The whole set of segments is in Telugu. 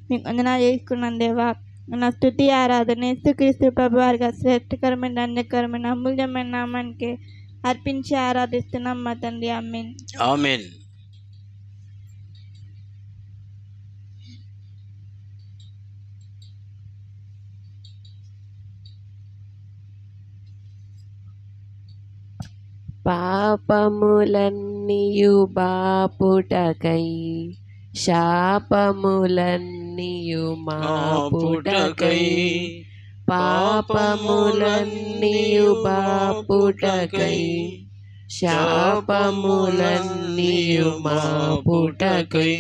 మీకు వందనాలు చేసుకున్నాను దేవా. నా స్తుతి ఆరాధన యేసుక్రీస్తు ప్రభు వారికి శ్రేష్టకరమైన ధన్యకరమైన అమూల్యమైన నామానికి అర్పించి ఆరాధిస్తున్నాం మా తండ్రి. ఆమేన్. ఆమేన్. పాపములన్నీయు బాపుటకై శాపములన్నీయు మాపుటకై పాపములన్నీయు బాపుటకై శాపములన్నీయు మాపుటకై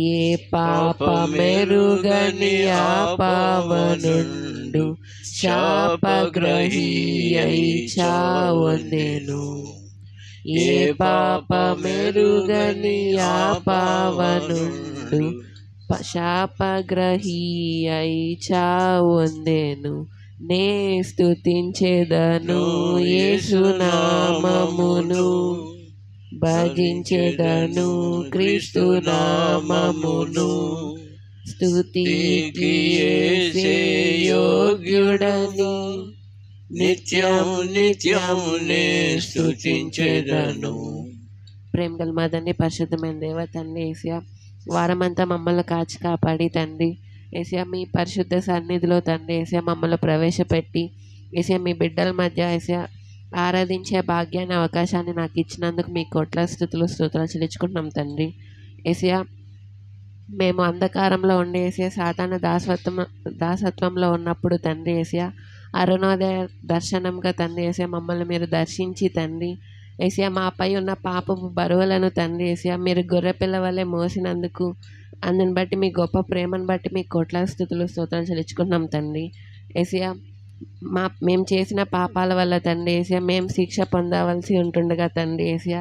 ఏ పాపమెరుగని ఆ పావనుండు శాపగ్రహి అయి చావొందెను. ఏ పాపమెరుగని ఆ పావనుండు శాపగ్రహి అయి చావొందెను. నే స్తుతించెదను యేసునామమును, భజించెదను క్రీస్తు నామమును. స్తుతికి యేసే యోగ్యుడని నిత్యము నే స్తుతించెదను. ప్రేమ గల మా తండ్రి, పరిశుద్ధమైన దేవ తండ్రి యేసయ్య, వారమంతా మమ్మల్ని కాచి కాపాడి తండ్రి యేసయ్య మీ పరిశుద్ధ సన్నిధిలో తండ్రి యేసయ్య మమ్మల్ని ప్రవేశపెట్టి యేసయ్య మీ బిడ్డల మధ్య యేసయ్య ఆరాధించే భాగ్యాన్ని అవకాశాన్ని నాకు ఇచ్చినందుకు మీ కోట్ల స్తుతులు చెల్లించుకుంటున్నాం తండ్రి యేసయ్య. మేము అంధకారంలో ఉండి యేసయ్య సాతాను దాసత్వంలో ఉన్నప్పుడు తండ్రి యేసయ్య అరుణోదయ దర్శనంగా తండ్రి యేసయ్య మమ్మల్ని మీరు దర్శించి తండ్రి యేసయ్య మాపై ఉన్న పాపపు బరువులను తండ్రి యేసయ్య మీరు గొర్రెపిల్ల వలె మోసినందుకు అందుని బట్టి మీ గొప్ప ప్రేమను బట్టి మీ కోట్ల స్తుతులు చెల్లించుకుంటున్నాం తండ్రి యేసయ్య. మేము చేసిన పాపాల వల్ల తండ్రి యేసయ్య మేము శిక్ష పొందవలసి ఉంటుండగా తండ్రి యేసయ్య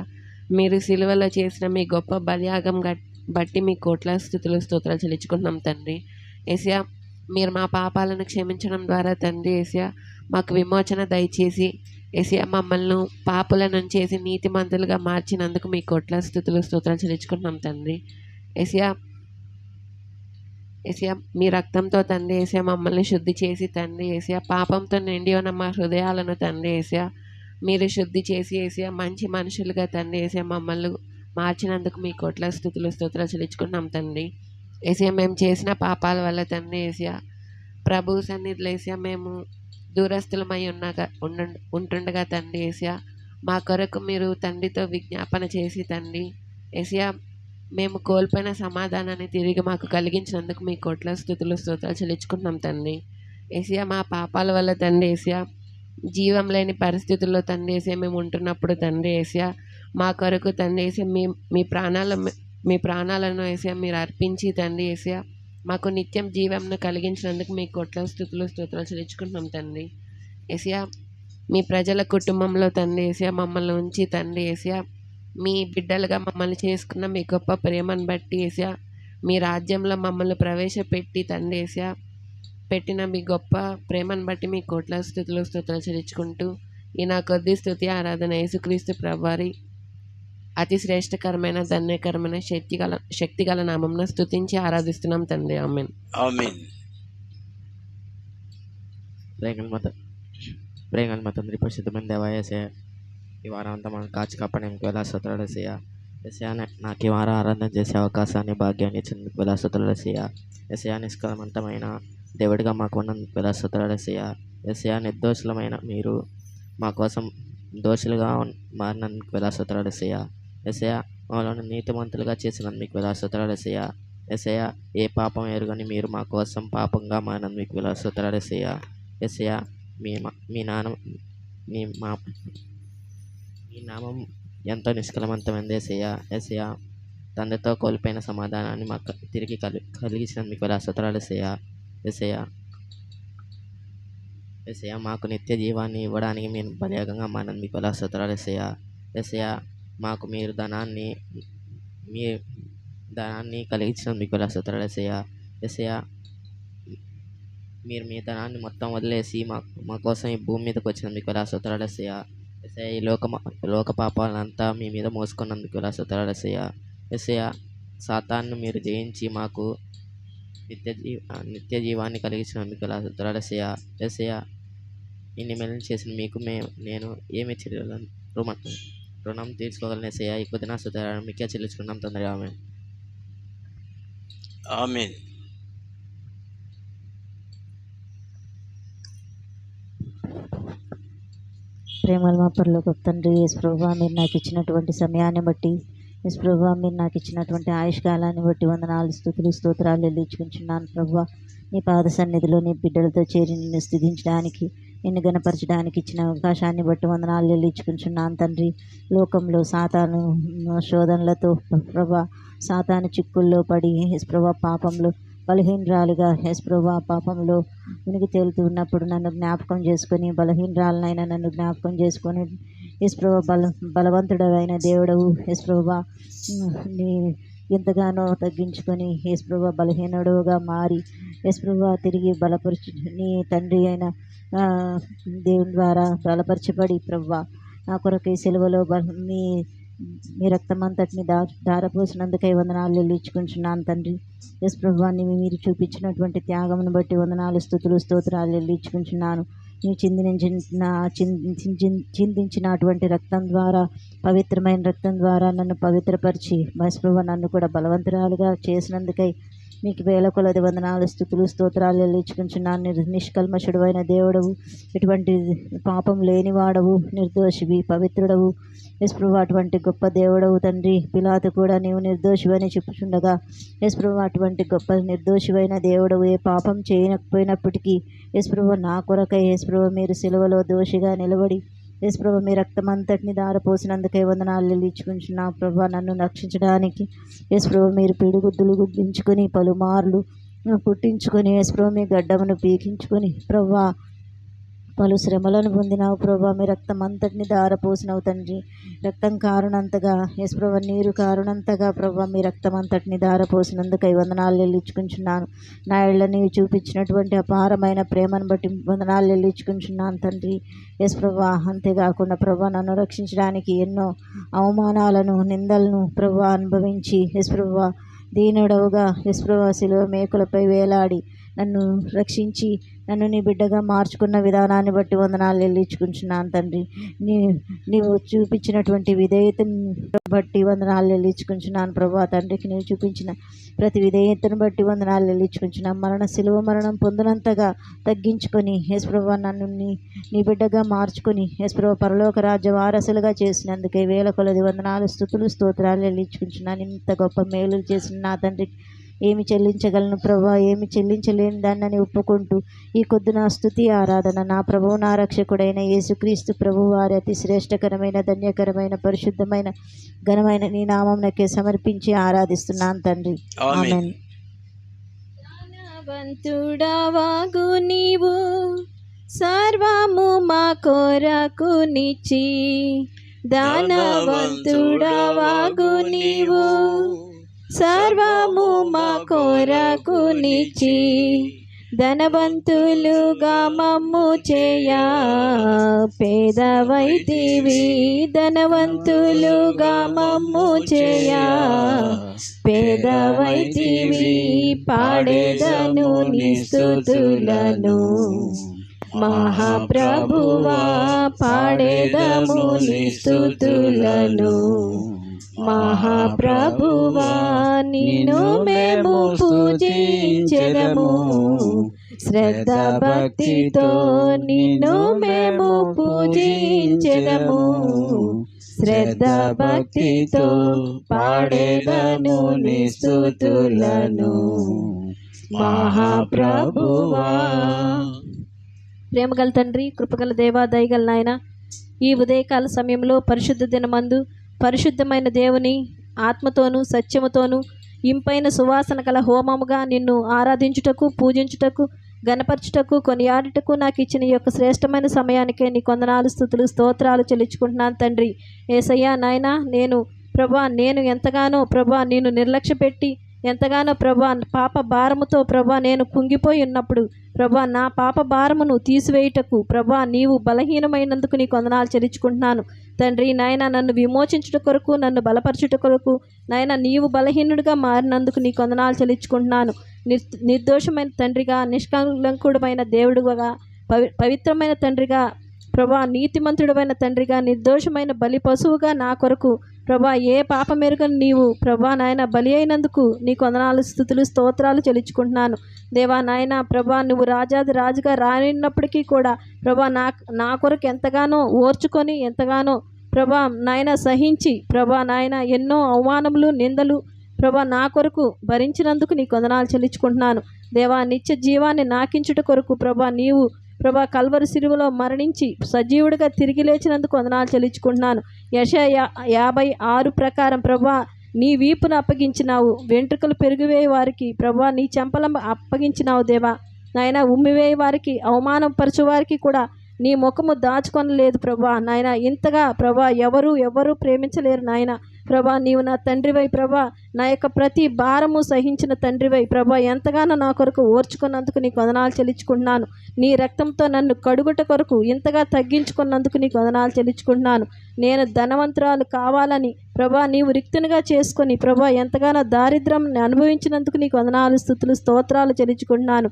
మీరు సిలువలో చేసిన మీ గొప్ప బలియాగం బట్టి మీ కోట్ల స్తుతులు చెల్లించుకుంటున్నాం తండ్రి యేసయ్య. మీరు మా పాపాలను క్షమించడం ద్వారా తండ్రి యేసయ్య మాకు విమోచన దయచేసి యేసయ్య మమ్మల్ని పాపుల నుంచి చేసి నీతిమంతులుగా మార్చినందుకు మీ కోట్ల స్తుతులు చెల్లించుకుంటున్నాం తండ్రి యేసయ్య. యేసయ్య మీ రక్తంతో తండ్రి యేసయ్య మమ్మల్ని శుద్ధి చేసి తండ్రి యేసయ్య పాపంతో నిండి ఉన్న మా హృదయాలను తండ్రి యేసయ్య మీరు శుద్ధి చేసి యేసయ్య మంచి మనుషులుగా తండ్రి యేసయ్య మమ్మల్ని మార్చినందుకు మీ కోట్ల స్తుతులు చెల్లించుకున్నాం తండ్రి యేసయ్య. మేము చేసిన పాపాల వల్ల తండ్రి యేసయ్య ప్రభు సన్నిధిలో యేసయ్య మేము దూరస్తులమై ఉంటుండగా తండ్రి యేసయ్య మా కొరకు మీరు తండ్రితో విజ్ఞాపన చేసి తండ్రి యేసయ్య మేము కోల్పోయిన సమాధానాన్ని తిరిగి మాకు కలిగించినందుకు మీ కోట్ల స్తుతులు చెల్లించుకుంటున్నాం తండ్రి యేసయ్య. మా పాపాల వల్ల తండ్రి యేసయ్య జీవం లేని పరిస్థితుల్లో తండ్రి యేసయ్య మేము ఉంటున్నప్పుడు తండ్రి యేసయ్య మా కొరకు తండ్రి యేసయ్య మీ ప్రాణాలను యేసయ్య మీరు అర్పించి తండ్రి యేసయ్య మాకు నిత్యం జీవంను కలిగించినందుకు మీ కోట్ల స్తుతులు చెల్లించుకుంటున్నాం తండ్రి యేసయ్య. మీ ప్రజల కుటుంబంలో తండ్రి యేసయ్య మమ్మల్ని ఉంచి తండ్రి యేసయ్య మీ బిడ్డలుగా మమ్మల్ని చేసుకున్న మీ గొప్ప ప్రేమను బట్టి యేసయ్య మీ రాజ్యంలో మమ్మల్ని ప్రవేశపెట్టి తండ్రి యేసయ్య పెట్టిన మీ గొప్ప ప్రేమను బట్టి మీ కోట్ల స్తుతులు చెల్లించుకుంటూ ఈ నా కొద్ది స్తుతి ఆరాధన యేసుక్రీస్తు ప్రభువారి అతి శ్రేష్టకరమైన ధన్యకరమైన శక్తిగల నామంలో స్తుతించి ఆరాధిస్తున్నాం తండ్రి. ఆమేన్. ఆమేన్. ప్రేంగల్ మా తండ్రి, పరిశుద్ధమైన దేవా యేసయ్య, ఈ వారం అంతా మనం కాచి కాపాడేందుకు వేలా స్తోత్రాలు యేసయ్య. యేసయ్య నాకు ఈ వారం ఆరాధన చేసే అవకాశాన్ని భాగ్యాన్ని ఇచ్చినందుకు వేలా స్తోత్రాలు యేసయ్య. యేసయ్య నిష్కలమంతమైన దేవుడిగా మాకు ఉన్నందుకు వేలా స్తోత్రాలు యేసయ్య. యేసయ్య నిర్దోషులమైన మీరు మా కోసం దోషులుగా మారినందుకు వేలా స్తోత్రాలు యేసయ్య. యేసయ్య మమ్మల్ని నీతిమంతులుగా చేసినందుకు వేలా స్తోత్రాలు యేసయ్య. యేసయ్య ఏ పాపం ఎరుగని మీరు మా కోసం పాపంగా మారినందుకు వేలా స్తోత్రాలు యేసయ్య. యేసయ్య మీ నామం ఎంతో నిష్కలమంతమైంది యేసయ్య. యేసయ్య తండ్రితో కోల్పోయిన సమాధానాన్ని మాకు తిరిగి కలిగించినందుకు వేలా స్తోత్రాలు యేసయ్య. యేసయ్య యేసయ్య మాకు నిత్య జీవాన్ని ఇవ్వడానికి మీరు బలియాగంగా మారినందుకు వేలా స్తోత్రాలు యేసయ్య. యేసయ్య మాకు మీరు ధనాన్ని కలిగించినందుకు వేలా స్తోత్రాలు యేసయ్య. యేసయ్య మీరు మీ ధనాన్ని మొత్తం వదిలేసి మా కోసం ఈ భూమి మీదకి వచ్చినందుకు వేలా స్తోత్రాలు యేసయ్య. యేసయ్య ఈ లోక పాపాలంతా మీ మీద మోసుకున్నందుకు వేలా స్తోత్రాలు యేసయ్య. యేసయ్య సాతాన్ని మీరు జయించి మాకు నిత్య జీవాన్ని కలిగించిన మీకు ఎలా స్తోత్రాలు ఏసయ్యా. ఏసయ్యా, ఇన్ని మేలు చేసిన మీకు నేను ఏమి రుణం తీర్చుకోగలను ఏసయ్యా. ఈ కొద్ది నా స్తోత్రాలను మీకే చెల్లించుకున్నాం తండ్రి. ఆమేన్. ఆమేన్. ప్రేమల మా పరలోకపు తండ్రి, యేసు ప్రభువా, మీరు నాకు ఇచ్చినటువంటి సమయాన్ని బట్టి, యేసు ప్రభువా, మీరు నాకు ఇచ్చినటువంటి ఆయుష్కాలాన్ని బట్టి వందనాలు, స్తుతులు, స్తోత్రాలు చెల్లించుకుంటున్నాను ప్రభువా. నీ పాద సన్నిధిలో నీ బిడ్డలతో చేరి నిన్ను స్తుతించడానికి, నిన్ను గణపరచడానికి ఇచ్చిన అవకాశాన్ని బట్టి వందనాలు చెల్లించుకుంటున్నాను తండ్రి. లోకంలో సాతాను శోధనలతో ప్రభా, సాతాను చిక్కుల్లో పడి యేసు ప్రభువా పాపంలో బలహీనరాలుగా యేసు ప్రభువా పాపంలో మునిగి తేలుతూ ఉన్నప్పుడు నన్ను జ్ఞాపకం చేసుకొని, బలహీనరాలనైనా నన్ను జ్ఞాపకం చేసుకొని యేసు ప్రభువా బలవంతుడైన దేవుడవు యేసు ప్రభువా, నీ ఎంతగానో తగ్గించుకొని యేసు ప్రభువా బలహీనుడుగా మారి యేసు ప్రభువా తిరిగి బలపరచు నీ తండ్రి అయిన దేవుని ద్వారా బలపరచబడి ప్రభువా నా కొరకై సెలవులో మీ రక్తమంతటిని ధారపోసినందుకై వందనాలు చెల్లించుకుంటున్నాను తండ్రి. యేసు ప్రభువాన్ని మీరు చూపించినటువంటి త్యాగమును బట్టి వందనాలు, స్తుతులు, స్తోత్రాలు చెల్లించుకుంటున్నాను. ನೀವು చిందించినటువంటి రక్తం ద్వారా, పవిత్రమైన రక్తం ద్వారా నన్ను పవిత్రపరిచి యేసు నన్ను కూడా బలవంతురాలుగా చేసినందుకై మీకు వేల కొలది వందనాలు, స్తుతులు, స్తోత్రాలు చెల్లించుకుంటున్నాను. నిష్కల్మషుడు అయిన దేవుడవు, ఎటువంటి పాపం లేనివాడవు, నిర్దోషివి, పవిత్రుడవు యేసు అటువంటి గొప్ప దేవుడవు తండ్రి. పిలాతు కూడా నీవు నిర్దోషివని చెప్పుచుండగా యేసు అటువంటి గొప్ప నిర్దోషివైన దేవుడవు, ఏ పాపం చేయకపోయినప్పటికీ యేసు నా కొరకై యేసు మీరు సిలువలో దోషిగా నిలబడి యేసు మీ రక్తమంతటిని ధారపోసినందుకై వందనాలు చెల్లించుకుంటున్నా ప్రభా. నన్ను రక్షించడానికి యేసు మీరు పిడిగుద్దులు గుద్దించుకొని పలుమార్లు పుట్టించుకొని యేసు మీ గడ్డమును పీకించుకొని ప్రభా పలు శ్రమలను పొందినావు ప్రభా. మీ రక్తం అంతటిని ధారపోసినావు తండ్రి. రక్తం కారునంతగా యేసు నీరు కారునంతగా ప్రభా మీ రక్తం అంతటిని ధారపోసినందుకై వందనాలు చెల్లించుకుంటున్నాను. నా ఇళ్ళ నీవు చూపించినటువంటి అపారమైన ప్రేమను బట్టి వందనాలు చెల్లించుకుంటున్నాను తండ్రి. యేసు ప్రభా, అంతేకాకుండా ప్రభా నన్ను రక్షించడానికి ఎన్నో అవమానాలను, నిందలను ప్రభా అనుభవించి యేసు ప్రభా దీనుడవుగా యేసు ప్రభా శిలువ మేకులపై వేలాడి నన్ను రక్షించి నన్ను నీ బిడ్డగా మార్చుకున్న విధానాన్ని బట్టి వందనాలు చెల్లించుకుంటున్నాను తండ్రి. నీవు చూపించినటువంటి విధేయతను బట్టి వందనాలు చెల్లించుకుంటున్నాను ప్రభా. తండ్రికి నీవు చూపించిన ప్రతి విధేయతను బట్టి వందనాలు చెల్లించుకుంటున్నాను. శిలువ మరణం పొందినంతగా తగ్గించుకొని యేసు ప్రభా నన్ను నీ బిడ్డగా మార్చుకొని యేసు ప్రభా పరలోక రాజ్య వారసులుగా చేసినందుకే వేల కొలది వందనాలు, స్తుతులు, స్తోత్రాలు చెల్లించుకుంటున్నాను. ఇంత గొప్ప మేలు చేసిన నా తండ్రికి ఏమి చెల్లించగలను ప్రభా, ఏమి చెల్లించలేని దాన్ని ఒప్పుకుంటూ ఈ కొద్ది నా స్తుతి ఆరాధన నా ప్రభువు నా రక్షకుడైన యేసుక్రీస్తు ప్రభు వారి అతి శ్రేష్టకరమైన, ధన్యకరమైన, పరిశుద్ధమైన, ఘనమైన నీ నామం నాకే సమర్పించి ఆరాధిస్తున్నాను తండ్రి. ఆమేన్. ధనవంతుడవగు నీవు సర్వము మా కొరకు నిచ్చి, ధనవంతుడవగు నీవు సర్వము మా కొరకు నిచ్చి, ధనవంతులుగా మమ్ము చేయా పేదవైతివి, ధనవంతులుగా మమ్ము చేయా పేదవైతివి. పాడేదను నీ స్తుతులను మహాప్రభువా, పాడేదము నీ స్తుతులను మహాప్రభువా. నిన్ను మేము పూజించెదము శ్రద్ధ భక్తితో, నిన్ను మేము పూజించెదము శ్రద్ధ భక్తితో. పాడేదను నీ స్తుతులను మహాప్రభువా. ప్రేమగల తండ్రి, కృపగల దేవా, దయగల నాయన, ఈ ఉదయకాల సమయంలో పరిశుద్ధ దినమందు పరిశుద్ధమైన దేవుని ఆత్మతోనూ సత్యముతోనూ ఇంపైన సువాసన గల హోమముగా నిన్ను ఆరాధించుటకు, పూజించుటకు, గణపరచుటకు, కొనియాడుటకు నాకు ఇచ్చిన ఈ యొక్క శ్రేష్టమైన సమయానికే నీ కొందనాలు, స్తుతులు, స్తోత్రాలు చెల్లించుకుంటున్నాను తండ్రి. యేసయ్యా నాయనా, నేను ఎంతగానో ప్రభా నిన్ను నిర్లక్ష్య పెట్టి ఎంతగానో ప్రభా పాప భారముతో ప్రభా నేను కుంగిపోయి ఉన్నప్పుడు ప్రభా నా పాప భారమును తీసివేయుటకు ప్రభా నీవు బలహీనమైనందుకు నీకు వందనాలు చెల్లించుకుంటున్నాను తండ్రి. నాయన నన్ను విమోచించుట కొరకు, నన్ను బలపరచుట కొరకు నాయన నీవు బలహీనుడిగా మారినందుకు నీకు వందనాలు చెల్లించుకుంటున్నాను. నిర్దోషమైన తండ్రిగా, నిష్కలంకుడమైన దేవుడుగా, పవిత్రమైన తండ్రిగా ప్రభా, నీతిమంతుడమైన తండ్రిగా, నిర్దోషమైన బలి పశువుగా నా కొరకు ప్రభా ఏ పాప మెరుగని నీవు ప్రభా నాయన బలి అయినందుకు నీకు వందనాలు, స్తుతులు, స్తోత్రాలు చెల్లించుకుంటున్నాను దేవా. నాయన ప్రభా నువ్వు రాజాది రాజుగా రానిన్నప్పటికీ కూడా ప్రభా నా కొరకు ఎంతగానో ఓర్చుకొని, ఎంతగానో ప్రభా నాయన సహించి ప్రభా నాయన ఎన్నో అవమానములు, నిందలు ప్రభా నా కొరకు భరించినందుకు నీకు వందనాలు చెల్లించుకుంటున్నాను దేవా. నిత్య జీవాన్ని నాకించుట కొరకు ప్రభా నీవు ప్రభా కల్వరి శిలువలో మరణించి సజీవుడిగా తిరిగి లేచినందుకు వందనాలు చెల్లించుకుంటున్నాను. యెషయా 56 ప్రకారం ప్రభా నీ వీపును అప్పగించినావు, వెంట్రుకలు పెరిగివేయ వారికి ప్రభా నీ చెంపలను అప్పగించినావు దేవా. నాయన ఉమ్మివేయ వారికి, అవమానపరచు వారికి కూడా నీ ముఖము దాచుకొనలేదు ప్రభా. నాయన ఇంతగా ప్రభా ఎవరు ప్రేమించలేరు నాయన. ప్రభా నీవు నా తండ్రివై ప్రభా, నా యొక్క ప్రతి భారము సహించిన తండ్రివై ప్రభా, ఎంతగానో నా కొరకు ఓర్చుకున్నందుకు నీకు వందనాలు చెల్లించుకుంటున్నాను. నీ రక్తంతో నన్ను కడుగుట కొరకు ఇంతగా తగ్గించుకున్నందుకు నీకు వందనాలు చెల్లించుకుంటున్నాను. నేను ధనవంతురాలు కావాలని ప్రభా నీవు రిక్తునిగా చేసుకొని ప్రభా ఎంతగానో దారిద్ర్యం అనుభవించినందుకు నీకు వందనాలు, స్తుతులు, స్తోత్రాలు చెల్లించుకుంటున్నాను.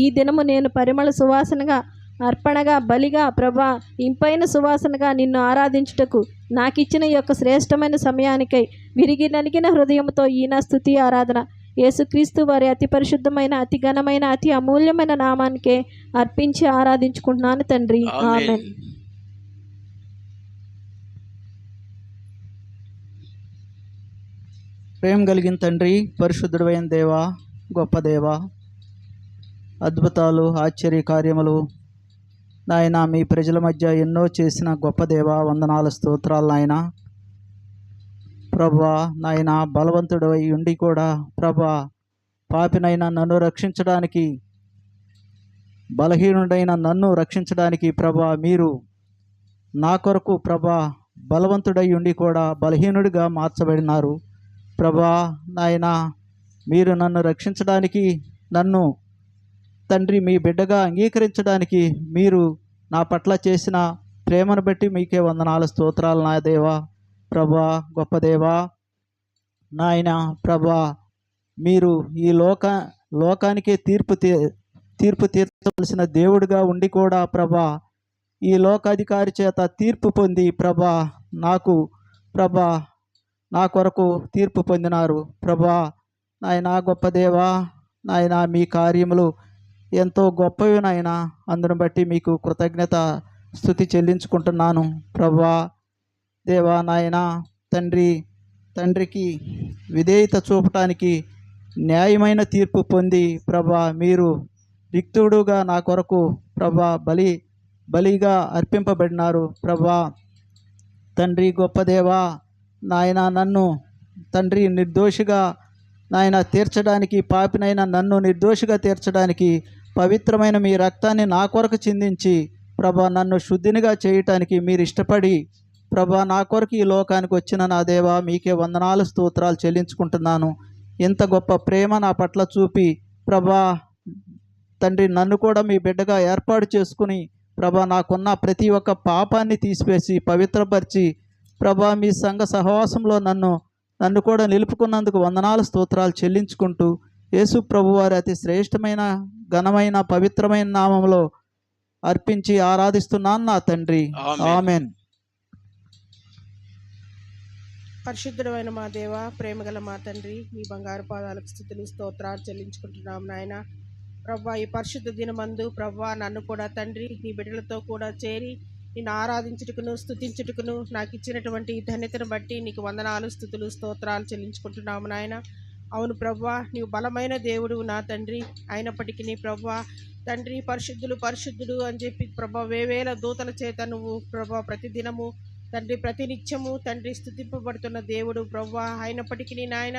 ఈ దినము నేను పరిమళ సువాసనగా, అర్పణగా, బలిగా ప్రభా ఇంపైన సువాసనగా నిన్ను ఆరాధించుటకు నాకు ఇచ్చిన ఈ యొక్క శ్రేష్టమైన సమయానికై విరిగి నలిగిన హృదయంతో ఈ నా స్తుతి ఆరాధన యేసుక్రీస్తు వారి అతి పరిశుద్ధమైన, అతి ఘనమైన, అతి అమూల్యమైన నామానికే అర్పించి ఆరాధించుకుంటున్నాను తండ్రి. ఆమేన్. ప్రేమ కలిగిన తండ్రి, పరిశుద్ధుడైన దేవా, గొప్ప దేవా, అద్భుతాలు, ఆశ్చర్య కార్యములు నాయన మీ ప్రజల మధ్య ఎన్నో చేసిన గొప్ప దేవా, వందనాలు, స్తోత్రాలు నాయన. ప్రభా నాయన బలవంతుడై ఉండి కూడా ప్రభా పాపినైనా నన్ను రక్షించడానికి, బలహీనుడైన నన్ను రక్షించడానికి ప్రభా మీరు నా కొరకు ప్రభా బలవంతుడై ఉండి కూడా బలహీనుడిగా మార్చబడినారు. ప్రభా నాయన మీరు నన్ను రక్షించడానికి, నన్ను తండ్రి మీ బిడ్డగా అంగీకరించడానికి మీరు నా పట్ల చేసిన ప్రేమను బట్టి మీకే వందనాలు, స్తోత్రాలు నా దేవా. ప్రభా గొప్ప దేవా నాయన ప్రభా మీరు ఈ లోకానికే తీర్పు తీర్చవలసిన దేవుడిగా ఉండి కూడా ప్రభా ఈ లోకాధికారి చేత తీర్పు పొంది ప్రభా నాకు ప్రభా నా కొరకు తీర్పు పొందినారు. ప్రభా నాయన గొప్ప దేవా నాయన మీ కార్యములు ఎంతో గొప్పవి నాయన. అందును బట్టి మీకు కృతజ్ఞత స్తుతి చెల్లించుకుంటున్నాను ప్రభా. దేవా నాయన తండ్రికి విధేయత చూపటానికి న్యాయమైన తీర్పు పొంది ప్రభా మీరు రిక్తుడుగా నా కొరకు ప్రభా బలిగా అర్పింపబడినారు ప్రభా. తండ్రి గొప్ప దేవా నాయన నన్ను తండ్రి నిర్దోషిగా నాయన తీర్చడానికి, పాపినైనా నన్ను నిర్దోషిగా తీర్చడానికి పవిత్రమైన మీ రక్తాన్ని నా కొరకు చిందించి ప్రభా నన్ను శుద్ధినిగా చేయటానికి మీరు ఇష్టపడి ప్రభా నా కొరకు ఈ లోకానికి వచ్చిన నా దేవా మీకే వందనాలు, స్తోత్రాలు చెల్లించుకుంటున్నాను. ఇంత గొప్ప ప్రేమ నా పట్ల చూపి ప్రభా తండ్రి నన్ను కూడా మీ బిడ్డగా ఏర్పాటు చేసుకుని ప్రభా నాకున్న ప్రతి ఒక్క పాపాన్ని తీసివేసి పవిత్రపరిచి ప్రభా మీ సంఘ సహవాసంలో నన్ను కూడా నిలుపుకున్నందుకు వందనాలు, స్తోత్రాలు చెల్లించుకుంటూ యేసు ప్రభు వారి అతి శ్రేష్టమైన, ఘనమైన, పవిత్రమైన నామంలో అర్పించి ఆరాధిస్తున్నాను నా తండ్రి. ఆమెన్. పరిశుద్ధుడైన మా దేవ, ప్రేమగల మా తండ్రి, మీ బంగారు పాదాలకు స్తుతులు, స్తోత్రాలు చెల్లించుకుంటున్నాం నాయన. ప్రభా ఈ పరిశుద్ధ దినమందు ప్రభా నన్ను కూడా తండ్రి నీ బిడ్డలతో కూడా చేరి నిన్ను ఆరాధించుటకును, స్తుతించుటకును నాకు ఇచ్చినటువంటి ఈ ధన్యతను బట్టి నీకు వందనాలు, స్తుతులు, స్తోత్రాలు చెల్లించుకుంటున్నాము నాయన. అవును ప్రభా నీవు బలమైన దేవుడు నా తండ్రి. అయినప్పటికీ నీ ప్రభా తండ్రి పరిశుద్ధుడు అని చెప్పి ప్రభా వేవేల దూతల చేత నువ్వు ప్రభా ప్రతిదినము తండ్రి ప్రతినిత్యము తండ్రి స్తుతింపబడుతున్న దేవుడు ప్రభా. అయినప్పటికీ నాయన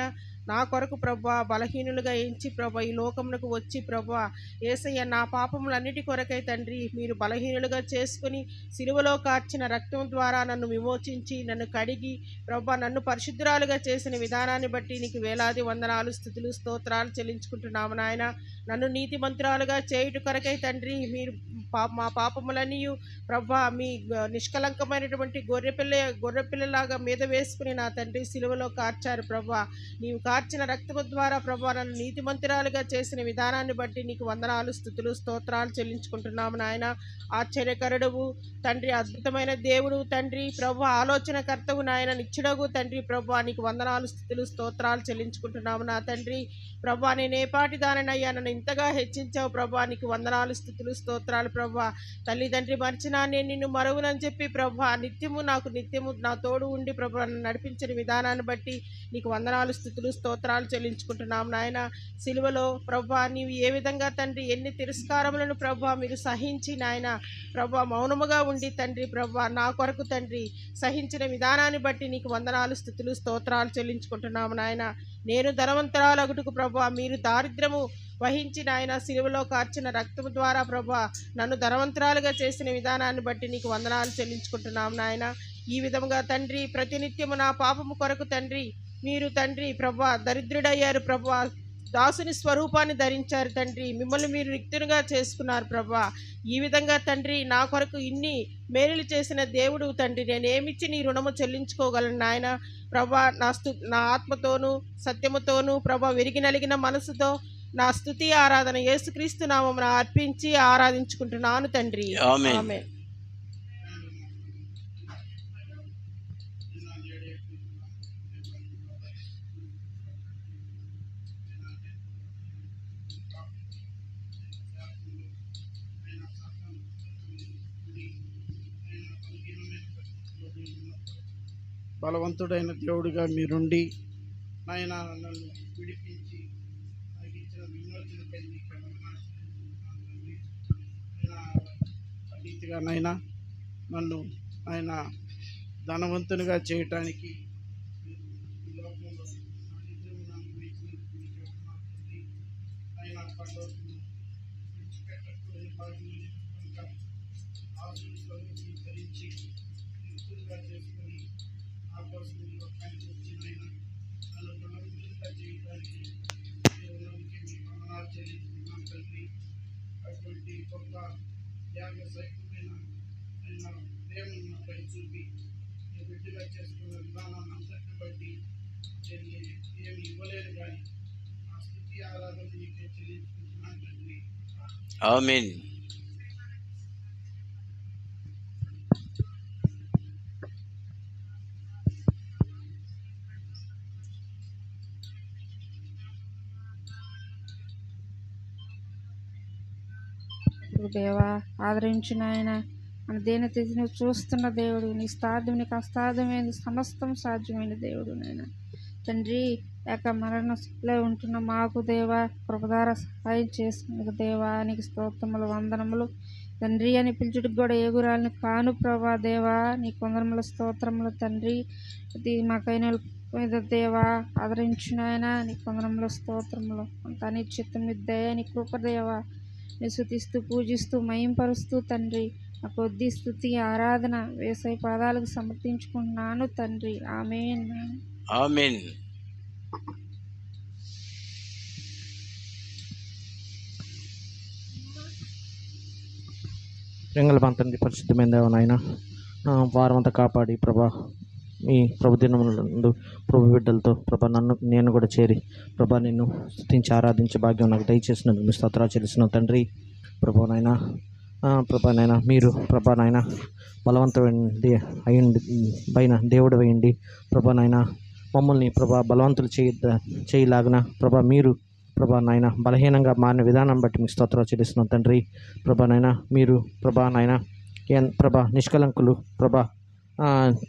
నా కొరకు ప్రభా బలహీనులుగా ఎంచి ప్రభా ఈ లోకమునకు వచ్చి ప్రభా యేసయ్య నా పాపములన్నిటి కొరకై తండ్రి మీరు బలహీనులుగా చేసుకుని సిలువలో కార్చిన రక్తం ద్వారా నన్ను విమోచించి నన్ను కడిగి ప్రభా నన్ను పరిశుద్ధురాలుగా చేసిన విధానాన్ని బట్టి నీకు వేలాది వందనాలు స్తుతులు స్తోత్రాలు చెల్లించుకుంటున్నాము నాయన. నన్ను నీతిమంతురాలుగా చేయుట కొరకై తండ్రి మీరు మా పాపములన్నీ ప్రభా మీ నిష్కలంకమైనటువంటి గొర్రెపిల్లలాగా మీద వేసుకుని నా తండ్రి సిలువలో కార్చారు ప్రభా. నీవు కార్చిన రక్తము ద్వారా ప్రభా నన్ను నీతిమంతురాలుగా చేసిన విధానాన్ని బట్టి నీకు వందనాలు స్తుతులు స్తోత్రాలు చెల్లించుకుంటున్నాము నాయన. ఆశ్చర్యకరుడువు తండ్రి, అద్భుతమైన దేవుడు తండ్రి ప్రభా, ఆలోచనకర్తవు నాయన, నిత్యుడగు తండ్రి ప్రభా నీకు వందనాలు స్తుతులు స్తోత్రాలు చెల్లించుకుంటున్నాము నా తండ్రి ప్రభా. నేను ఏ పాటి దానయ్యా, నన్ను ఇంతగా హెచ్చించావు ప్రభా, నీకు వందనాలు స్తుతులు స్తోత్రాలు ప్రభా. తల్లిదండ్రి మరిచినా నేను నిన్ను మరువునని చెప్పి ప్రభా నిత్యము నా తోడు ఉండి ప్రభా నన్ను నడిపించిన విధానాన్ని బట్టి నీకు వందనాలు స్తుతులు స్తోత్రాలు చెల్లించుకుంటున్నాం నాయన. సిలువలో ప్రభా నీవు ఏ విధంగా తండ్రి ఎన్ని తిరస్కారములను ప్రభా మీరు సహించి నాయన ప్రభా మౌనముగా ఉండి తండ్రి ప్రభా నా కొరకు తండ్రి సహించిన విధానాన్ని బట్టి నీకు వందనాలు స్తుతులు స్తోత్రాలు చెల్లించుకుంటున్నాము నాయన. నేను ధనవంతరాలగుటకు ప్రభా మీరు దారిద్ర్యము వహించి నాయన సిలువలో కార్చిన రక్తము ద్వారా ప్రభా నన్ను ధనవంతరాలుగా చేసిన విధానాన్ని బట్టి నీకు వందనాలు చెల్లించుకుంటున్నాం నాయన. ఈ విధముగా తండ్రి ప్రతినిత్యము నా పాపము కొరకు తండ్రి మీరు తండ్రి ప్రభా దరిద్రుడయ్యారు ప్రభా, దాసుని స్వరూపాన్ని ధరించారు తండ్రి, మిమ్మల్ని మీరు రిక్తునిగా చేసుకున్నారు ప్రభా. ఈ విధంగా తండ్రి నా కొరకు ఇన్ని మేలులు చేసిన దేవుడు తండ్రి, నేనేమిచ్చి నీ రుణము చెల్లించుకోగలను నాయన ప్రభా. నా ఆత్మతోనూ సత్యముతోనూ ప్రభా విరిగి నలిగిన మనసుతో నా స్తుతి ఆరాధన యేసుక్రీస్తు నామమున అర్పించి ఆరాధించుకుంటున్నాను తండ్రి. ఆమేన్. బలవంతుడైన దేవుడిగా మీరుండి నాయన నన్ను విడిపించి నాకు ఇచ్చిన విమోచనపై నీకు వందనాలు. రీతిగా నాయన నన్ను ఆయన ధనవంతునిగా చేయటానికి ఈ లోకంలో నన్ను వేసినందుకు నీకు వందనాలు తండ్రి. ఆయన పరలోకమును విడిచిపెట్టకూడని భాగ్యమును కనుక ఆశలు స్వరూపిని ధరించి యుక్తులుగా చేసుకొని ఆ కోసం ఈ లోకానికి వచ్చిన నన్ను ధనవంతునిగా చేయడానికి దేవునికి మీకు వందనాలు చెల్లించుకున్నాను తండ్రి. అటువంటి గొప్ప త్యాగ సహితమైన ఆయన ప్రేమను నాపై చూపి నేను బిడ్డగా చేసుకున్న విధానాన్ని అంతటిని బట్టి నేను ఏమి ఇవ్వలేను కానీ ఆ స్తుతి ఆరాధన నీకే చెల్లించుకుంటున్నాను తండ్రి. ఆమేన్. దేవా ఆదరించిన ఆయన మన దేని తెచ్చి నువ్వు చూస్తున్న దేవుడు, నీ సాధ్యం నీకు అసాధ్యమైనది సమస్తం సాధ్యమైన దేవుడు నాయన తండ్రి. లేక మరణంలో ఉంటున్న మాకు దేవా కృపధార సహాయం చేసినందుకు దేవా నీకు స్తోత్రములు వందనములు తండ్రి అని పిలుచుడికి కూడా ఏగురాలని కాను ప్రభా దేవా నీకు వందనములు స్తోత్రములు తండ్రి. ఇది మాకైన మీద దేవా ఆదరించిన ఆయన నీకు వందనములు స్తోత్రములు అంతా నీ చిత్తం దయ నీ కృపదేవా నీ స్తుతిస్తూ పూజిస్తూ మహింపరుస్తూ తండ్రి నా కొద్ది స్తుతి ఆరాధన వేసై పాదాలకు సమర్పించుకుంటున్నాను తండ్రి. ఆమేన్. ఆమేన్. రింగల తండ్రి పరిశుద్ధమైన దేవ నాయన వారం అంతా కాపాడి ప్రభా మీ ప్రభు దినములందు ప్రభు బిడ్డలతో ప్రభా నేను కూడా చేరి ప్రభా నిన్ను స్తుతించి ఆరాధించే భాగ్యం నాకు దయచేసినందుకు మీ స్తోత్రాలు చెల్లిస్తున్నాను తండ్రి. ప్రభా నాయన మీరు ప్రభా నాయన బలవంతుడి అయ్యండి పైన దేవుడు వేయండి ప్రభా నాయన మమ్మల్ని ప్రభా బలవంతులు చేయలాగిన ప్రభా మీరు ప్రభా నాయన బలహీనంగా మారిన విధానం బట్టి మీకు స్తోత్రాలు చెల్లిస్తున్నాం తండ్రి. ప్రభా నాయన మీరు ప్రభా నాయన ప్రభా నిష్కలంకులు ప్రభా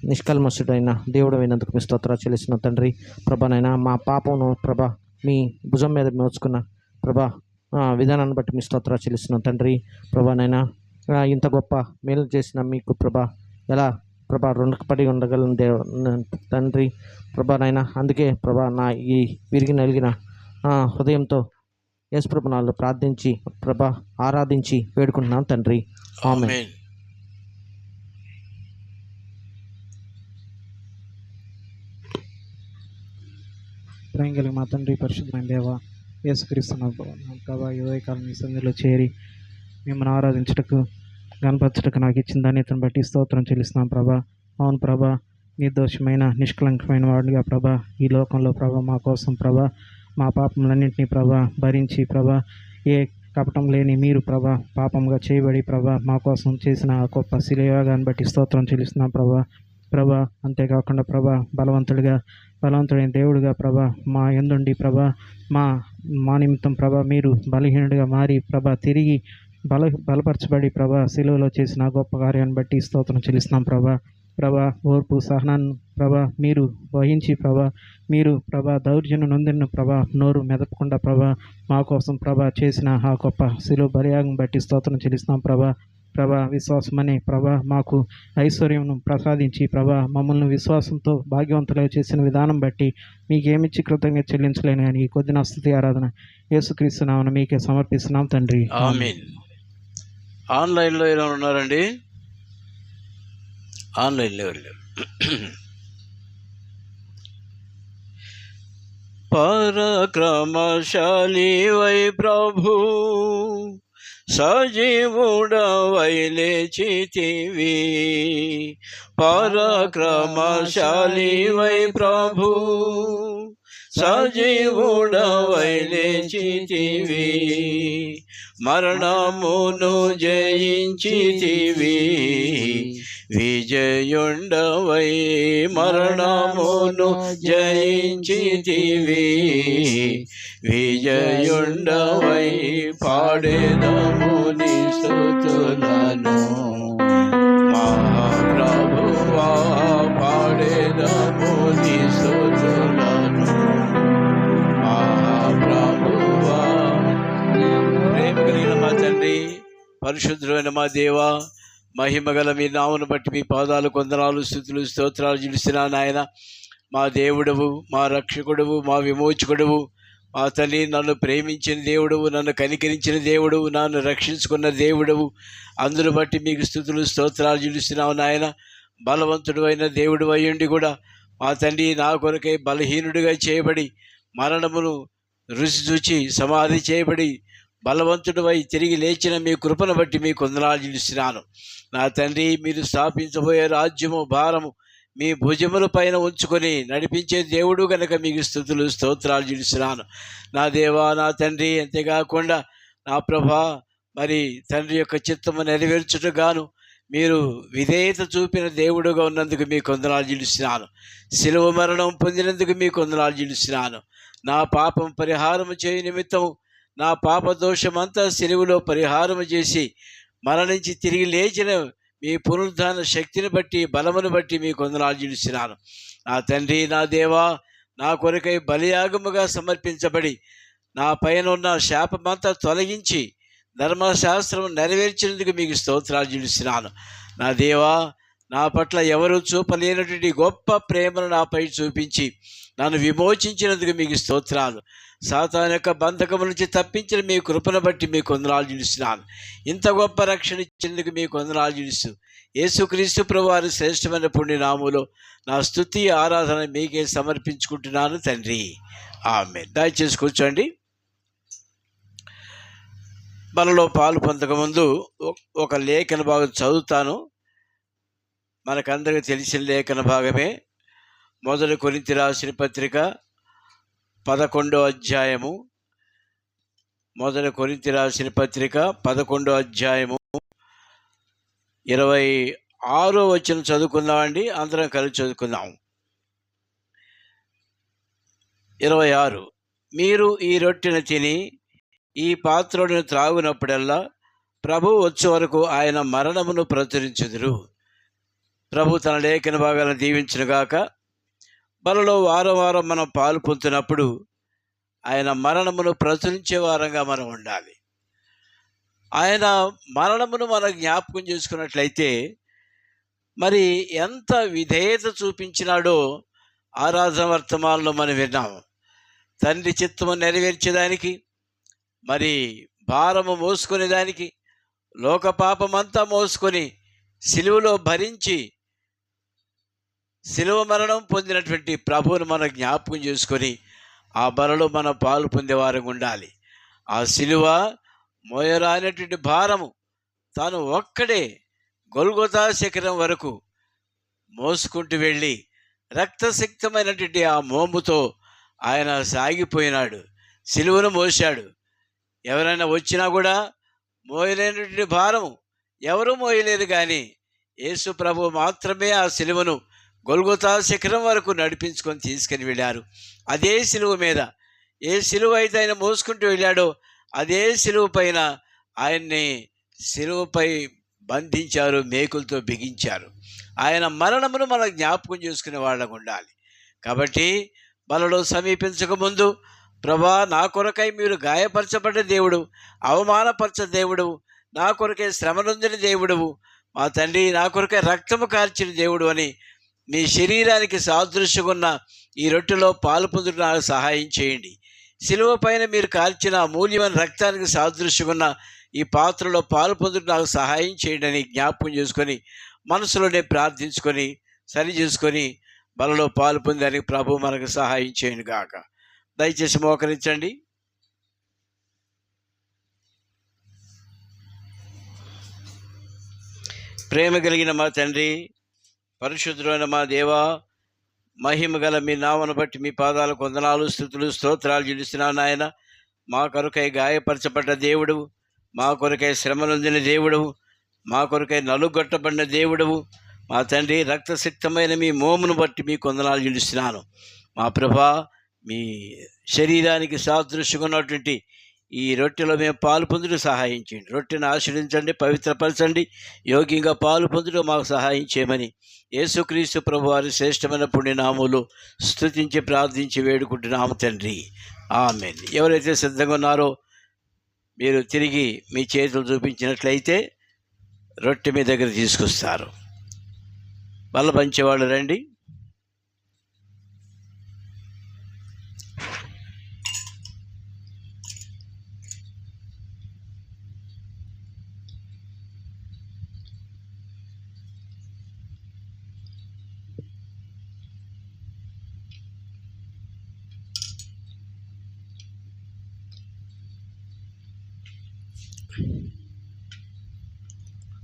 నిష్కల్మషుడైన దేవుడు అయినందుకు మీ స్తోత్రాలు చెల్లిస్తున్నాం తండ్రి. ప్రభా నాయన మా పాపమును ప్రభా మీ భుజం మీద మోచుకున్న ప్రభా విధానాన్ని బట్టి మీ స్తోత్రాలు చెల్లిస్తున్నాం తండ్రి. ప్రభా నాయన ఇంత గొప్ప మేలు చేసిన మీకు ప్రభా ఎలా ప్రభా రుణపడి ఉండగలను తండ్రి ప్రభా నాయన. అందుకే ప్రభా నా ఈ విరిగి నలిగిన హృదయంతో యేసు ప్రభు నాలో ప్రార్థించి ప్రభా ఆరాధించి వేడుకుంటున్నాను తండ్రి. ఆమేన్. ఆమేన్. ప్రేమ కలిగి మా తండ్రి పరిశుద్ధమైన దేవ యేసుక్రీస్తు ప్రభా ఈ ఉదయకాలం మీ సన్నిధిలో చేరి మిమ్మల్ని ఆరాధించుటకు గణపరచుటకు నాకు ఇచ్చిన ధన్యతను బట్టి స్తోత్రం చెల్లిస్తున్నాం ప్రభా. అవును ప్రభా, నిర్దోషమైన నిష్కలంకమైన వాడిగా ప్రభా ఈ లోకంలో ప్రభా మా కోసం ప్రభా మా పాపములన్నింటినీ ప్రభా భరించి ప్రభా ఏ కపటం లేని మీరు ప్రభా పాపంగా చేయబడి ప్రభా మా కోసం చేసిన ఆ గొప్ప శిలయాగాన్ని బట్టి స్తోత్రం చెల్లిస్తున్నాం ప్రభా. ప్రభా అంతేకాకుండా ప్రభా బలవంతుడైన దేవుడిగా ప్రభా మా యందుండి ప్రభా మా నిమిత్తం ప్రభా మీరు బలహీనుడిగా మారి ప్రభా తిరిగి బలపరచబడి ప్రభా సిలువలో చేసిన గొప్ప కార్యాన్ని బట్టి స్తోత్రం చెల్లిస్తున్నాం ప్రభా. ప్రభా ఓర్పు సహనాన్ని ప్రభా మీరు వహించి ప్రభా మీరు ప్రభా దౌర్జన్యం నొందిన ప్రభా నోరు మెదపకుండా ప్రభా మా కోసం ప్రభా చేసిన ఆ గొప్ప సిలువ బలియాగం బట్టి స్తోత్రం చెల్లిస్తున్నాం ప్రభా. ప్రభా విశ్వాసమనే ప్రభా మాకు ఐశ్వర్యమును ప్రసాదించి ప్రభా మమ్మల్ని విశ్వాసంతో భాగ్యవంతులుగా చేసిన విధానం బట్టి మీకేమిచ్చి కృతజ్ఞత చెల్లించలేను కానీ ఈ కొద్ది నా స్తుతి ఆరాధన యేసుక్రీస్తు నామమున మీకే సమర్పిస్తున్నాం తండ్రి. ఆమేన్. ఆన్లైన్లో ఎలా ఉన్నారండి? ఆన్లైన్లో ఎవరు? పరాక్రమశాలి వై ప్రభు సజీవుడవై లేచితివి. పరాక్రమశాలి వై ప్రభు సజీవుడవై లేచితివి. మరణమును జయించితివి విజయుండవై. మరణమును జయించితివి విజయుండవై. పాడెదము నీ స్తుతులను మహాప్రభువా, పాడెదము నీ స్తుతులను మహాప్రభువా. ప్రేమ కలిగిన మా తండ్రి, పరిశుద్ధుడైన మా దేవా, మహిమగల మీ నామను బట్టి మీ పాదాలు కొందనాలు స్తుతులు స్తోత్రాలు చెల్లిస్తున్నాను నాయన. మా దేవుడవు, మా రక్షకుడవు, మా విమోచకుడవు, మా తల్లి నన్ను ప్రేమించిన దేవుడవు, నన్ను కనికరించిన దేవుడవు, నన్ను రక్షించుకున్న దేవుడవు, అందును బట్టి మీకు స్తుతులు స్తోత్రాలు చెల్లిస్తున్నావు నాయన. బలవంతుడు అయిన దేవుడు అయ్యుండి కూడా మా తండ్రి నా కొరకై బలహీనుడిగా చేయబడి మరణమును రుచి చూచి సమాధి చేయబడి బలవంతుడివై తిరిగి లేచిన మీ కృపను బట్టి మీకు వందనాలు చెల్లిస్తున్నాను నా తండ్రి. మీరు స్థాపించబోయే రాజ్యము భారము మీ భుజముల పైన ఉంచుకొని నడిపించే దేవుడు కనుక మీకు స్తుతులు స్తోత్రాలు చెల్లిస్తున్నాను నా దేవా, నా తండ్రి. అంతేకాకుండా నా ప్రభా, మరి తండ్రి యొక్క చిత్తము నెరవేర్చుటగాను మీరు విధేయత చూపిన దేవుడుగా ఉన్నందుకు మీకు వందనాలు చెల్లిస్తున్నాను. శిలువ మరణం పొందినందుకు మీకు వందనాలు చెల్లిస్తున్నాను. నా పాపం పరిహారము చేయ నిమిత్తము నా పాప దోషమంతా శిలువలో పరిహారము చేసి మరణించి తిరిగి లేచిన మీ పునరుద్ధాన శక్తిని బట్టి బలమును బట్టి మీకు వందనాలు చెల్లిస్తున్నాను నా తండ్రి. నా దేవా, నా కొరకై బలియాగముగా సమర్పించబడి నా పైన ఉన్న శాపమంతా తొలగించి ధర్మశాస్త్రం నెరవేర్చినందుకు మీకు స్తోత్రాలు చెల్లిస్తున్నాను నా దేవా. నా పట్ల ఎవరు చూపలేనటువంటి గొప్ప ప్రేమను నాపై చూపించి నన్ను విమోచించినందుకు మీకు స్తోత్రాలు. సాతాను యొక్క బంధకముల నుంచి తప్పించిన మీ కృపను బట్టి మీకు వందనాలు చెల్లిస్తున్నాను. ఇంత గొప్ప రక్షణ ఇచ్చినందుకు మీకు వందనాలు చెల్లిస్తూ యేసుక్రీస్తు ప్రభువారి శ్రేష్టమైన పుణ్యనామములో నా స్తుతి ఆరాధన మీకే సమర్పించుకుంటున్నాను తండ్రి. ఆమేన్. దయచేసి కూర్చోండి. మనలో పాలు పొందకముందు ఒక లేఖన భాగం చదువుతాను. మనకందరికీ తెలిసిన లేఖన భాగమే. 1 కొరింథీ రాసిన పత్రిక 11వ అధ్యాయము. 1 కొరింథీ రాసిన పత్రిక 11వ అధ్యాయము 26వ వచనం చదువుకుందామండి. అందరం కలిసి చదువుకుందాం. 26. మీరు ఈ రొట్టెను తిని ఈ పాత్రను త్రాగునప్పుడల్లా ప్రభు వచ్చే వరకు ఆయన మరణమును ప్రచురించుదురు. ప్రభు తన లేఖన భాగాలను దీవించునుగాక. బలలో వారం వారం మనం పాలు పొందుతున్నప్పుడు ఆయన మరణమును ప్రచురించే వారంగా మనం ఉండాలి. ఆయన మరణమును మనం జ్ఞాపకం చేసుకున్నట్లయితే మరి ఎంత విధేయత చూపించినాడో ఆరాధన వర్తమానంలో మనం విన్నాము. తండ్రి చిత్తము నెరవేర్చేదానికి, మరి భారము మోసుకునేదానికి, లోక పాపమంతా మోసుకొని సిలువలో భరించి సిలువ మరణం పొందినటువంటి ప్రభువును మనం జ్ఞాపకం చేసుకొని ఆ బలలో మనం పాలు పొందేవారం ఉండాలి. ఆ సిలువ మోయరానటువంటి భారము తాను ఒక్కడే గొల్గొతా శిఖరం వరకు మోసుకుంటూ వెళ్ళి రక్తసిక్తమైనటువంటి ఆ మోముతో ఆయన సాగిపోయినాడు, సిలువను మోశాడు. ఎవరైనా వచ్చినా కూడా మోయలేనటువంటి భారం ఎవరూ మోయలేరు, కానీ యేసు ప్రభు మాత్రమే ఆ సిలువను గొల్గొతా శిఖరం వరకు నడిపించుకొని తీసుకుని వెళ్ళారు. అదే సిలువ మీద ఏ సిలువ అయితే ఆయన మోసుకుంటూ వెళ్ళాడో అదే సిలువ పైన ఆయన్ని సిలువపై బంధించారు, మేకులతో బిగించారు. ఆయన మరణమును మనం జ్ఞాపకం చేసుకునే వాళ్ళకు ఉండాలి. కాబట్టి బలలో సమీపించకముందు, ప్రభా నా కొరకై మీరు గాయపరచబడ్డ దేవుడు, అవమానపరచ దేవుడు, నా కొరకై శ్రమనొందిన దేవుడువు, మా తండ్రి నా కొరకై రక్తము కార్చిన దేవుడు అని మీ శరీరానికి సాదృశ్యమున్న ఈ రొట్టెలో పాలు పొందుట నాకు సహాయం చేయండి. సిలువ పైన మీరు కార్చిన అమూల్యమైన రక్తానికి సాదృశ్యమున్న ఈ పాత్రలో పాలు పొందుట నాకు సహాయం చేయండి అని జ్ఞాపకం చేసుకొని మనసులోనే ప్రార్థించుకొని సరి చేసుకొని బలలో పాలు పొందడానికి ప్రభు మనకు సహాయం చేయండి గాక. దయచేసి మోకరించండి. ప్రేమ కలిగిన మా తండ్రి, పరిశుద్ధుడైన మా దేవా, మహిమ గల మీ నామను బట్టి మీ పాదాలకు వందనాలు, స్తుతులు, స్తోత్రాలు చెల్లిస్తున్నాను నాయన. మా కొరకై గాయపరచబడ్డ దేవుడువు, మా కొరకై శ్రమనొందిన దేవుడువు, మా కొరకై నలుగొట్టబడిన దేవుడువు, మా తండ్రి రక్తసిక్తమైన మీ మోమును బట్టి మీకు వందనాలు చెల్లిస్తున్నాను. మా ప్రభా, మీ శరీరానికి సాదృశ్యంగా ఉన్నటువంటి ఈ రొట్టెలో మేము పాలు పొందుటకు సహాయం చేయండి. రొట్టెను ఆశీర్వదించండి, పవిత్రపరచండి, యోగ్యంగా పాలు పొందుటకు మాకు సహాయం చేయమని యేసుక్రీస్తు ప్రభు వారి శ్రేష్టమైన పుణ్యనామములు స్తుతించి ప్రార్థించి వేడుకుంటున్నాము తండ్రి, ఆమేన్. ఎవరైతే సిద్ధంగా ఉన్నారో మీరు తిరిగి మీ చేతులు చూపించినట్లయితే రొట్టె మీ దగ్గర తీసుకొస్తారు. బల్ల పంచేవాళ్ళు రండి.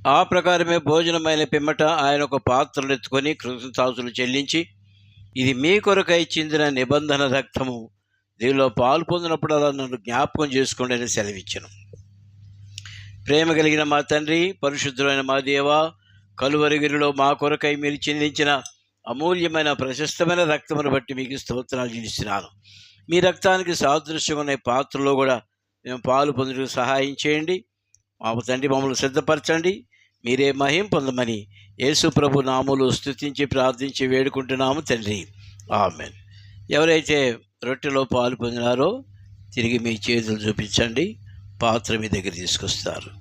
ఆ ప్రకారమే భోజనమైన పిమ్మట ఆయన ఒక పాత్రను ఎత్తుకొని కృతజ్ఞతాస్తుతులు చెల్లించి, ఇది మీ కొరకై చిందిన నిబంధన రక్తము, దీనిలో పాలు పొందినప్పుడు అలా నన్ను జ్ఞాపకం చేసుకోండి అని సెలవిచ్చాను. ప్రేమ కలిగిన మా తండ్రి, పరిశుద్ధులైన మా దేవా, కలువరిగిరిలో మా కొరకై మీరు చెల్లించిన అమూల్యమైన ప్రశస్తమైన రక్తమును బట్టి మీకు స్తోత్రాలు చెల్లిస్తున్నాను. మీ రక్తానికి సాదృశ్యంగా ఉన్న పాత్రలో కూడా మేము పాలు పొందుటకు సహాయం చేయండి. మా తండ్రి, మమ్మల్ని సిద్ధపరచండి, మీరే మహిమ పొందమని యేసు ప్రభు నామములో స్తుతించి ప్రార్థించి వేడుకుంటున్నాము తండ్రి, ఆమేన్. ఎవరైతే రొట్టెలో పాలు పొందినారో తిరిగి మీ చేతులు చూపించండి, పాత్ర మీ దగ్గర తీసుకొస్తారు.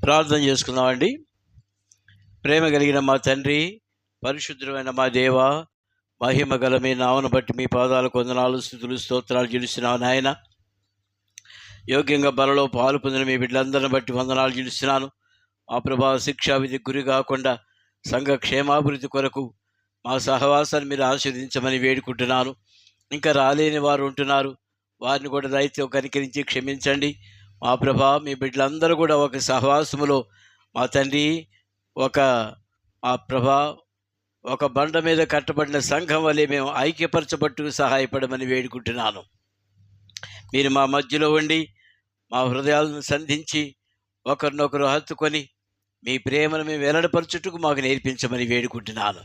ప్రార్థన చేసుకుందామండి. ప్రేమ కలిగిన మా తండ్రి, పరిశుద్ధమైన మా దేవ, మహిమ గల మీ నామను బట్టి మీ పాదాలకు వందనాలు, స్తుతులు, స్తోత్రాలు చెల్లిస్తున్నాను నాయన. యోగ్యంగా బలలో పాలు పొందిన మీ బిడ్డలందరిని బట్టి వందనాలు చెల్లిస్తున్నాను. మా ప్రభా, శిక్షా విధికి గురి కాకుండా సంఘ క్షేమాభివృద్ధి కొరకు మా సహవాసాన్ని మీరు ఆశీర్వదించమని వేడుకుంటున్నాను. ఇంకా రాలేని వారు ఉంటున్నారు, వారిని కూడా దయతో కనికరించి క్షమించండి. మా ప్రభా మీ బిడ్డలందరూ కూడా ఒక సహవాసములో మా తండ్రి మా ప్రభా ఒక బండ మీద కట్టబడిన సంఘం వల్లే మేము ఐక్యపరచబట్టుకు సహాయపడమని వేడుకుంటున్నాను. మీరు మా మధ్యలో ఉండి మా హృదయాలను సంధించి ఒకరినొకరు హత్తుకొని మీ ప్రేమను మేము వెల్లడపరచుటకు మాకు నేర్పించమని వేడుకుంటున్నాను.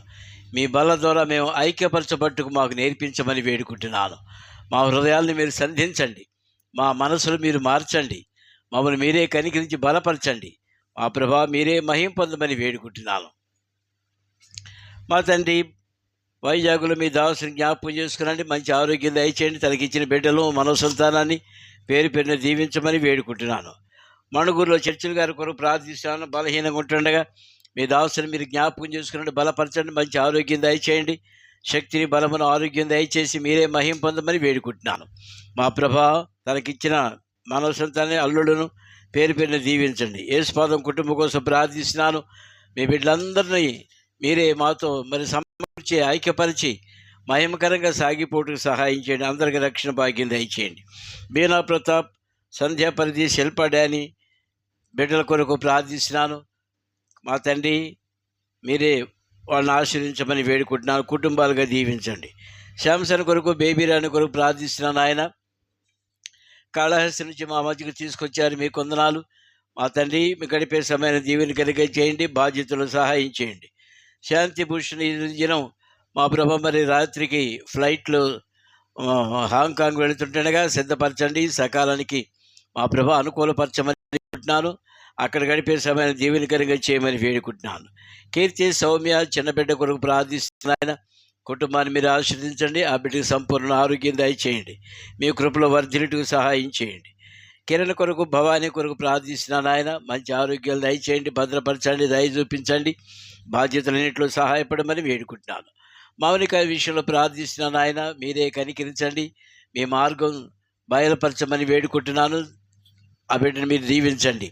మీ బల ద్వారా మేము ఐక్యపరచబట్టుకు మాకు నేర్పించమని వేడుకుంటున్నాను. మా హృదయాలను మీరు సంధించండి, మా మనసులు మీరు మార్చండి, మమ్మల్ని మీరే కనికరించి బలపరచండి. మా ప్రభా మీరే మహిమ పొందమని వేడుకుంటున్నాను. మా తండ్రి వైజాగ్లో మీ దాసుని జ్ఞాపకం చేసుకునండి, మంచి ఆరోగ్యం దయచేయండి. తనకిచ్చిన బిడ్డలు మనవ సంతానాన్ని పేరు పేరున దీవించమని వేడుకుంటున్నాను. మణుగూరులో చర్చిల గారి కొరకు ప్రార్థిస్తున్నాను. బలహీనంగా ఉంటుండగా మీ దాసుని మీరు జ్ఞాపకం చేసుకునండి, బలపరచండి, మంచి ఆరోగ్యం దయచేయండి. శక్తిని, బలమును, ఆరోగ్యం దయచేసి మీరే మహిమ పొందమని వేడుకుంటున్నాను. మా ప్రభా తనకిచ్చిన మనవ సంతానాన్ని, అల్లుడును పేరు పేరున దీవించండి. యేసుపాదం కుటుంబం కోసం ప్రార్థిస్తున్నాను. మీ బిడ్డలందరినీ మీరే మాతో మరి సమకూర్చి ఐక్యపరిచి మహిమకరంగా సాగిపోటుకు సహాయం చేయండి. అందరికీ రక్షణ భాగ్యం దయచేయండి. బీనా ప్రతాప్, సంధ్యా పరిధి, శిల్ప డాని బిడ్డల కొరకు ప్రార్థిస్తున్నాను. మా తండ్రి మీరే వాళ్ళని ఆశీర్వించమని వేడుకుంటున్నాను. కుటుంబాలుగా దీవించండి. శాంసన్ కొరకు, బేబీరాని కొరకు ప్రార్థిస్తున్నాను. ఆయన కాళహస్తి నుంచి మా మధ్యకు తీసుకొచ్చారు, మీ కొందనాలు. మా తండ్రి మీ గడిపే సమయాన్ని దీవెని కలిగే చేయండి, బాధ్యతలు సహాయం చేయండి. శాంతి భూషణ్ ఈ దినం మా ప్రభ మరి రాత్రికి ఫ్లైట్లో హాంకాంగ్ వెళుతుండగా సిద్ధపరచండి, సకాలానికి మా ప్రభ అనుకూలపరచమని వేడుకుంటున్నాను. అక్కడ గడిపే సమయాన్ని దీవెనకరంగా చేయమని వేడుకుంటున్నాను. కీర్తి, సౌమ్య చిన్న బిడ్డ కొరకు ప్రార్థిస్తున్నాయన కుటుంబాన్ని మీరు ఆశీర్వదించండి. ఆ బిడ్డకు సంపూర్ణ ఆరోగ్యం దయచేయండి. మీ కృపలో వర్ధిల్లుటకు సహాయం చేయండి. కిరణ్ కొరకు, భవానీ కొరకు ప్రార్థిస్తున్నాను. ఆయన మంచి ఆరోగ్యాలు దయచేయండి, భద్రపరచండి, దయ చూపించండి, బాధ్యతలన్నింటిలో సహాయపడమని వేడుకుంటున్నాను. మౌనిక విషయంలో ప్రార్థిస్తున్నాను. ఆయన మీరే కనికరించండి, మీ మార్గం బయలుపరచమని వేడుకుంటున్నాను. ఆ బిడ్డను మీరు దీవించండి.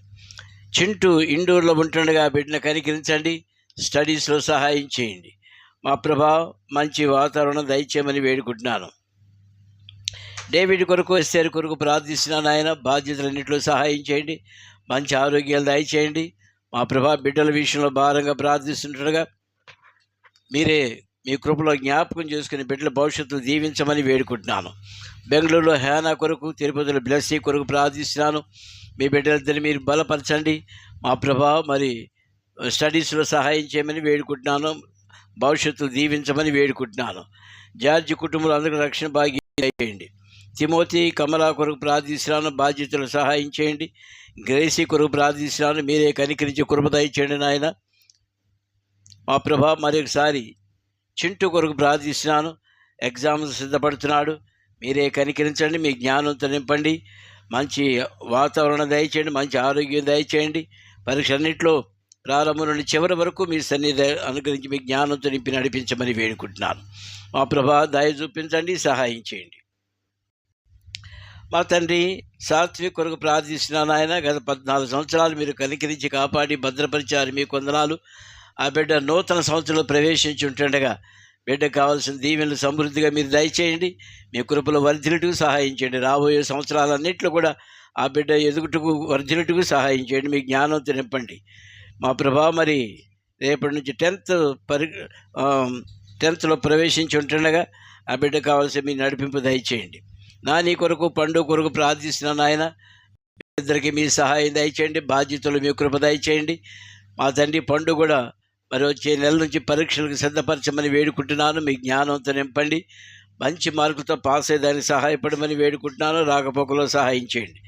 చింటూ ఇండోర్లో ఉంటుండగా ఆ బిడ్డను కనికరించండి, స్టడీస్లో సహాయం చేయండి. మా ప్రభా మంచి వాతావరణం దయచేయమని వేడుకుంటున్నాను. డేవిడ్ కొరకు, ఎస్తేర్ కొరకు ప్రార్థిస్తున్నాను. ఆయన బాధ్యతలన్నింటిలో సహాయం చేయండి, మంచి ఆరోగ్యాలు దయచేయండి. మా ప్రభా బిడ్డల విషయంలో భారంగా ప్రార్థిస్తుండగా మీరే మీ కృపలో జ్ఞాపకం చేసుకుని బిడ్డల భవిష్యత్తును దీవించమని వేడుకుంటున్నాను. బెంగళూరులో హేనా కొరకు, తిరుపతిలో బ్లెస్సీ కొరకు ప్రార్థిస్తున్నాను. మీ బిడ్డలిద్దరిని మీరు బలపరచండి. మా ప్రభా మరి స్టడీస్లో సహాయం చేయమని వేడుకుంటున్నాను, భవిష్యత్తును దీవించమని వేడుకుంటున్నాను. జార్జి కుటుంబంలో అందరికీ రక్షణ భాగ్యం చేయండి. తిమోతి, కమలా కొరకు ప్రార్థిస్తున్నాను, బాధ్యతలు సహాయం చేయండి. గ్రేసీ కొరకు ప్రార్థిస్తున్నాను, మీరే కనికరించి కృప దయచేయండి నాయన. మా ప్రభా మరొకసారి చింటూ కొరకు ప్రార్థిస్తున్నాను, ఎగ్జామ్స్ సిద్ధపడుతున్నాడు, మీరే కనికరించండి, మీ జ్ఞానంతో నింపండి, మంచి వాతావరణం దయచేయండి, మంచి ఆరోగ్యం దయచేయండి. పరీక్ష అన్నింటిలో ప్రారంభం నుండి చివరి వరకు మీ సన్నిధి అనుగ్రహించి మీ జ్ఞానంతో నింపి నడిపించమని వేడుకుంటున్నాను. మా ప్రభా దయ చూపించండి, సహాయం చేయండి. మా తండ్రి సాత్విక్ కొరకు ప్రార్థిస్తున్నాను. ఆయన గత 14 సంవత్సరాలు మీరు కనికరించి కాపాడి భద్రపరిచారు, మీ కొందనాలు. ఆ బిడ్డ నూతన సంవత్సరంలో ప్రవేశించి ఉంటుండగా బిడ్డకు కావాల్సిన దీవెనలు సమృద్ధిగా మీరు దయచేయండి, మీ కృపలో వర్ధిల్లుటకు సహాయం చేయండి. రాబోయే సంవత్సరాలన్నింటిలో కూడా ఆ బిడ్డ ఎదుగుటకు, వర్ధిల్లుటకు సహాయం చేయండి, మీ జ్ఞానంతో నింపండి. మా ప్రభా మరి రేపటి నుంచి 10th ప్రవేశించి ఉంటుండగా ఆ బిడ్డ కావాల్సిన మీ నడిపింపు దయచేయండి. నీ కొరకు, పండు కొరకు ప్రార్థిస్తున్నాను. ఆయన ఇద్దరికి మీ సహాయం దయచేయండి, బాధ్యతలు మీ కృప దయచేయండి. మా తండ్రి పండు కూడా మరి వచ్చే నెల నుంచి పరీక్షలకు సిద్ధపరచమని వేడుకుంటున్నాను, మీ జ్ఞానంతో నింపండి, మంచి మార్కులతో పాస్ అయ్యేదానికి సహాయపడమని వేడుకుంటున్నాను. రాకపోకలో సహాయం చేయండి.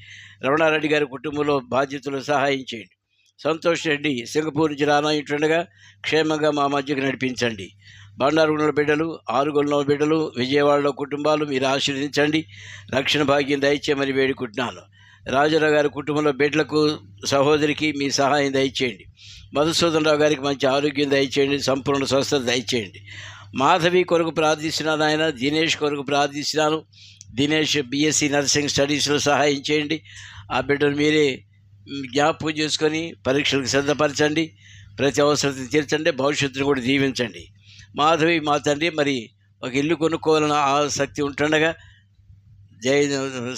రమణారెడ్డి గారి కుటుంబంలో బాధ్యతలు సహాయం చేయండి. సంతోష్ రెడ్డి సింగపూర్ నుంచి రానాయింటుండగా క్షేమంగా మా మధ్యకు నడిపించండి. బండారుగుండల బిడ్డలు, ఆరుగుండల బిడ్డలు, విజయవాడలో కుటుంబాలు మీరు ఆశీర్వదించండి, రక్షణ భాగ్యం దయచేయమని వేడుకుంటున్నాను. రాజారావు గారి కుటుంబంలో బిడ్డలకు, సహోదరికి మీ సహాయం దయచేయండి. మధుసూదన్ రావు గారికి మంచి ఆరోగ్యం దయచేయండి, సంపూర్ణ స్వస్థత దయచేయండి. మాధవి కొరకు ప్రార్థిస్తున్నాను. ఆయన దినేష్ కొరకు ప్రార్థిస్తున్నాను. దినేష్ BSc నర్సింగ్ స్టడీస్లో సహాయం చేయండి. ఆ బిడ్డను మీరే జ్ఞాపకం చేసుకొని పరీక్షలకు సిద్ధపరచండి, ప్రతి అవసరం తీర్చండి, భవిష్యత్తును కూడా దీవించండి. మాధవి మా తండ్రి మరి ఒక ఇల్లు కొనుక్కోవాలని ఆసక్తి ఉంటుండగా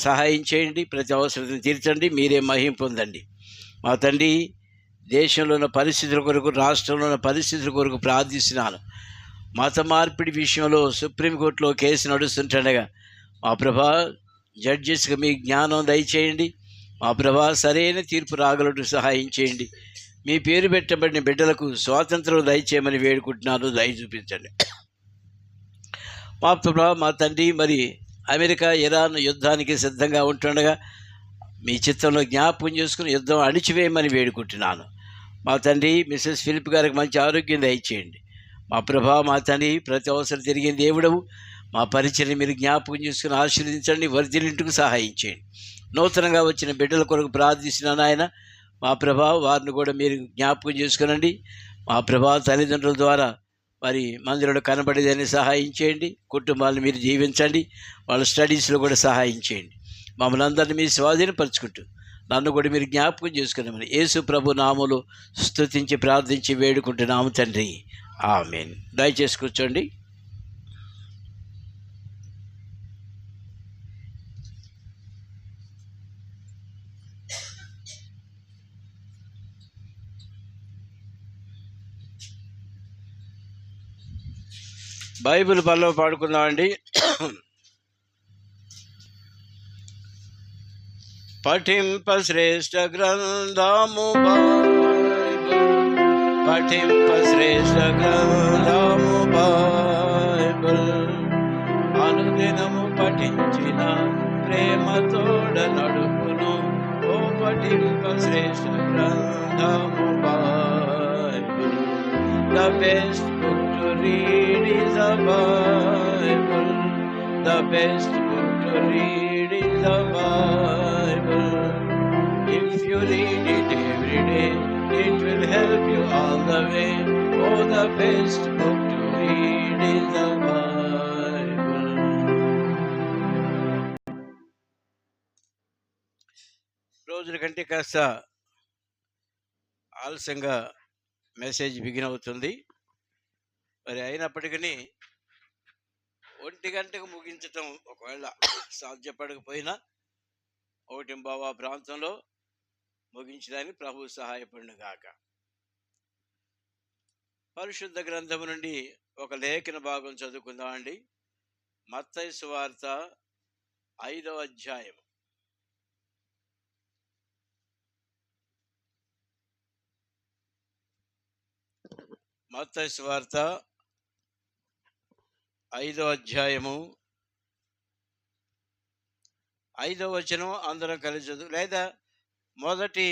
సహాయం చేయండి, ప్రతి అవసరం తీర్చండి, మీరే మహిమ పొందండి. మా తండ్రి, దేశంలో ఉన్న పరిస్థితుల కొరకు, రాష్ట్రంలో ఉన్న పరిస్థితుల కొరకు ప్రార్థిస్తున్నాను. మత మార్పిడి విషయంలో సుప్రీంకోర్టులో కేసు నడుస్తుంటుండగా మా ప్రభా జడ్జెస్గా మీ జ్ఞానం దయచేయండి. మా ప్రభా సరైన తీర్పు రాగలటు సహాయం చేయండి. మీ పేరు పెట్టబడిన బిడ్డలకు స్వాతంత్రం దయచేయమని వేడుకుంటున్నాను, దయ చూపించండి. మా ప్రభా, మా తండ్రి, మరి అమెరికా ఇరాన్ యుద్ధానికి సిద్ధంగా ఉంటుండగా మీ చిత్తంలో జ్ఞాపకం చేసుకుని యుద్ధం అణిచివేయమని వేడుకుంటున్నాను. మా తండ్రి, మిస్సెస్ ఫిలిప్ గారికి మంచి ఆరోగ్యం దయచేయండి. మా ప్రభా, మా తండ్రి, ప్రతి అవసరం తిరిగిన దేవుడవు, మా పరిచయం మీరు జ్ఞాపకం చేసుకుని ఆశీర్వదించండి, వర్ధిల్లింటికి సహాయం చేయండి. నూతనంగా వచ్చిన బిడ్డల కొరకు ప్రార్థిస్తున్నాను ఆయన. మా ప్రభా, వారిని కూడా మీరు జ్ఞాపకం చేసుకునండి. మా ప్రభా, తల్లిదండ్రుల ద్వారా మరి మందిరంలో కనబడేదని సహాయం చేయండి. కుటుంబాలను మీరు జీవించండి, వాళ్ళ స్టడీస్లో కూడా సహాయం చేయండి. మమ్మల్ని అందరినీ మీ స్వాధీనపరుచుకుంటూ నన్ను కూడా మీరు జ్ఞాపకం చేసుకున్నామని యేసు ప్రభు నామములో స్తుతించి ప్రార్థించి వేడుకుంటున్నాము తండ్రి, ఆమేన్. దయచేసి కూర్చోండి. బైబిల్ పనిలో పాడుకుందామండి. పఠింప శ్రేష్ఠ గ్రంథము బైబిల్, పఠింప శ్రేష్ఠ గ్రంథము బైబిల్, అనుదినము పఠించిన ప్రేమతోడ నడుపును. ఓ పఠింప శ్రేష్ఠ గ్రంథము Bible. The best book to read is the Bible. The best book to read is the Bible. If you read it every day, it will help you all the way. Oh, the best book to read is the Bible. రోజుల కంటే కాస్త ఆలస్యంగా మెసేజ్ బిగిన్ అవుతుంది. మరి అయినప్పటికీ 1 గంటకు ముగించటం ఒకవేళ సాధ్యపడకపోయినా 1:15 ప్రాంతంలో ముగించడానికి ప్రభు సహాయపడును గాక. పరిశుద్ధ గ్రంథము నుండి ఒక లేఖన భాగం చదువుకుందామండి. మత్తయి సువార్త 5వ అధ్యాయం. మత్తయి సువార్త 5వ అధ్యాయము 5వ వచనం అందరం కలిసి చదువు, లేదా మొదటి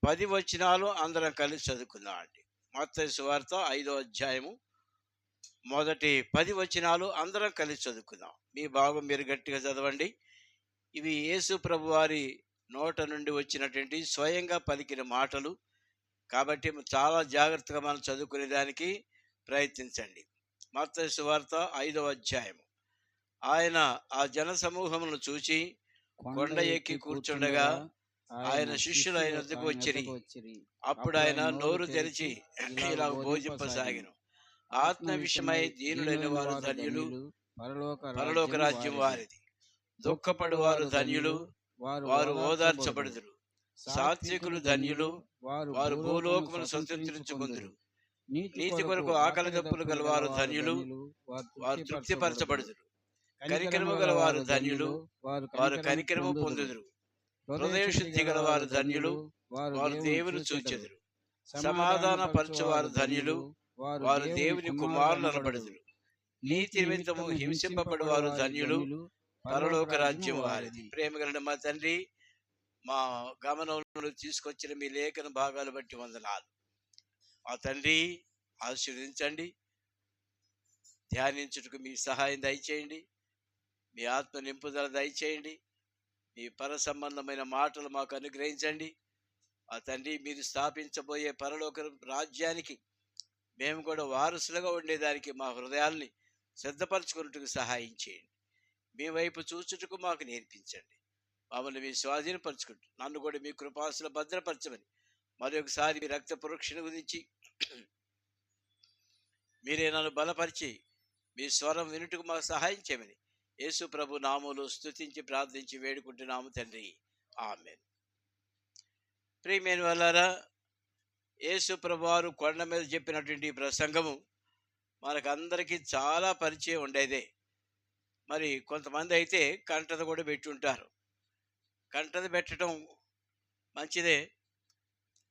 10 వచనాలు అందరం కలిసి చదువుకుందాం అండి. మత్తయి సువార్త 5వ అధ్యాయము మొదటి 10 వచనాలు అందరం కలిసి చదువుకుందాం. మీ భాగం మీరు గట్టిగా చదవండి. ఇవి యేసు ప్రభు వారి నోట నుండి వచ్చినటువంటి స్వయంగా పలికిన మాటలు కాబట్టి చాలా జాగ్రత్తగా మనం చదువుకునేదానికి ప్రయత్నించండి. మత్తయి సువార్త 5వ అధ్యాయము. ఆయన ఆ జన సమూహమును చూచి కొండ ఎక్కి కూర్చుండగా ఆయన శిష్యులు ఆయన వద్దకు వచ్చిరి. అప్పుడు ఆయన నోరు తెరిచి ఇలా బోధింపసాగిను. ఆత్మ విషయమై దీనులైన వారు ధన్యులు, పరలోక రాజ్యం వారిది. దుఃఖపడు వారు ధన్యులు, వారు ఓదార్చబడుదురు. సాత్వికులు ధన్యులు, వారు భూలోకమును సంతరించుకుందురు. నీతి కొరకు ఆకలి దప్పులు గలవారు ధన్యులు, వారు తృప్తిపరచబడుదురు. కనికరము గలవారు ధన్యులు, వారు కనికరము పొందుదురు. హృదయ శుద్ధి గలవారు ధన్యులు, వారు దేవుని చూచెదురు. సమాధాన పరచువారు ధన్యులు, వారు దేవుని కుమారులు అనబడుదురు. నీతి నిమిత్తము హింసింపబడు వారు ధన్యులు, పరలోక రాజ్యం వారిది. ప్రేమగల మా తండ్రి, మా గమనంలో తీసుకొచ్చిన మీ లేఖన భాగాలు బట్టి వందనాలు. మా తండ్రి, ఆశీర్వదించండి. ధ్యానించుటకు మీ సహాయం దయచేయండి. మీ ఆత్మ నింపుదల దయచేయండి. మీ పర సంబంధమైన మాటలు మాకు అనుగ్రహించండి. మా తండ్రి, మీరు స్థాపించబోయే పరలోక రాజ్యానికి మేము కూడా వారసులుగా ఉండేదానికి మా హృదయాల్ని సిద్ధపరచుకున్నట్టుకు సహాయం చేయండి. మీ వైపు చూచుటకు మాకు నేర్పించండి. మమ్మల్ని మీ స్వాధీనపరచుకుంటూ నన్ను కూడా మీ కృపాసులో భద్రపరచమని మరొకసారి మీ రక్త పురోక్షణ గురించి మీరే నన్ను బలపరిచి మీ స్వరం వినుటకు మాకు సహాయం చేయమని యేసు ప్రభు నామములో స్తుతించి ప్రార్థించి వేడుకుంటున్నాము తండ్రి, ఆమేన్. ప్రియమైన వాళ్ళారా, యేసు ప్రభు వారు కొండ మీద చెప్పినటువంటి ఈ ప్రసంగము మనకందరికీ చాలా పరిచయం ఉండేదే. మరి కొంతమంది అయితే కంటత కూడా పెట్టి ఉంటారు. కంటత పెట్టడం మంచిదే,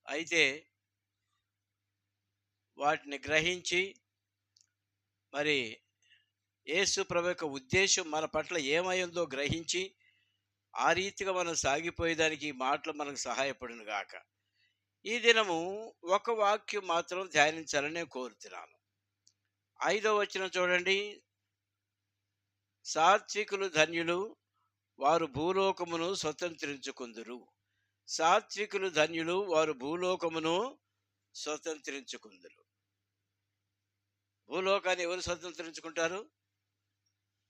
అయితే వాటిని గ్రహించి మరి యేసు ప్రభు యొక్క ఉద్దేశం మన పట్ల ఏమైందో గ్రహించి ఆ రీతిగా మనం సాగిపోయేదానికి ఈ మాటలు మనకు సహాయపడును గాక. ఈ దినము ఒక వాక్యం మాత్రం ధ్యానించాలని నేను కోరుతున్నాను. 5వ వచనం చూడండి. సాత్వికులు ధన్యులు, వారు భూలోకమును స్వతంత్రించుకుందురు. సాత్వికులు ధన్యులు, వారు భూలోకమును స్వతంత్రించుకుందురు. భూలోకాన్ని ఎవరు స్వతంత్రించుకుంటారు?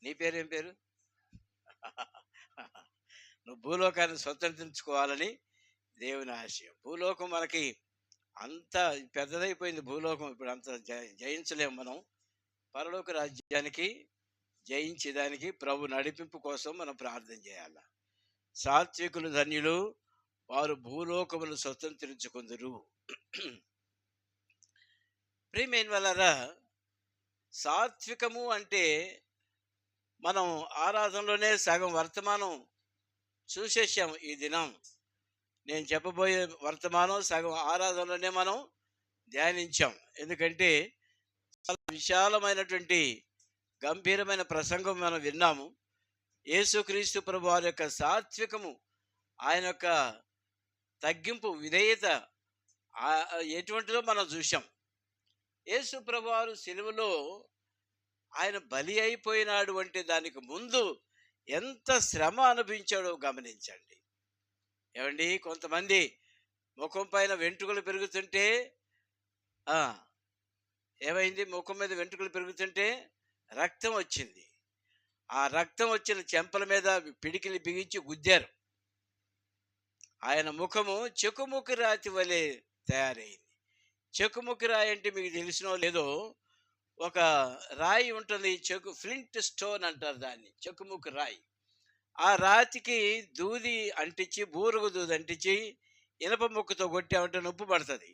నీ పేరేం పేరు? నువ్వు భూలోకాన్ని స్వతంత్రించుకోవాలని దేవుని ఆశయం. భూలోకం మనకి అంత పెద్దదైపోయింది. భూలోకం ఇప్పుడు అంత జయించలేము మనం. పరలోక రాజ్యానికి జయించేదానికి ప్రభు నడిపింపు కోసం మనం ప్రార్థన చేయాలి. సాత్వికులు ధన్యులు, వారు భూలోకమును స్వతంత్రించుకుందురు. ప్రియమైన వాళ్ళారా, సాత్వికము అంటే మనం ఆరాధనలోనే సగం వర్తమానం చూసేసాము. ఈ దినం నేను చెప్పబోయే వర్తమానం సగం ఆరాధనలోనే మనం ధ్యానించాం. ఎందుకంటే చాలా విశాలమైనటువంటి గంభీరమైన ప్రసంగం మనం విన్నాము. యేసుక్రీస్తు ప్రభు వారి యొక్క సాత్వికము, ఆయన యొక్క తగ్గింపు, విధేయత ఎటువంటిదో మనం చూసాం. యేసు ప్రభు వారు సిలువలో ఆయన బలి అయిపోయినాడు అంటే దానికి ముందు ఎంత శ్రమ అనుభవించాడో గమనించండి. ఏమండి, కొంతమంది ముఖం పైన వెంట్రుకలు పెరుగుతుంటే ఏమైంది? ముఖం మీద వెంట్రుకలు పెరుగుతుంటే రక్తం వచ్చింది. ఆ రక్తం వచ్చిన చెంపల మీద పిడికిలి బిగించి గుద్దారు. ఆయన ముఖము చెకుముకి రాతి వలె తయారైంది. చెకుముకి రాయి అంటే మీకు తెలిసినో లేదో, ఒక రాయి ఉంటుంది, ఫ్లింట్ స్టోన్ అంటారు దాన్ని, చెకుముకి రాయి. ఆ రాతికి దూది అంటించి, బూరుగు దూది అంటించి ఇనప ముక్కతో కొట్టామంటే నొప్పి పడుతుంది.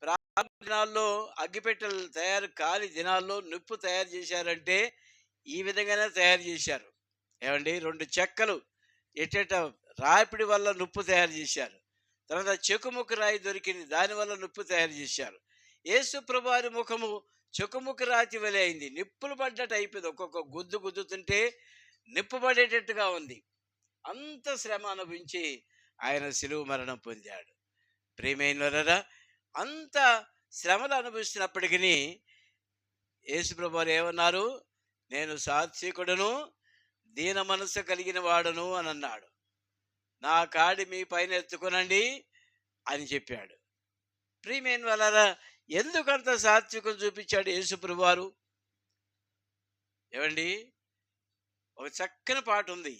ప్రారంభ దినాల్లో అగ్గిపెట్టెలు కాలి దినాల్లో నిప్పు తయారు చేశారంటే ఈ విధంగానే తయారు చేశారు. ఏమండి, 2 చెక్కలు ఎట్టేట రాపిడి వల్ల నిప్పు తయారు చేశారు. తర్వాత చెకుముకి రాయి దొరికింది, దానివల్ల నిప్పు తయారు చేశారు. యేసు ప్రభు వారి ముఖము చెకుముకి రాతి వలె అయింది. నిప్పులు పడ్డట్టు అయిపోయింది. ఒక్కొక్క గుద్దు గుద్దుతుంటే నిప్పు పడేటట్టుగా ఉంది. అంత శ్రమ అనుభవించి ఆయన శిలువ మరణం పొందాడు. ప్రియమైనవారా, అంత శ్రమలు అనుభవిస్తున్నప్పటికీ యేసు ప్రభు వారు ఏమన్నారు? నేను సాత్వికుడును, దీన మనసు కలిగిన వాడును అని అన్నాడు. నా కాడి మీ పైన ఎత్తుకునండి అని చెప్పాడు. ప్రియమైన వాళ్ళారా, ఎందుకంత సాత్వికం చూపించాడు యేసు ప్రభు వారు? ఏమండి, ఒక చక్కని పాట ఉంది,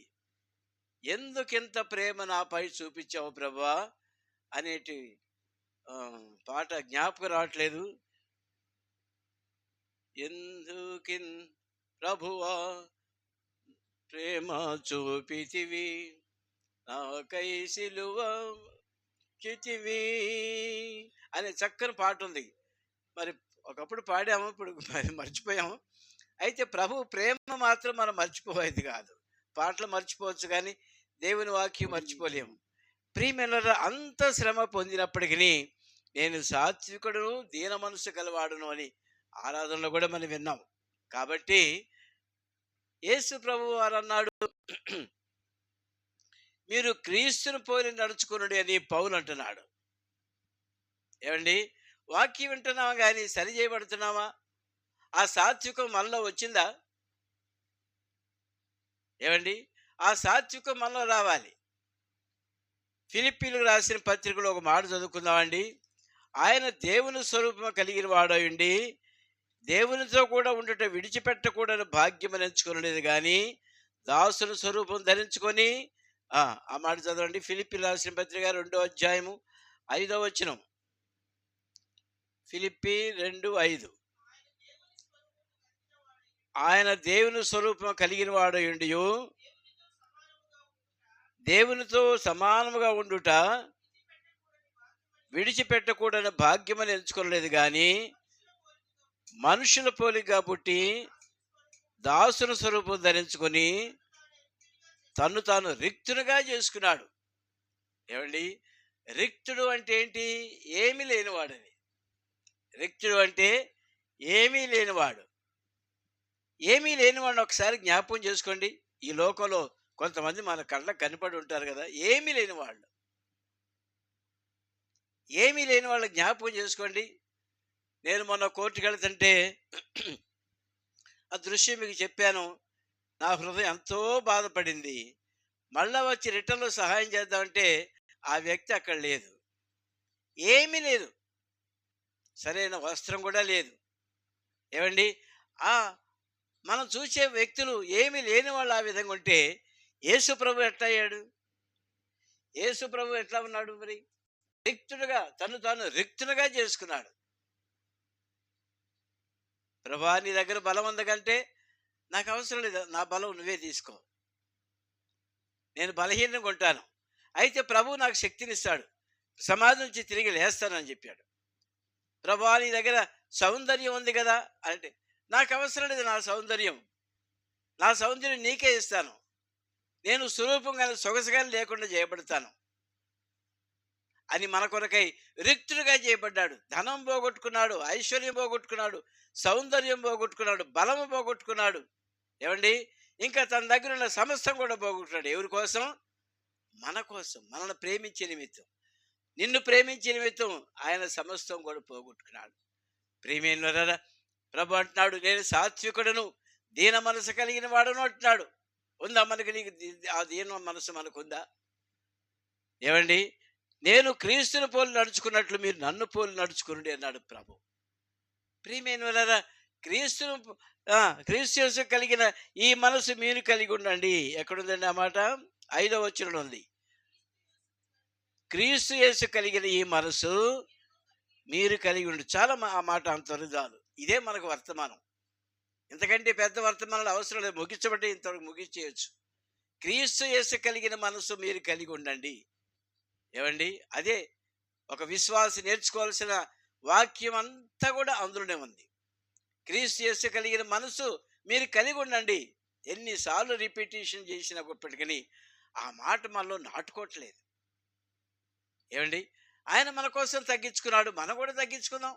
ఎందుకింత ప్రేమ నాపై చూపించావు ప్రభువా అనేటి పాట జ్ఞాపకం రావట్లేదు. ఎందుకిన్ ప్రభువా ప్రేమ చూపితివి, నాకై సిలువ చితివి అనే చక్కని పాట ఉంది. మరి ఒకప్పుడు పాడాము, ఇప్పుడు మరి మర్చిపోయాము. అయితే ప్రభు ప్రేమ మాత్రం మనం మర్చిపోయేది కాదు. పాటలు మర్చిపోవచ్చు కానీ దేవుని వాక్యం మర్చిపోలేము. ప్రియమైన అంత శ్రమ పొందినప్పటికీ నేను సాత్వికుడును, దీన మనసు గలవాడును అని ఆరాధనలో కూడా మనం విన్నాం. కాబట్టి యేసు ప్రభు వారు అన్నాడు, మీరు క్రీస్తుని పోలి నడుచుకున్నాడు అని పౌలు అంటున్నాడు. ఏమండి, వాక్యం వింటున్నామా కానీ సరి చేయబడుతున్నామా? ఆ సాత్వికం మనలో వచ్చిందా? ఏమండి, ఆ సాత్వికం మనలో రావాలి. ఫిలిప్పీలకు రాసిన పత్రికలో ఒక మాట చదువుకుందామండి. ఆయన దేవుని స్వరూపం కలిగిన వాడయుండి దేవునితో కూడా ఉండట విడిచిపెట్టకూడని భాగ్యం ఎంచుకునేది కానీ దాసుని స్వరూపం ధరించుకొని ఆ మాట చదవండి. ఫిలిప్పీ రాసిన పత్రిక 2వ అధ్యాయము 5వ వచనం. ఫిలిప్పీ 2:5. ఆయన దేవుని స్వరూపం కలిగిన వాడు ఉండియు దేవునితో సమానముగా ఉండుట విడిచిపెట్టకూడని భాగ్యమని ఎంచుకోలేదు కానీ మనుషుల పోలిగా పుట్టి దాసుని స్వరూపం ధరించుకొని తన్ను తాను రిక్తునిగా చేసుకున్నాడు. ఏమండి, రిక్తుడు అంటే ఏంటి? ఏమీ లేనివాడని. రిక్తుడు అంటే ఏమీ లేనివాడు. ఏమీ లేనివాడిని ఒకసారి జ్ఞాపకం చేసుకోండి. ఈ లోకంలో కొంతమంది మన కళ్ళకు కనపడి ఉంటారు కదా, ఏమీ లేని వాళ్ళు. ఏమీ లేని వాళ్ళు జ్ఞాపకం చేసుకోండి. నేను మొన్న కోర్టుకు వెళ్తుంటే ఆ దృశ్యం మీకు చెప్పాను. నా హృదయం ఎంతో బాధపడింది. మళ్ళా వచ్చి రిటర్న్లో సహాయం చేద్దామంటే ఆ వ్యక్తి అక్కడ లేదు. ఏమీ లేదు, సరైన వస్త్రం కూడా లేదు. ఏమండి, మనం చూసే వ్యక్తులు ఏమీ లేని వాళ్ళు ఆ విధంగా ఉంటే యేసు ప్రభు ఎట్లా అయ్యాడు? యేసు ప్రభు ఎట్లా ఉన్నాడు? మరి రిక్తుడుగా, తను తాను రిక్తునిగా చేసుకున్నాడు. ప్రభా, నీ దగ్గర బలం ఉందకంటే నాకు అవసరం లేదు, నా బలం నువ్వే తీసుకో, నేను బలహీనంగా ఉంటాను, అయితే ప్రభు నాకు శక్తినిస్తాడు, సమాధి నుంచి తిరిగి లేస్తానని చెప్పాడు. ప్రభా, నీ దగ్గర సౌందర్యం ఉంది కదా అంటే నాకు అవసరం లేదు, నా సౌందర్యం నీకే ఇస్తాను, నేను స్వరూపంగా సొగసుగానే లేకుండా చేయబడతాను అని మన కొరకై రిక్తుడిగా చేయబడ్డాడు. ధనం పోగొట్టుకున్నాడు, ఐశ్వర్యం పోగొట్టుకున్నాడు, సౌందర్యం పోగొట్టుకున్నాడు, బలము పోగొట్టుకున్నాడు. ఏమండి, ఇంకా తన దగ్గర ఉన్న సమస్తం కూడా పోగొట్టుకున్నాడు. ఎవరి కోసం? మన కోసం, మనల్ని ప్రేమించే నిమిత్తం, నిన్ను ప్రేమించే నిమిత్తం ఆయన సమస్తం కూడా పోగొట్టుకున్నాడు. ప్రియమైన ప్రభు అంటున్నాడు, నేను సాత్వికుడను, దీన మనసు కలిగిన వాడును అంటున్నాడు. ఉందా మనకి? నీకు ఆ దీన మనసు మనకుందా? ఏమండి, నేను క్రీస్తుని పోలు నడుచుకున్నట్లు మీరు నన్ను పోలు నడుచుకునండి అన్నాడు ప్రభు. ప్రియమైన క్రీస్తు కలిగిన ఈ మనసు మీరు కలిగి ఉండండి. ఎక్కడుందండి ఆ మాట? 5వ వచనంలో ఉంది. క్రీస్తు యేసు కలిగిన ఈ మనసు మీరు కలిగి ఉండి. చాలా ఆ మాట అంతవరకు చాలు. ఇదే మనకు వర్తమానం. ఇంతకంటే పెద్ద వర్తమానాలు అవసరం లేదు, ముగించబట్టి ఇంతవరకు ముగించేయచ్చు. క్రీస్తు యేసు కలిగిన మనసు మీరు కలిగి ఉండండి. ఏమండి, అదే ఒక విశ్వాసి నేర్చుకోవాల్సిన వాక్యం అంతా కూడా అందులోనే ఉంది. క్రీస్తు యేసు కలిగిన మనసు మీరు కలిగి ఉండండి. ఎన్నిసార్లు రిపిటేషన్ చేసినప్పటికీ ఆ మాట మనలో నాటుకోవట్లేదు. ఏమండి, ఆయన మన కోసం తగ్గించుకున్నాడు, మనం కూడా తగ్గించుకుందాం.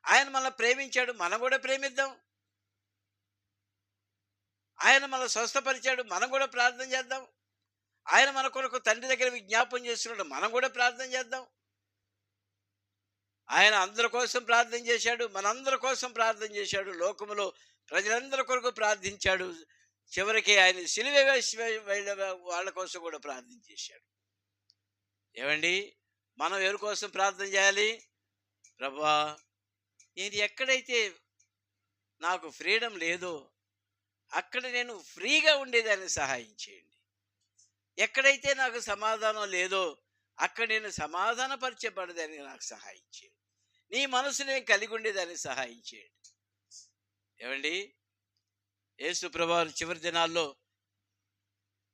ఆయన మనల్ని ప్రేమించాడు, మనం కూడా ప్రేమిద్దాం. ఆయన మనల్ని స్వస్థపరిచాడు, మనం కూడా ప్రార్థన చేద్దాం. ఆయన మన కొరకు తండ్రి దగ్గర విజ్ఞాపన చేస్తున్నాడు, మనం కూడా ప్రార్థన చేద్దాం. ఆయన అందరి కోసం ప్రార్థన చేశాడు, మనందరి కోసం ప్రార్థన చేశాడు, లోకములో ప్రజలందరి కొరకు ప్రార్థించాడు. చివరికి ఆయన సిలువ వేసి వాళ్ళ కోసం కూడా ప్రార్థన చేశాడు. ఏమండి, మనం ఎవరి కోసం ప్రార్థన చేయాలి? ప్రభువా, నేను ఎక్కడైతే నాకు ఫ్రీడమ్ లేదో అక్కడ నేను ఫ్రీగా ఉండేదాన్ని సహాయం చేయండి. ఎక్కడైతే నాకు సమాధానం లేదో అక్కడ నేను సమాధానపరచబడేదాన్ని నాకు సహాయం చేయండి. నీ మనసు నేను కలిగి ఉండేదాన్ని సహాయం చేయండి. ఏమండి, యేసు ప్రభువు చివరి దినాల్లో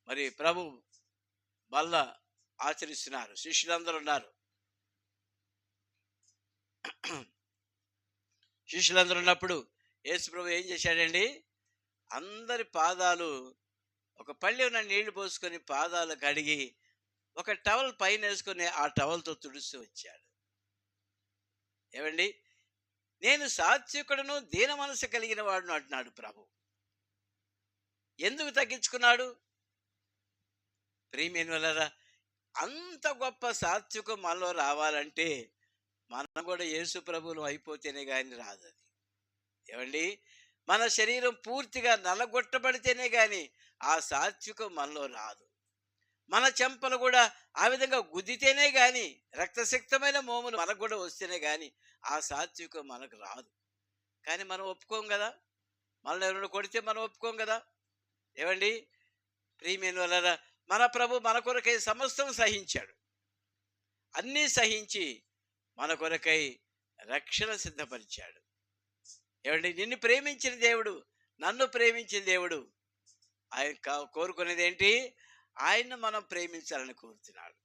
మరి ప్రభు బల్ల ఆచరిస్తున్నారు, శిష్యులందరూ ఉన్నారు. శిష్యులందరూ ఉన్నప్పుడు యేసు ప్రభు ఏం చేశాడండి? అందరి పాదాలు ఒక పళ్ళెంలో నీళ్లు పోసుకొని పాదాలు కడిగి ఒక టవల్ పైన వేసుకొని ఆ టవల్తో తుడుస్తూ వచ్చాడు. ఏమండి, నేను సాత్వికుడను, దీన మనసు కలిగిన వాడును అంటున్నాడు ప్రభు. ఎందుకు తగ్గించుకున్నాడు? ప్రియమైన వాళ్ళారా, అంత గొప్ప సాత్వికం మనలో రావాలంటే మనం కూడా యేసు ప్రభువులు అయిపోతేనే కానీ రాదు అది. ఏమండి, మన శరీరం పూర్తిగా నలగొట్టబడితేనే కానీ ఆ సాత్వికం మనలో రాదు. మన చెంపలు కూడా ఆ విధంగా గుద్దితేనే కానీ, రక్తసిక్తమైన మోములు మనకు కూడా వస్తేనే కానీ ఆ సాత్వికం మనకు రాదు. కానీ మనం ఒప్పుకోం కదా, మనల్ని ఎవరైనా కొడితే మనం ఒప్పుకోం కదా. ఏమండి, ప్రియమైన వాళ్ళారా, మన ప్రభు మన కొరకై సమస్తం సహించాడు. అన్నీ సహించి మన కొరకై రక్షణ సిద్ధపరిచాడు. ఏమండి, నిన్ను ప్రేమించిన దేవుడు నన్ను ప్రేమించిన దేవుడు ఆయన కోరుకునేది ఏంటి? ఆయన్ని మనం ప్రేమించాలని కోరుతున్నాడు.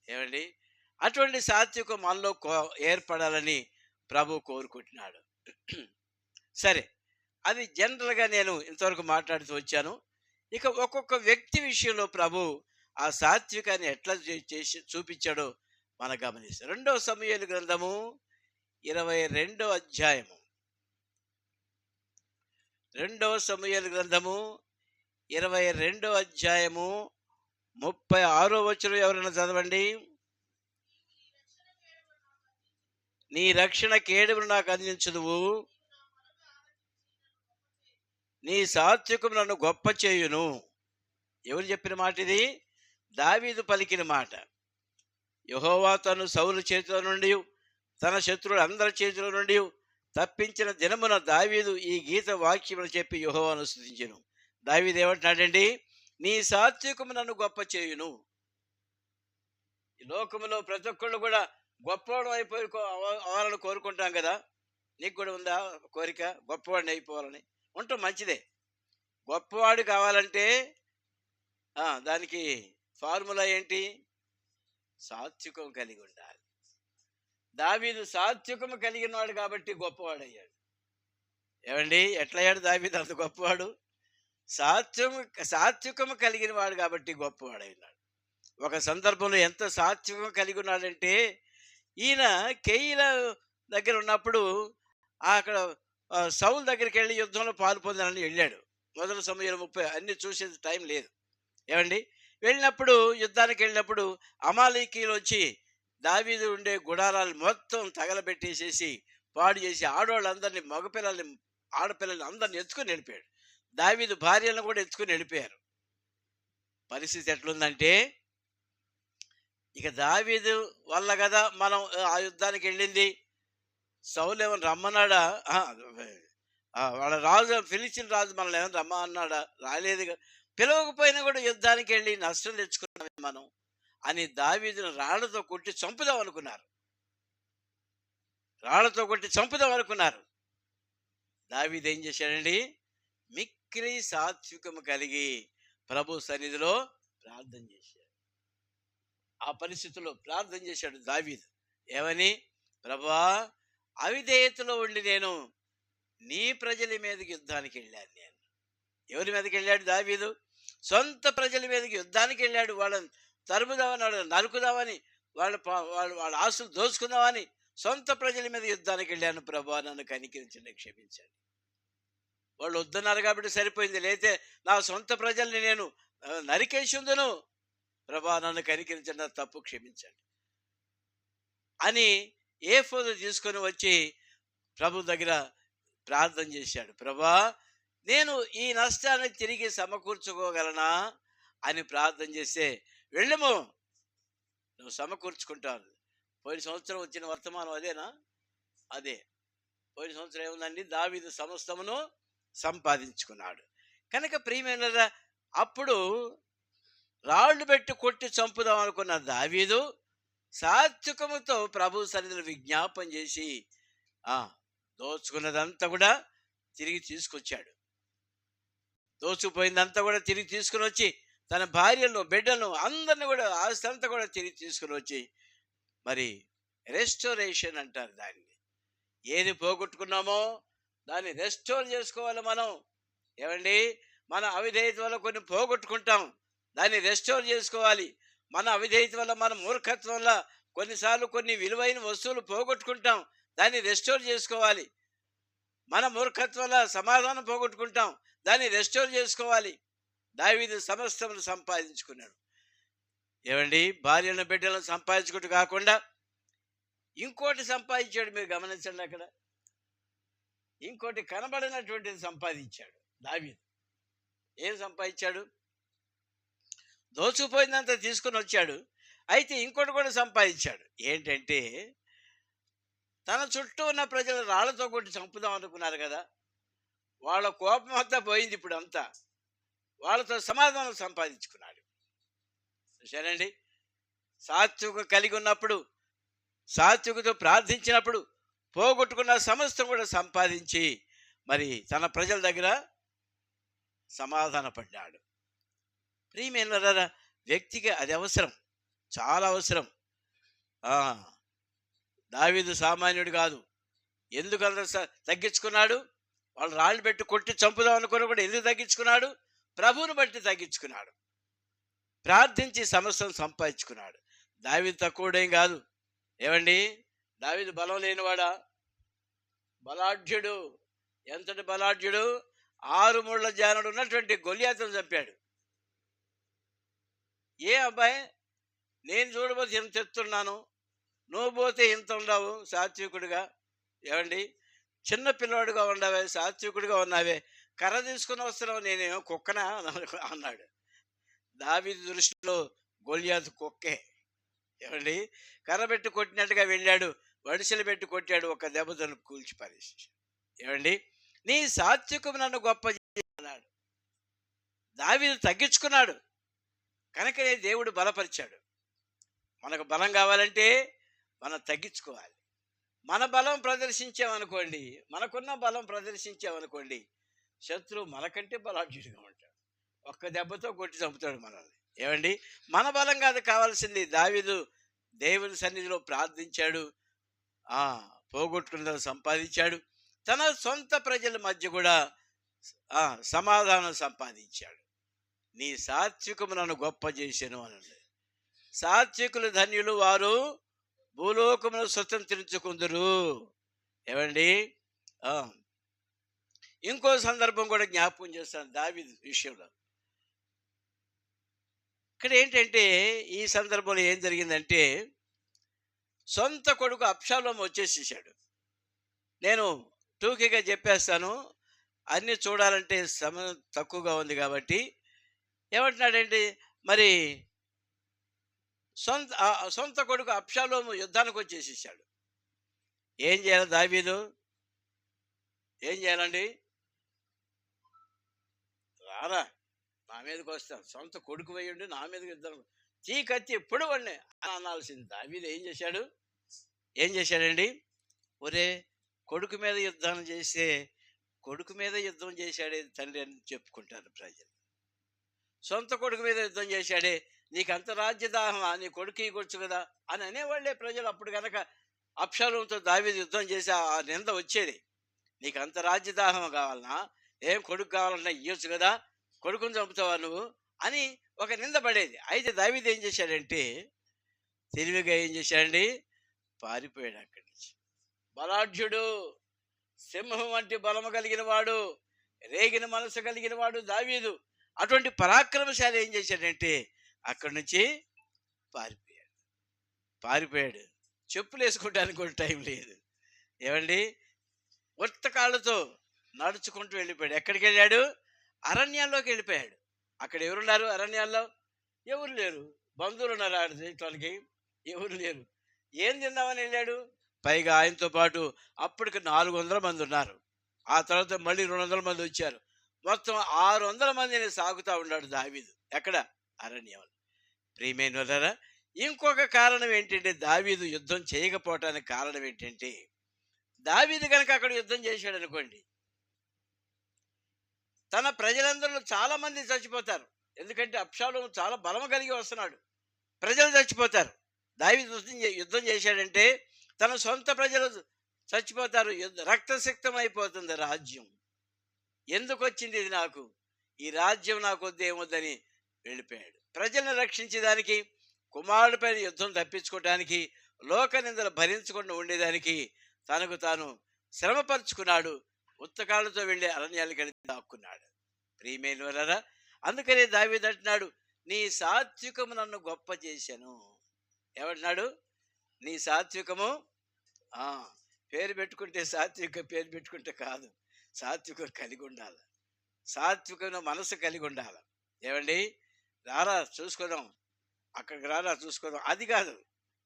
ఏమండి, అటువంటి సాత్వికం మనలో ఏర్పడాలని ప్రభు కోరుకుంటున్నాడు. సరే, అది జనరల్గా నేను ఇంతవరకు మాట్లాడుతూ వచ్చాను. ఇక ఒక్కొక్క వ్యక్తి విషయంలో ప్రభు ఆ సాత్వికాన్ని ఎట్లా చేసి చూపించాడో మనం గమనిస్తాం. 2వ సమూయేలు గ్రంథము 22వ అధ్యాయము. 2వ సమూయేలు గ్రంథము 22వ అధ్యాయము 36వ వచనం ఎవరైనా చదవండి. నీ రక్షణ కేడును నాకు అందించుదువు, నీ సాత్వికం నన్ను గొప్ప చేయును. ఎవరు చెప్పిన మాట ఇది? దావీదు పలికిన మాట. యెహోవా తను సౌలు చేతిలో నుండి, తన శత్రువులు అందరి చేతిలో నుండి తప్పించిన దినమున దావీదు ఈ గీత వాక్యములు చెప్పి యెహోవాను స్తుతించెను. దావీదు ఏమంటున్నాడండి? నీ సాత్వికము నన్ను గొప్ప చేయును. ఈ లోకములో ప్రతి ఒక్కళ్ళు కూడా గొప్పవాడు అయిపోయి అవ్వాలని కోరుకుంటాం కదా. నీకు కూడా ఉందా కోరిక? గొప్పవాడిని అయిపోవాలని. ఉండటం మంచిదే. గొప్పవాడు కావాలంటే దానికి ఫార్ములా ఏంటి? సాత్వికం కలిగి ఉండాలి. దావీదు సాత్వికము కలిగిన వాడు కాబట్టి గొప్పవాడు అయ్యాడు. ఏమండి, ఎట్లయ్యాడు దావీదు అంత గొప్పవాడు? సాత్వికము కలిగిన వాడు కాబట్టి గొప్పవాడు అయినాడు. ఒక సందర్భంలో ఎంత సాత్వికం కలిగి ఉన్నాడంటే, ఈయన కెయీల దగ్గర ఉన్నప్పుడు అక్కడ సౌలు దగ్గరికి వెళ్ళి యుద్ధంలో పాలు పొందాలని వెళ్ళాడు. 1 సమూయేలు 30 అన్ని చూసేది టైం లేదు. ఏమండి, వెళ్ళినప్పుడు యుద్ధానికి వెళ్ళినప్పుడు అమాలేకీయులు వచ్చి దావీదు ఉండే గుడారాలు మొత్తం తగలబెట్టేసేసి పాడు చేసి ఆడవాళ్ళందరినీ, మగపిల్లల్ని, ఆడపిల్లల్ని అందరిని ఎత్తుకుని వెళ్ళిపోయాడు. దావీదు భార్యలను కూడా ఎత్తుకుని వెళ్ళిపోయారు. పరిస్థితి ఎట్లుందంటే, ఇక దావీదు వల్ల కదా మనం ఆ యుద్ధానికి వెళ్ళింది. సౌలు ఏమైనా రమ్మన్నాడా? వాళ్ళ రాజు, ఫిలిస్టీన్ రాజు మనల్ని ఏమైనా రమ్మన్నాడా? రాలేదు. పిలవకపోయినా కూడా యుద్ధానికి వెళ్ళి నష్టం తెచ్చుకున్నామే మనం అని దావీదును రాళ్లతో కొట్టి చంపుదాం అనుకున్నారు. దావీదు ఏం చేశాడండి? మిక్కిలి సాత్వికము కలిగి ప్రభు సన్నిధిలో ప్రార్థన చేశాడు. ఆ పరిస్థితుల్లో ప్రార్థన చేశాడు దావీదు. ఏమని? ప్రభువా, అవిధేయతలో ఉండి నేను నీ ప్రజల మీదకి యుద్ధానికి వెళ్ళాను. నేను ఎవరి మీదకి వెళ్ళాడు? దావీదు సొంత ప్రజల మీదకి యుద్ధానికి వెళ్ళాడు. వాళ్ళని తరుముదామని, వాళ్ళని నరుకుదామని, వాళ్ళ ఆస్తులు దోచుకుందామని సొంత ప్రజల మీద యుద్ధానికి వెళ్ళాను. ప్రభువా, నన్ను కనికరించండి, క్షమించండి. వాళ్ళు వద్దన్నారు కాబట్టి సరిపోయింది. లేతే నా సొంత ప్రజల్ని నేను నరికేసిందును. ప్రభువా, నన్ను కనికరించండి, నా తప్పు క్షమించండి అని ఏఫోదు తీసుకొని వచ్చి ప్రభు దగ్గర ప్రార్థన చేశాడు. ప్రభువా, నేను ఈ నష్టాన్ని తిరిగి సమకూర్చుకోగలనా అని ప్రార్థన చేస్తే, వెళ్ళము, నువ్వు సమకూర్చుకుంటావు. పోయిన సంవత్సరం వచ్చిన వర్తమానం అదేనా? అదే. పోయిన సంవత్సరం ఏముందండి? దావీదు సమస్తమును సంపాదించుకున్నాడు. కనుక ప్రియమైనదా, అప్పుడు రాళ్ళు పెట్టి కొట్టి చంపుదాం అనుకున్న దావీదు సాత్వికముతో ప్రభు సన్నిధిలో విజ్ఞాపన చేసి దోచుకున్నదంతా కూడా తిరిగి తీసుకొచ్చాడు. దోచుకుపోయిందంతా కూడా తిరిగి తీసుకుని వచ్చి తన భార్యలను, బిడ్డలను, అందరిని కూడా, ఆస్తి అంతా కూడా తిరిగి తీసుకుని వచ్చి, మరి రెస్టోరేషన్ అంటారు దాన్ని. ఏది పోగొట్టుకున్నామో దాన్ని రెస్టోర్ చేసుకోవాలి మనం. ఏమండి, మన అవిధేయత వల్ల కొన్ని పోగొట్టుకుంటాం, దాన్ని రెస్టోర్ చేసుకోవాలి. మన అవిధేయత వల్ల, మన మూర్ఖత్వం వల్ల కొన్నిసార్లు కొన్ని విలువైన వస్తువులు పోగొట్టుకుంటాం, దాన్ని రెస్టోర్ చేసుకోవాలి. మన మూర్ఖత్వం వల్ల సమాధానం పోగొట్టుకుంటాం, దాన్ని రెస్టోర్ చేసుకోవాలి. దావీదు సమస్తమును సంపాదించుకున్నాడు. ఏమండి, భార్యలను, బిడ్డలను సంపాదించుకుంటూ కాకుండా ఇంకోటి సంపాదించాడు. మీరు గమనించండి, అక్కడ ఇంకోటి కనబడినటువంటిది సంపాదించాడు దావీదు. ఏం సంపాదించాడు? దోచుకుపోయిందంతా తీసుకుని వచ్చాడు. అయితే ఇంకోటి కూడా సంపాదించాడు. ఏంటంటే, తన చుట్టూ ఉన్న ప్రజలు రాళ్లతో కొట్టి చంపుదాం అనుకున్నారు కదా, వాళ్ళ కోపం అంతా పోయింది. ఇప్పుడు అంతా వాళ్ళతో సమాధానం సంపాదించుకున్నాడు. సరేనండి, సాత్విక కలిగి ఉన్నప్పుడు, సాత్వికతో ప్రార్థించినప్పుడు పోగొట్టుకున్న సమస్తం కూడా సంపాదించి మరి తన ప్రజల దగ్గర సమాధాన పడ్డాడు. ప్రియమైన వ్యక్తికి అది అవసరం, చాలా అవసరం. దావీదు సామాన్యుడు కాదు. ఎందుకు అందరూ తగ్గించుకున్నాడు? వాళ్ళు రాళ్ళు పెట్టి కొట్టి చంపుదాం అనుకుని కూడా ఎందుకు తగ్గించుకున్నాడు? ప్రభువుని బట్టి తగ్గించుకున్నాడు, ప్రార్థించి సమస్యను సంపాదించుకున్నాడు. దావీదు తక్కువడేం కాదు. ఏమండి, దావీదు బలం లేనివాడా? బలాఢ్యుడు. ఎంతటి బలాఢ్యుడు! 6 ముళ్ళ జానుడు ఉన్నటువంటి గొలియాతును చంపాడు. ఏ అబ్బాయి, నేను చూడబోతే ఇంత ఎత్తున్నాను, నువ్వు పోతే ఇంత ఉండవు సాత్వికుడిగా. ఏమండి, చిన్న పిల్లవాడుగా ఉండవే, సాత్వికుడిగా ఉన్నావే, కర్ర తీసుకుని వస్తున్నావు, నేనేమో కుక్కనా అన్నాడు. దావీదు దృష్టిలో గొలియాతు కుక్కే. ఏమండి, కర్ర పెట్టి కొట్టినట్టుగా వెళ్ళాడు, వడిసెలు పెట్టి కొట్టాడు, ఒక దెబ్బతో కూల్చి పారేసి. ఏమండి, నీ సాత్వికం నన్ను గొప్ప అన్నాడు. దావీదు తగ్గించుకున్నాడు కనుకనే దేవుడు బలపరిచాడు. మనకు బలం కావాలంటే మనం తగ్గించుకోవాలి. మన బలం ప్రదర్శించామనుకోండి, మనకున్న బలం ప్రదర్శించామనుకోండి, శత్రువు మనకంటే బలాఢ్యుడిగా ఉంటాడు, ఒక్క దెబ్బతో కొట్టి చంపుతాడు మనల్ని. ఏమండి, మన బలం కాదు కావాల్సింది. దావీదు దేవుని సన్నిధిలో ప్రార్థించాడు, పోగొట్టుకున్నది సంపాదించాడు, తన సొంత ప్రజల మధ్య కూడా సమాధానం సంపాదించాడు. నీ సాత్వికము నన్ను గొప్ప చేశాను అన్నది. సాత్వికులు ధన్యులు, వారు భూలోకమును స్వతంత్రించుకుందరు. ఏమండి, ఇంకో సందర్భం కూడా జ్ఞాపకం చేస్తాను దావీదు విషయంలో. ఇక్కడ ఏంటంటే, ఈ సందర్భంలో ఏం జరిగిందంటే, సొంత కొడుకు అబ్షాలోము వచ్చేసేసాడు. నేను టూకీగా చెప్పేస్తాను, అన్నీ చూడాలంటే సమయం తక్కువగా ఉంది కాబట్టి. ఏమంటున్నాడండి, మరి సొంత కొడుకు అబ్షాలోము యుద్ధానికి వచ్చేసేసాడు. ఏం చేయాలి దావీదు? ఏం చేయాలండి? రారా, నా మీదకి వస్తాను, సొంత కొడుకు వేయండి, నా మీదకి యుద్ధం చీకత్తి ఎప్పుడు వాడిని అని అనాల్సింది. దావీదు ఏం చేశాడండి? ఒరే, కొడుకు మీద యుద్ధం చేస్తే కొడుకు మీద యుద్ధం చేశాడే తండ్రి అని చెప్పుకుంటారు ప్రజలు. సొంత కొడుకు మీద యుద్ధం చేశాడే, నీకు అంత రాజ్యదాహమా, నీ కొడుకు ఇవ్వచ్చు కదా అని అనేవాళ్ళే ప్రజలు. అప్పుడు కనుక అబ్షాలోముతో దావీదు యుద్ధం చేసి ఆ నింద వచ్చేది. నీకు అంత రాజ్యదాహం కావాలన్నా, ఏం కొడుకు కావాలన్నా ఇవ్వచ్చు కదా, కొడుకుని చంపుతావా నువ్వు అని ఒక నింద పడేది. అయితే దావీదు ఏం చేశాడంటే, తెలివిగా ఏం చేశాడండి, పారిపోయాడు అక్కడి నుంచి. బలాఢ్యుడు, సింహం వంటి బలము కలిగిన వాడు, రేగిన మనసు కలిగిన వాడు దావీదు. అటువంటి పరాక్రమశాలి ఏం చేశాడంటే, అక్కడి నుంచి పారిపోయాడు. చెప్పులు వేసుకోవడానికి కూడా టైం లేదు. ఏమండి, ఒత్త కాళ్ళతో నడుచుకుంటూ వెళ్ళిపోయాడు. ఎక్కడికి వెళ్ళాడు? అరణ్యాల్లోకి వెళ్ళిపోయాడు. అక్కడ ఎవరున్నారు? అరణ్యాల్లో ఎవరు లేరు. బంధువులు ఉన్నారు ఆడటానికి, ఎవరు లేరు. ఏం తిందామని వెళ్ళాడు? పైగా ఆయనతో పాటు అప్పటికి 400 మంది ఉన్నారు. ఆ తర్వాత మళ్ళీ 200 మంది వచ్చారు. మొత్తం 600 మందిని సాగుతూ ఉన్నాడు దావీదు. ఎక్కడ? అరణ్యం. ప్రియమైన వాళ్ళారా, ఇంకొక కారణం ఏంటంటే, దావీదు యుద్ధం చేయకపోవటానికి కారణం ఏంటంటే, దావీదు కనుక అక్కడ యుద్ధం చేశాడు అనుకోండి, తన ప్రజలందరూ చాలా మంది చచ్చిపోతారు. ఎందుకంటే అబ్షాలోము చాలా బలం కలిగి వస్తున్నాడు, ప్రజలు చచ్చిపోతారు. దావీదు యుద్ధం చేశాడంటే తన సొంత ప్రజలు చచ్చిపోతారు, రక్తసిక్తం అయిపోతుంది రాజ్యం. ఎందుకు వచ్చింది ఇది నాకు, ఈ రాజ్యం నాకు వద్దేమొద్దని వెళ్ళిపోయాడు. ప్రజలను రక్షించేదానికి, కుమారుడిపైన యుద్ధం తప్పించుకోవడానికి, లోక నిందలు భరించకుండా ఉండేదానికి తనకు తాను శ్రమపరుచుకున్నాడు. ఉత్తకాలతో వెళ్ళి అరణ్యాలకు వెళ్ళి దాక్కున్నాడు. ప్రియమైన వారా, అందుకనే దావీదు అంటున్నాడు, నీ సాత్వికము నన్ను గొప్ప చేశాను. ఏమంటున్నాడు? నీ సాత్వికము, పేరు పెట్టుకుంటే సాత్విక పేరు పెట్టుకుంటే కాదు, సాత్వికం కలిగి ఉండాలి, సాత్వికమైన మనసు కలిగి ఉండాలి. ఏమండి, రారా చూసుకుందాం, అక్కడికి రారా చూసుకుందాం, అది కాదు,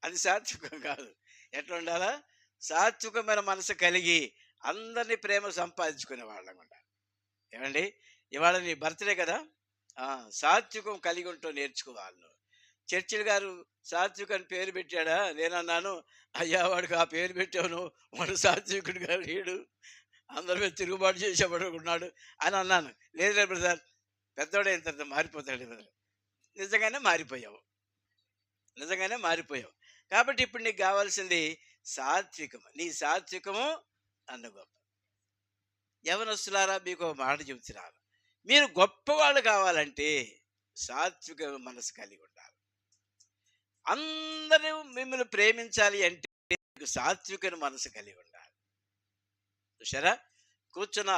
అది సాత్వికం కాదు. ఎట్లా ఉండాలా? సాత్వికమైన మనసు కలిగి అందరినీ ప్రేమ సంపాదించుకునే వాళ్ళం ఉండాలి. ఏమండి, ఇవాళ నీ బర్త్డే కదా, సాత్వికం కలిగి ఉంటూ నేర్చుకోవాలి. చర్చిల్ గారు సాత్వికని పేరు పెట్టాడా? నేనన్నాను, అయ్యా వాడికి ఆ పేరు పెట్టాను, వాడు సాత్వికుడిగా లేడు అందరి మీద తిరుగుబాటు చేసేవాడుకున్నాడు అని అన్నాను. లేదు బ్రదర్, పెద్దోడైన తర్వాత మారిపోతాడు బ్రదర్. నిజంగానే మారిపోయావు, నిజంగానే మారిపోయావు. కాబట్టి ఇప్పుడు నీకు కావాల్సింది సాత్వికము. నీ సాత్వికము అన్న గొప్ప. యవనస్తులారా, మీకు ఒక మాట చెబుతున్నాను. మీరు గొప్పవాళ్ళు కావాలంటే సాత్విక మనసు కలిగి ఉండాలి. అందరూ మిమ్మల్ని ప్రేమించాలి అంటే మీకు సాత్విక మనసు కలిగి ఉండాలి. చూసారా, కూర్చున్న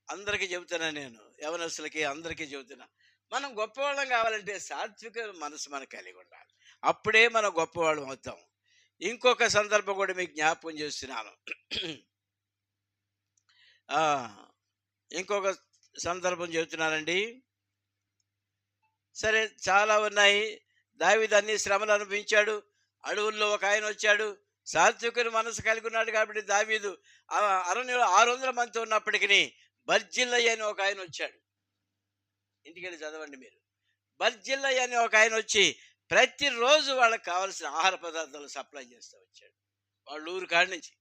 అందరికీ చెబుతున్నా, నేను యవనస్తులకి అందరికీ చెబుతున్నా, మనం గొప్పవాళ్ళం కావాలంటే సాత్విక మనసు మనకు కలిగి ఉండాలి. అప్పుడే మనం గొప్పవాళ్ళం అవుతాం. ఇంకొక సందర్భం కూడా మీకు జ్ఞాపకం చేస్తున్నాను. ఇంకొక సందర్భం చెబుతున్నానండి. సరే, చాలా ఉన్నాయి. దావీదు అన్ని శ్రమలు అనుభవించాడు. అడవుల్లో ఒక ఆయన వచ్చాడు, సాత్వికుని మనసు కలిగి ఉన్నాడు. కాబట్టి దావీదు అరణ్యంలో 600 మందితో ఉన్నప్పటికీ బర్జిల్లయ్య అని ఒక ఆయన వచ్చాడు. ఇంటికి వెళ్ళి చదవండి మీరు. బర్జిల్లయ్య అని ఒక ఆయన వచ్చి ప్రతిరోజు వాళ్ళకి కావాల్సిన ఆహార పదార్థాలు సప్లై చేస్తూ వచ్చాడు. వాళ్ళ ఊరు కాడి నుంచి.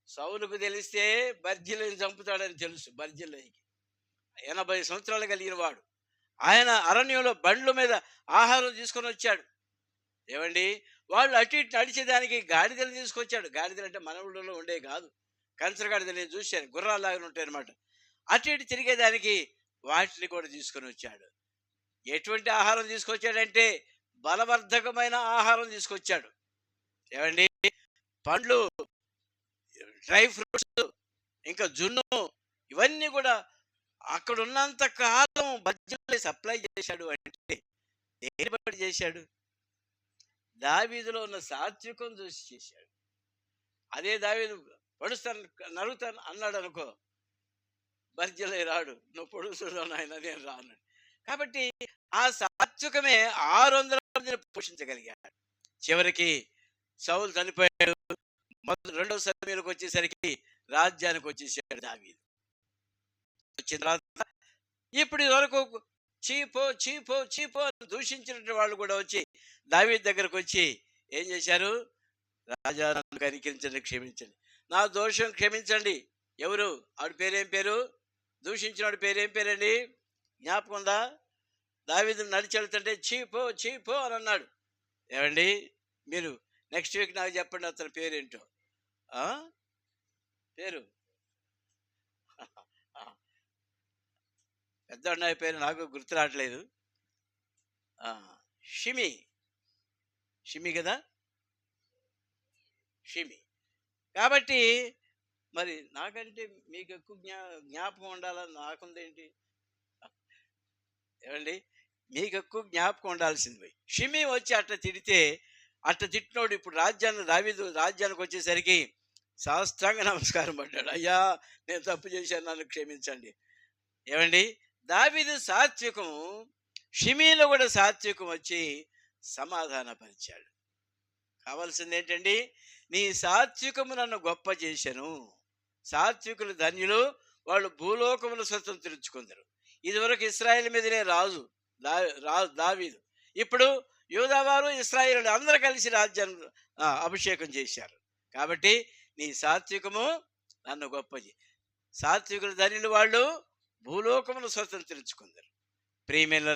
సౌలుకు తెలిస్తే బర్జిల్లయ్యని చంపుతాడని తెలుసు. బర్జిల్లయ్యకి 80 సంవత్సరాలు కలిగిన వాడు. ఆయన అరణ్యంలో బండ్ల మీద ఆహారం తీసుకొని వచ్చాడు. ఏమండి, వాళ్ళు అటు ఇటు నడిచేదానికి గాడిదలు తీసుకొచ్చాడు. గాడిదలు అంటే మన ఊళ్ళో ఉండే కాదు, కంచర గాడిదలు నేను చూశాను, గుర్రాలాగా ఉంటాయి అనమాట. అటు ఇటు తిరిగేదానికి వాటిని కూడా తీసుకొని వచ్చాడు. ఎటువంటి ఆహారం తీసుకొచ్చాడంటే బలవర్ధకమైన ఆహారం తీసుకొచ్చాడు. ఏమండి, పండ్లు, డ్రై ఫ్రూట్స్, ఇంకా జున్ను, ఇవన్నీ కూడా అక్కడ ఉన్నంత కాలం బడ్జెట్ సప్లై చేశాడు. అంటే దేని బట్టి చేశాడు? దావీదులో ఉన్న సాత్వికం చూసి చేశాడు. అదే దావీదు పొడుస్తాను నరుగుతాను అన్నాడు అనుకో, బర్జలే రాడు, నువ్వు పొడుస్తున్నావు ఆయన, నేను రాను. కాబట్టి ఆ సాత్వికమే 600 మందిని పోషించగలిగాడు. చివరికి సౌలు చనిపోయాడు. రెండవ సమయంలోకి వచ్చేసరికి రాజ్యానికి వచ్చేసాడు దావీదు. వచ్చిన తర్వాత ఇప్పుడు వరకు చీపో చీపో చీపో అని దూషించిన వాళ్ళు కూడా వచ్చి దావీదు దగ్గరకు వచ్చి ఏం చేశారు? రాజా, నన్ను కనికరించండి, క్షమించండి, నా దోషం క్షమించండి. ఎవరు? ఆవిడ పేరేం పేరు? దూషించినవాడి పేరేం పేరండి? జ్ఞాపకం ఉందా? దావీదు నడిచి వెళ్తుంటే చీపో చీపో అని అన్నాడు. ఏమండి, మీరు నెక్స్ట్ వీక్ నాకు చెప్పండి అతని పేరేంటో. పేరు పెద్ద అన్నయ్య పేరు నాకు గుర్తు రావట్లేదు. షిమి, షిమి కదా, షిమి. కాబట్టి మరి నాకంటే మీకు ఎక్కువ జ్ఞాపకం ఉండాలని నాకుందేంటి? ఏమండి, మీకు ఎక్కువ జ్ఞాపకం ఉండాల్సింది. షిమి వచ్చి అట్లా తిడితే, అట్లా తిట్టినోడు ఇప్పుడు దావీదు రాజ్యానికి వచ్చేసరికి సాష్టాంగ నమస్కారం పడ్డాడు. అయ్యా, నేను తప్పు చేశాను, నన్ను క్షమించండి. ఏమండి, దావీదు సాత్వికం, షిమీలో కూడా సాత్వికం వచ్చి సమాధానపరిచాడు. కావాల్సింది ఏంటండి? నీ సాత్వికము నన్ను గొప్ప చేశాను. సాత్వికులు ధన్యులు, వాళ్ళు భూలోకమును స్వతంత్రించుకుందరు. ఇదివరకు ఇశ్రాయేలు మీదనే రాజు దావీదు. ఇప్పుడు యూదావారు, ఇశ్రాయేలు అందరూ కలిసి రాజ్యాన్ని అభిషేకం చేశారు. కాబట్టి నీ సాత్వికము నన్ను గొప్ప సాత్వికులు ధన్యులు, వాళ్ళు భూలోకమును స్వతంత్రించుకుందరు. ప్రియమైన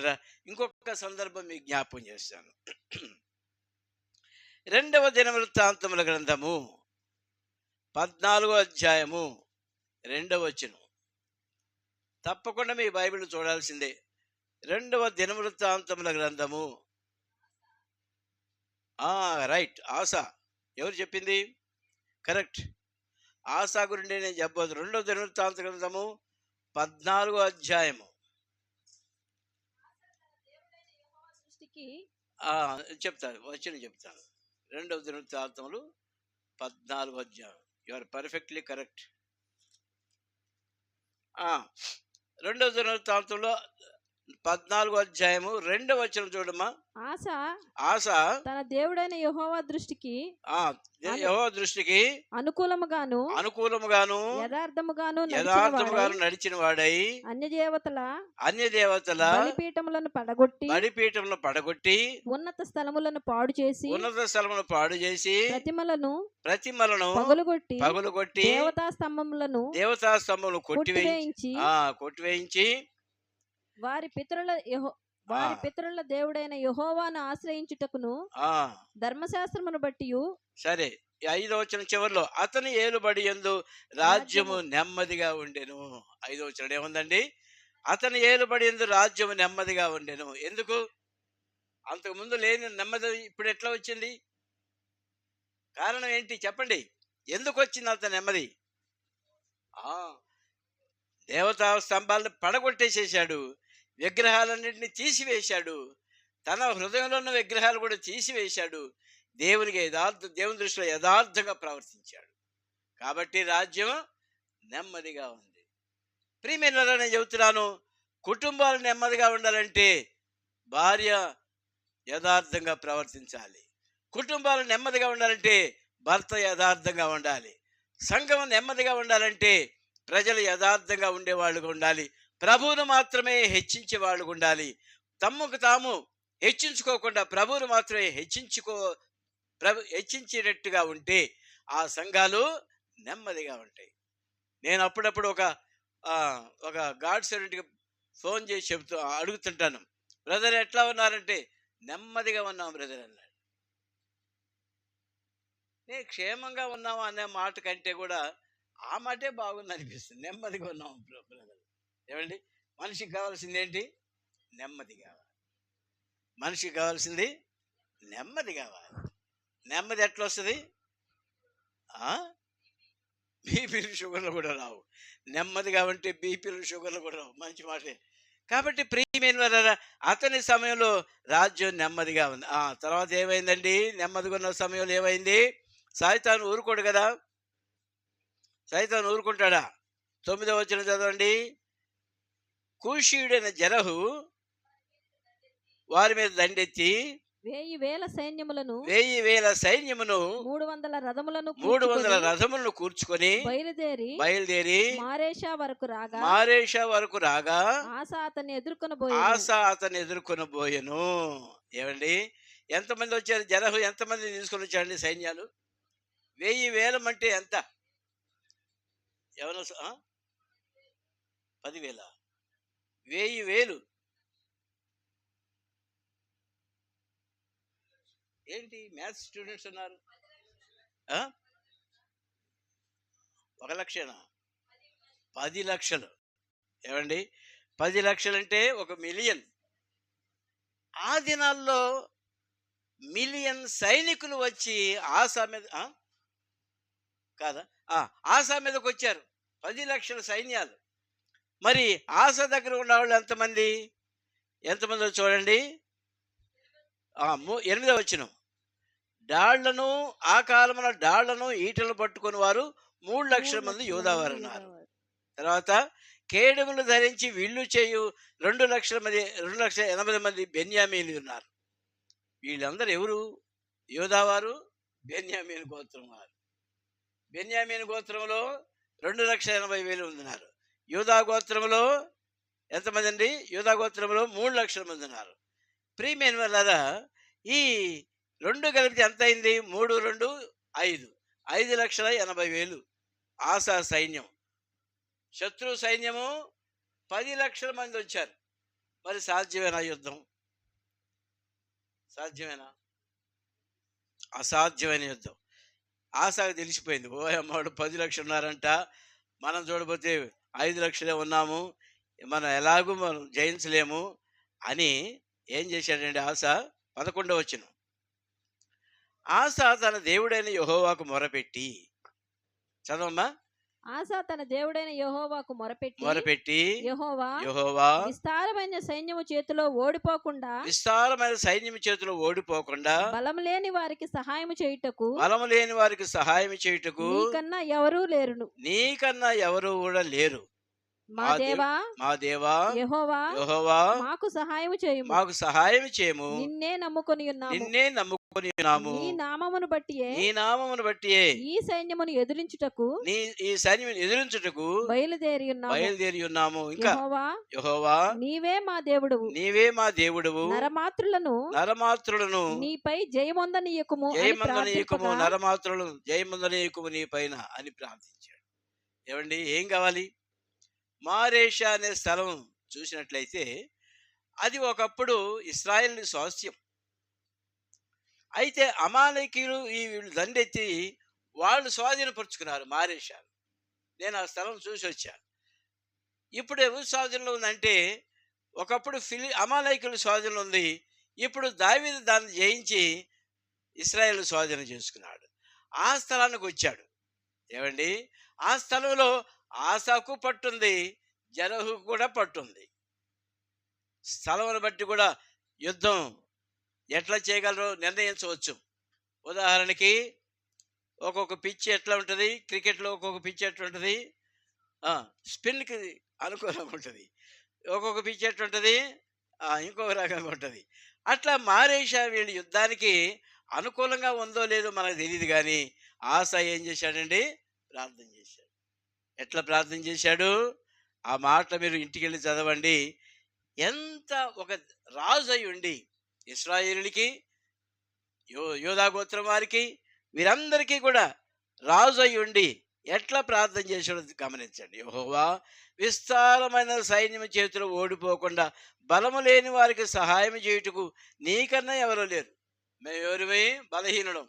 ఇంకొక సందర్భం మీకు జ్ఞాపకం చేస్తాను. 2వ దినవృత్తాంతముల గ్రంథము 14వ అధ్యాయము 2వ వచనం. తప్పకుండా మీ బైబిల్ చూడాల్సిందే. 2వ దినవృత్తాంతముల గ్రంథము. రైట్, ఆసా. ఎవరు చెప్పింది? కరెక్ట్, ఆసా గురించి నేను చెప్పబోదు. 2వ దినవృత్తాంత గ్రంథము 14వ అధ్యాయము. చెప్తాను, వచ్చిన చెప్తాను. 2వ దినవృత్తాంతములు 14వ అధ్యాయం. You are perfectly correct. 2వ దినవృత్తాంతంలో 14వ అధ్యాయము 2వ వచనం చూడమ్మా. ఆశ ఆశ తన దేవుడైన యెహోవా దృష్టికి యెహోవా దృష్టికి అనుకూలముగాను యథార్థముగాను యథార్థముగాను నడిచిన వాడై అన్య దేవతల బలిపీఠములను పడగొట్టి ఉన్నత స్థలములను పాడు చేసి ప్రతిమలను పగులుగొట్టి దేవతా స్తంభములను కొట్టివేయించి వారి పితరుల దేవుడైన యెహోవాను ఆశ్రయించుటకును ధర్మశాస్త్రమును బట్టి. సరే, 5వ వచనం చివరిలో అతని ఏలుబడి యందు రాజ్యము నెమ్మదిగా ఉండెను. 5వ వచనం ఏముందండి? అతని ఏలుబడి యందు రాజ్యము నెమ్మదిగా ఉండెను. ఎందుకు? అంతకు ముందు లేని నెమ్మది ఇప్పుడు ఎట్లా వచ్చింది? కారణం ఏంటి చెప్పండి? ఎందుకు వచ్చింది అంత నెమ్మది? దేవతా స్తంభాలను పడగొట్టేసేసాడు, విగ్రహాలన్నింటినీ తీసివేశాడు, తన హృదయంలో ఉన్న విగ్రహాలు కూడా తీసివేశాడు, దేవుని దృష్టిలో యథార్థంగా ప్రవర్తించాడు. కాబట్టి రాజ్యం నెమ్మదిగా ఉంది. ప్రియమైనవారా, నేను చెబుతున్నాను, కుటుంబాలు నెమ్మదిగా ఉండాలంటే భార్య యథార్థంగా ప్రవర్తించాలి. కుటుంబాలు నెమ్మదిగా ఉండాలంటే భర్త యథార్థంగా ఉండాలి. సంఘం నెమ్మదిగా ఉండాలంటే ప్రజలు యథార్థంగా ఉండేవాళ్ళుగా ఉండాలి. ప్రభువును మాత్రమే హెచ్చించే వాళ్ళు ఉండాలి. తమకు తాము హెచ్చించుకోకుండా ప్రభువును మాత్రమే హెచ్చించేటట్టుగా ఉంటే ఆ సంఘాలు నెమ్మదిగా ఉంటాయి. నేను అప్పుడప్పుడు ఒక గాడ్ సర్వెంట్కి ఫోన్ చేసి అడుగుతుంటాను, బ్రదర్ ఎట్లా ఉన్నారంటే, నెమ్మదిగా ఉన్నాం బ్రదర్ అన్నాడు. నేను క్షేమంగా ఉన్నాము అనే మాట కంటే కూడా ఆ మాటే బాగుంది అనిపిస్తుంది. నెమ్మదిగా ఉన్నాం బ్రదర్. ఏమండి, మనిషికి కావాల్సింది ఏంటి? నెమ్మది కావాలి. మనిషికి కావాల్సింది నెమ్మది కావాలి. నెమ్మది ఎట్లా వస్తుంది? బీపీలు షుగర్లు కూడా రావు. నెమ్మదిగా ఉంటే బీపీలు షుగర్లు కూడా రావు. మంచి మాటే. కాబట్టి ప్రియమైన వారా, అతని సమయంలో రాజ్యం నెమ్మదిగా ఉంది. తర్వాత ఏమైందండి? నెమ్మదిగా ఉన్న సమయంలో ఏమైంది? సైతాను ఊరుకోడు కదా. సైతాను ఊరుకుంటాడా? 9వ వచనం చదవండి. కూషీయుడైన జరహు వారి మీద దండెత్తి 1000 సైన్యమును 300 రథములను కూర్చుకొని బయలుదేరి మారేషా వరకు రాగా ఆసా అతన్ని ఎదుర్కొనబోయెను. ఏమండి, ఎంతమంది వచ్చారు? జరహు ఎంతమంది తీసుకొని వచ్చారండి సైన్యాలు? 1000 అంటే ఎంత? ఎవరు? 10,000. 1000 ఏంటి? మ్యాథ్స్ స్టూడెంట్స్ ఉన్నారు. 1 లక్షనా? 10 లక్షలు. ఏమండి, 10 లక్షలు అంటే 1 మిలియన్. ఆ దినాల్లో మిలియన్ సైనికులు వచ్చి ఆసా మీద కాదా ఆసా మీదకి వచ్చారు. 10 లక్షల సైన్యాలు. మరి ఆసా దగ్గర ఉన్న వాళ్ళు ఎంతమంది చూడండి. 8వ వచనం. డాళ్లను ఆ కాలమున డాళ్లను ఈటలు పట్టుకుని వారు 3 లక్షల మంది యోధావారు అన్నారు. తర్వాత కేడములు ధరించి విల్లు చేయు 2,80,000 మంది బెన్యామీలు ఉన్నారు. వీళ్ళందరూ ఎవరు? యోధావారు, బెన్యామీను గోత్రం వారు. బెన్యామీను గోత్రంలో 2,80,000 ఉన్నారు. యూదా గోత్రంలో ఎంతమంది అండి? యూదా గోత్రంలో 3 లక్షల మంది ఉన్నారు. ప్రియమైన వాళ్ళారా, ఈ 2 కలిపితే ఎంత అయింది? 3, 2, 5. 5,80,000 ఆసా సైన్యం. శత్రు సైన్యము 10 లక్షల మంది వచ్చారు. మరి సాధ్యమేనా యుద్ధం? సాధ్యమేనా? అసాధ్యమైన యుద్ధం. ఆసాకు తెలిసిపోయింది, ఓ అమ్మాడు 10 లక్షలు ఉన్నారంట, మనం చూడబోతే 5 లక్షలే ఉన్నాము, మనం ఎలాగూ మనం జయించలేము అని ఏం చేశాడండి ఆస? 11వ వచనం. ఆస తన దేవుడైన యెహోవాకు మొరపెట్టి, చదవమ్మా. ఆసా తన దేవుడైన యెహోవాకు మొరపెట్టి యెహోవా విస్తారమైన సైన్యము చేతిలో ఓడిపోకుండా బలము లేని వారికి సహాయం చేయుటకు నీకన్నా ఎవరు కూడా లేరు. మా దేవా మా దేవా యెహోవా యెహోవా మాకు సహాయం చేయుము. మాకు సహాయం చేయము. నిన్నే నమ్ముకొని ఉన్నాము. నిన్నే నమ్ముకొని ఉన్నాము. నీ నామమును బట్టియే నీ నామమును బట్టియే ఈ సైన్యమును ఎదిరించుటకు నీ ఈ సైన్యం ఎదురించుటకు బయలుదేరి ఉన్నాము. ఇంకా యెహోవా యెహోవా నీవే మా దేవుడవు. నీవే మా దేవుడవు. నరమాత్రులను నీపై జయమొందనీయకుము నరమాత్రులను జయమొందనీయకుము నీ పైన అని ప్రార్థించాడు. ఏమండి, ఏం కావాలి? మారేషా అనే స్థలం చూసినట్లయితే అది ఒకప్పుడు ఇశ్రాయేలు స్వాస్థ్యం. అయితే అమాలేకీయులు వీళ్ళు దండెత్తి వాళ్ళు స్వాధీనపరుచుకున్నారు మారేషా. నేను ఆ స్థలం చూసి వచ్చాను. ఇప్పుడు ఎవరి స్వాధీనంలో ఉందంటే, ఒకప్పుడు అమాలేకీయుల స్వాధీనంలో ఉంది. ఇప్పుడు దావీదు దాన్ని జయించి ఇశ్రాయేలు స్వాధీనం చేసుకున్నాడు. ఆ స్థలానికి వచ్చాడు. ఏమండి, ఆ స్థలంలో ఆసాకు పట్టుంది, జరహు కూడా పట్టుంది. స్థలమును బట్టి కూడా యుద్ధం ఎట్లా చేయగలరో నిర్ణయించవచ్చు. ఉదాహరణకి ఒక్కొక్క పిచ్ ఎట్లా ఉంటుంది, క్రికెట్లో ఒక్కొక్క పిచ్ ఎట్లా ఉంటుంది, స్పిన్కి అనుకూలంగా ఉంటుంది. ఒక్కొక్క పిచ్ ఎట్లా ఉంటుంది, ఇంకొక రకంగా ఉంటుంది. అట్లా మారేషా వీళ్ళు యుద్ధానికి అనుకూలంగా ఉందో లేదో మనకు తెలియదు. కానీ ఆశ ఏం చేశాడండి? ప్రార్థన చేశాడు. ఎట్లా ప్రార్థన చేశాడు? ఆ మాట మీరు ఇంటికి వెళ్ళి చదవండి. ఎంత ఒక రాజు అయి ఉండి ఇశ్రాయేలుకి, యోధా గోత్రం వారికి, వీరందరికీ కూడా రాజు అయి ఉండి ఎట్లా ప్రార్థన చేసాడో గమనించండి. యెహోవా విస్తారమైన సైన్యం చేతిలో ఓడిపోకుండా బలము లేని వారికి సహాయం చేయుటకు నీకన్నా ఎవరూ లేరు. మేము ఎవరిమే? బలహీనుడం,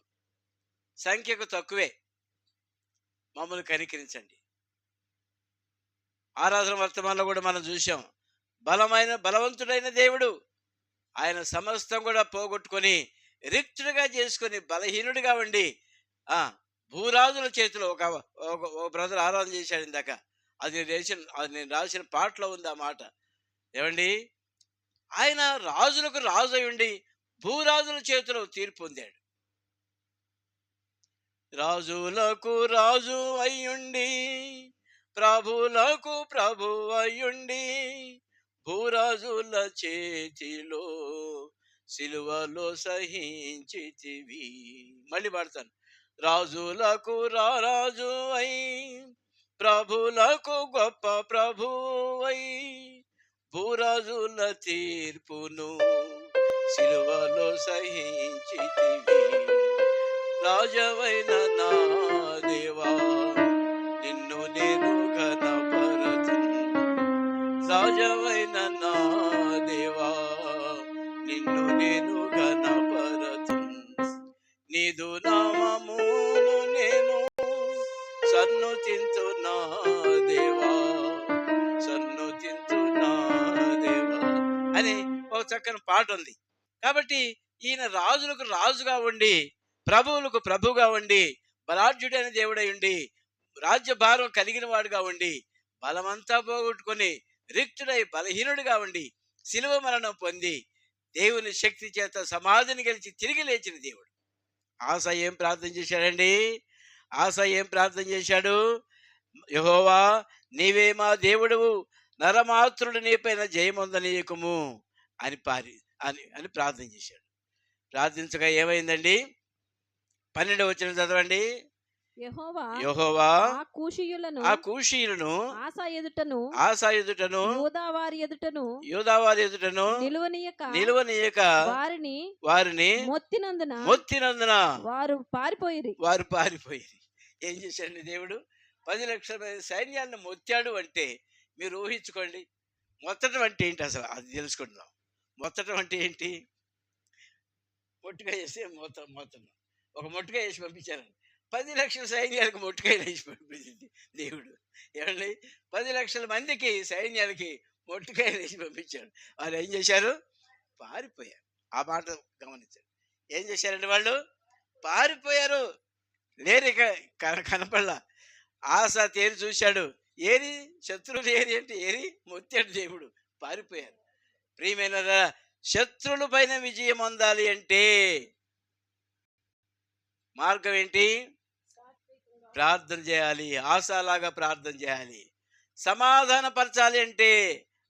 సంఖ్యకు తక్కువే, మమ్మల్ని కనికరించండి. ఆరాధన వర్తమానంలో కూడా మనం చూసాం. బలవంతుడైన దేవుడు ఆయన సమస్తం కూడా పోగొట్టుకొని రిక్తుడిగా చేసుకొని బలహీనుడిగా ఉండి భూరాజుల చేతిలో ఒక బ్రదర్ ఆరాధన చేశాడు ఇందాక. అది నేను రాసిన పాటలో ఉంది ఆ మాట. ఏమండి, ఆయన రాజులకు రాజు అయి ఉండి భూరాజుల చేతిలో తీర్పు పొందాడు. రాజులకు రాజు అయ్యుండి ప్రభులకు ప్రభు అయ్యుండి భూరాజుల చేతిలో సిలువలో సహించితివి. మళ్ళీ పాడతాను. రాజులకు రాజు అయి ప్రభులకు గొప్ప ప్రభువై భూరాజుల తీర్పును సిలువలో సహించితివి. రాజవైన నా దేవా నిన్ను నేను ఘనపరచు. రాజవైన నా దేవా నిన్ను నేను ఘనపరచు. నీదు నామమును నేను సన్నుతింతు నా దేవా, సన్నుతింతు నా దేవా అని ఒక చక్కని పాట ఉంది. కాబట్టి ఈయన రాజులకు రాజుగా ఉండి ప్రభువులకు ప్రభుగా ఉండి బలాఢ్యుడైన దేవుడై ఉండి రాజ్యభారం కలిగిన వాడుగా ఉండి బలమంతా పోగొట్టుకొని రిక్తుడై బలహీనుడిగా ఉండి శిలువ మరణం పొంది దేవుని శక్తి చేత సమాధిని గెలిచి తిరిగి లేచిన దేవుడు. ఆశ ఏం ప్రార్థన చేశాడండి? ఆశ ఏం ప్రార్థన చేశాడు? యెహోవా నీవే మా దేవుడవు, నరమాత్రుడు నీపైన జయమొందనీయకుము అని అని ప్రార్థన చేశాడు. ప్రార్థించగా ఏమైందండి? 12వ వచనం చదవండి. యెహోవా ఆ కూషీయులను ఆసా ఎదుటను యూదావారి ఎదుటను నిలువనీయక వారిని మొత్తినందున వారు పారిపోయి. ఏం చేశాడండి దేవుడు? 10 లక్షల మంది సైన్యాన్ని మొత్తాడు అంటే మీరు ఊహించుకోండి. మొత్తటం అంటే ఏంటి అసలు? అది తెలుసుకుంటున్నాం. మొత్తటం అంటే ఏంటి? మొట్టుగా చేస్తే మొత్తం ఒక మొట్టుగా వేసి పంపించారు. 10 లక్షల సైన్యాలకు మొట్టుకాయలు వేసి పంపించింది దేవుడు. ఏమండి, 10 లక్షల మందికి సైన్యాలకి మొట్టుకాయలు వేసి పంపించాడు. వాళ్ళు ఏం చేశారు? పారిపోయారు. ఆ మాట గమనించారు. ఏం చేశారండి? వాళ్ళు పారిపోయారు. లేరు, కనపడలా. ఆశ తేరి చూశాడు. ఏరి శత్రువులు ఏరి అంటే ఏరి మొత్తాడు దేవుడు. పారిపోయారు. ప్రియమైన శత్రువుల పైన విజయం పొందాలి అంటే మార్గం ఏంటి? ప్రార్థన చేయాలి. ఆశలాగా ప్రార్థన చేయాలి. సమాధానపరచాలి అంటే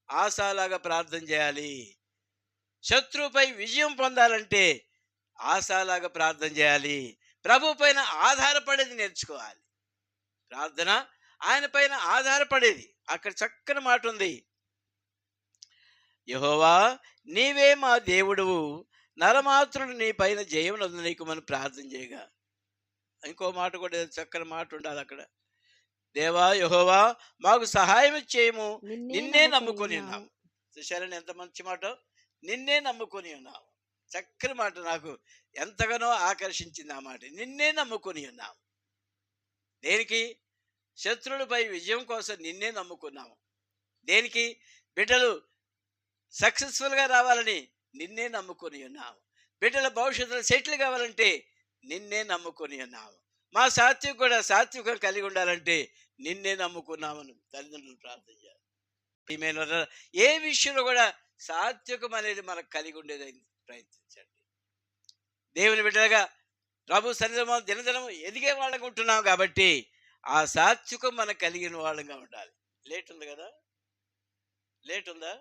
ఆశాలాగా ప్రార్థన చేయాలి. శత్రువుపై విజయం పొందాలంటే ఆశాలాగా ప్రార్థన చేయాలి. ప్రభు పైన ఆధారపడేది నేర్చుకోవాలి. ప్రార్థన ఆయన పైన ఆధారపడేది. అక్కడ చక్కని మాట ఉంది, యెహోవా నీవే మా దేవుడువు, నరమాత్రుడు నీ పైన జయమునందు నీకు మనం ప్రార్థన చేయగా. ఇంకో మాట కూడా చక్కని మాట ఉండాలి అక్కడ, దేవా యెహోవా మాకు సహాయం చేయము, నిన్నే నమ్ముకొని ఉన్నాము. చూశారని ఎంత మంచి మాట, నిన్నే నమ్ముకొని ఉన్నాము. చక్కని మాట, నాకు ఎంతగానో ఆకర్షించింది ఆ మాట. నిన్నే నమ్ముకొని ఉన్నాము. దేనికి? శత్రువులపై విజయం కోసం నిన్నే నమ్ముకున్నాము. దేనికి? బిడ్డలు సక్సెస్ఫుల్గా రావాలని నిన్నే నమ్ముకొని ఉన్నాము. బిడ్డల భవిష్యత్తులో సెటిల్ కావాలంటే నిన్నే నమ్ముకొని ఉన్నాము. మా సాత్వికం కూడా సాత్వికం కలిగి ఉండాలంటే నిన్నే నమ్ముకున్నామని తల్లిదండ్రులు ప్రార్థన చేయాలి. ఏ విషయంలో కూడా సాత్వికం అనేది మనకు కలిగి ఉండేది ప్రయత్నించండి. దేవుని బిడ్డలుగా ప్రభు సన్నిధిలో దినదినం ఎదిగే వాళ్ళగా ఉంటున్నాం కాబట్టి ఆ సాత్వికం మనకు కలిగిన వాళ్ళగా ఉండాలి. లేట్ ఉంది కదా, లేట్ ఉందా?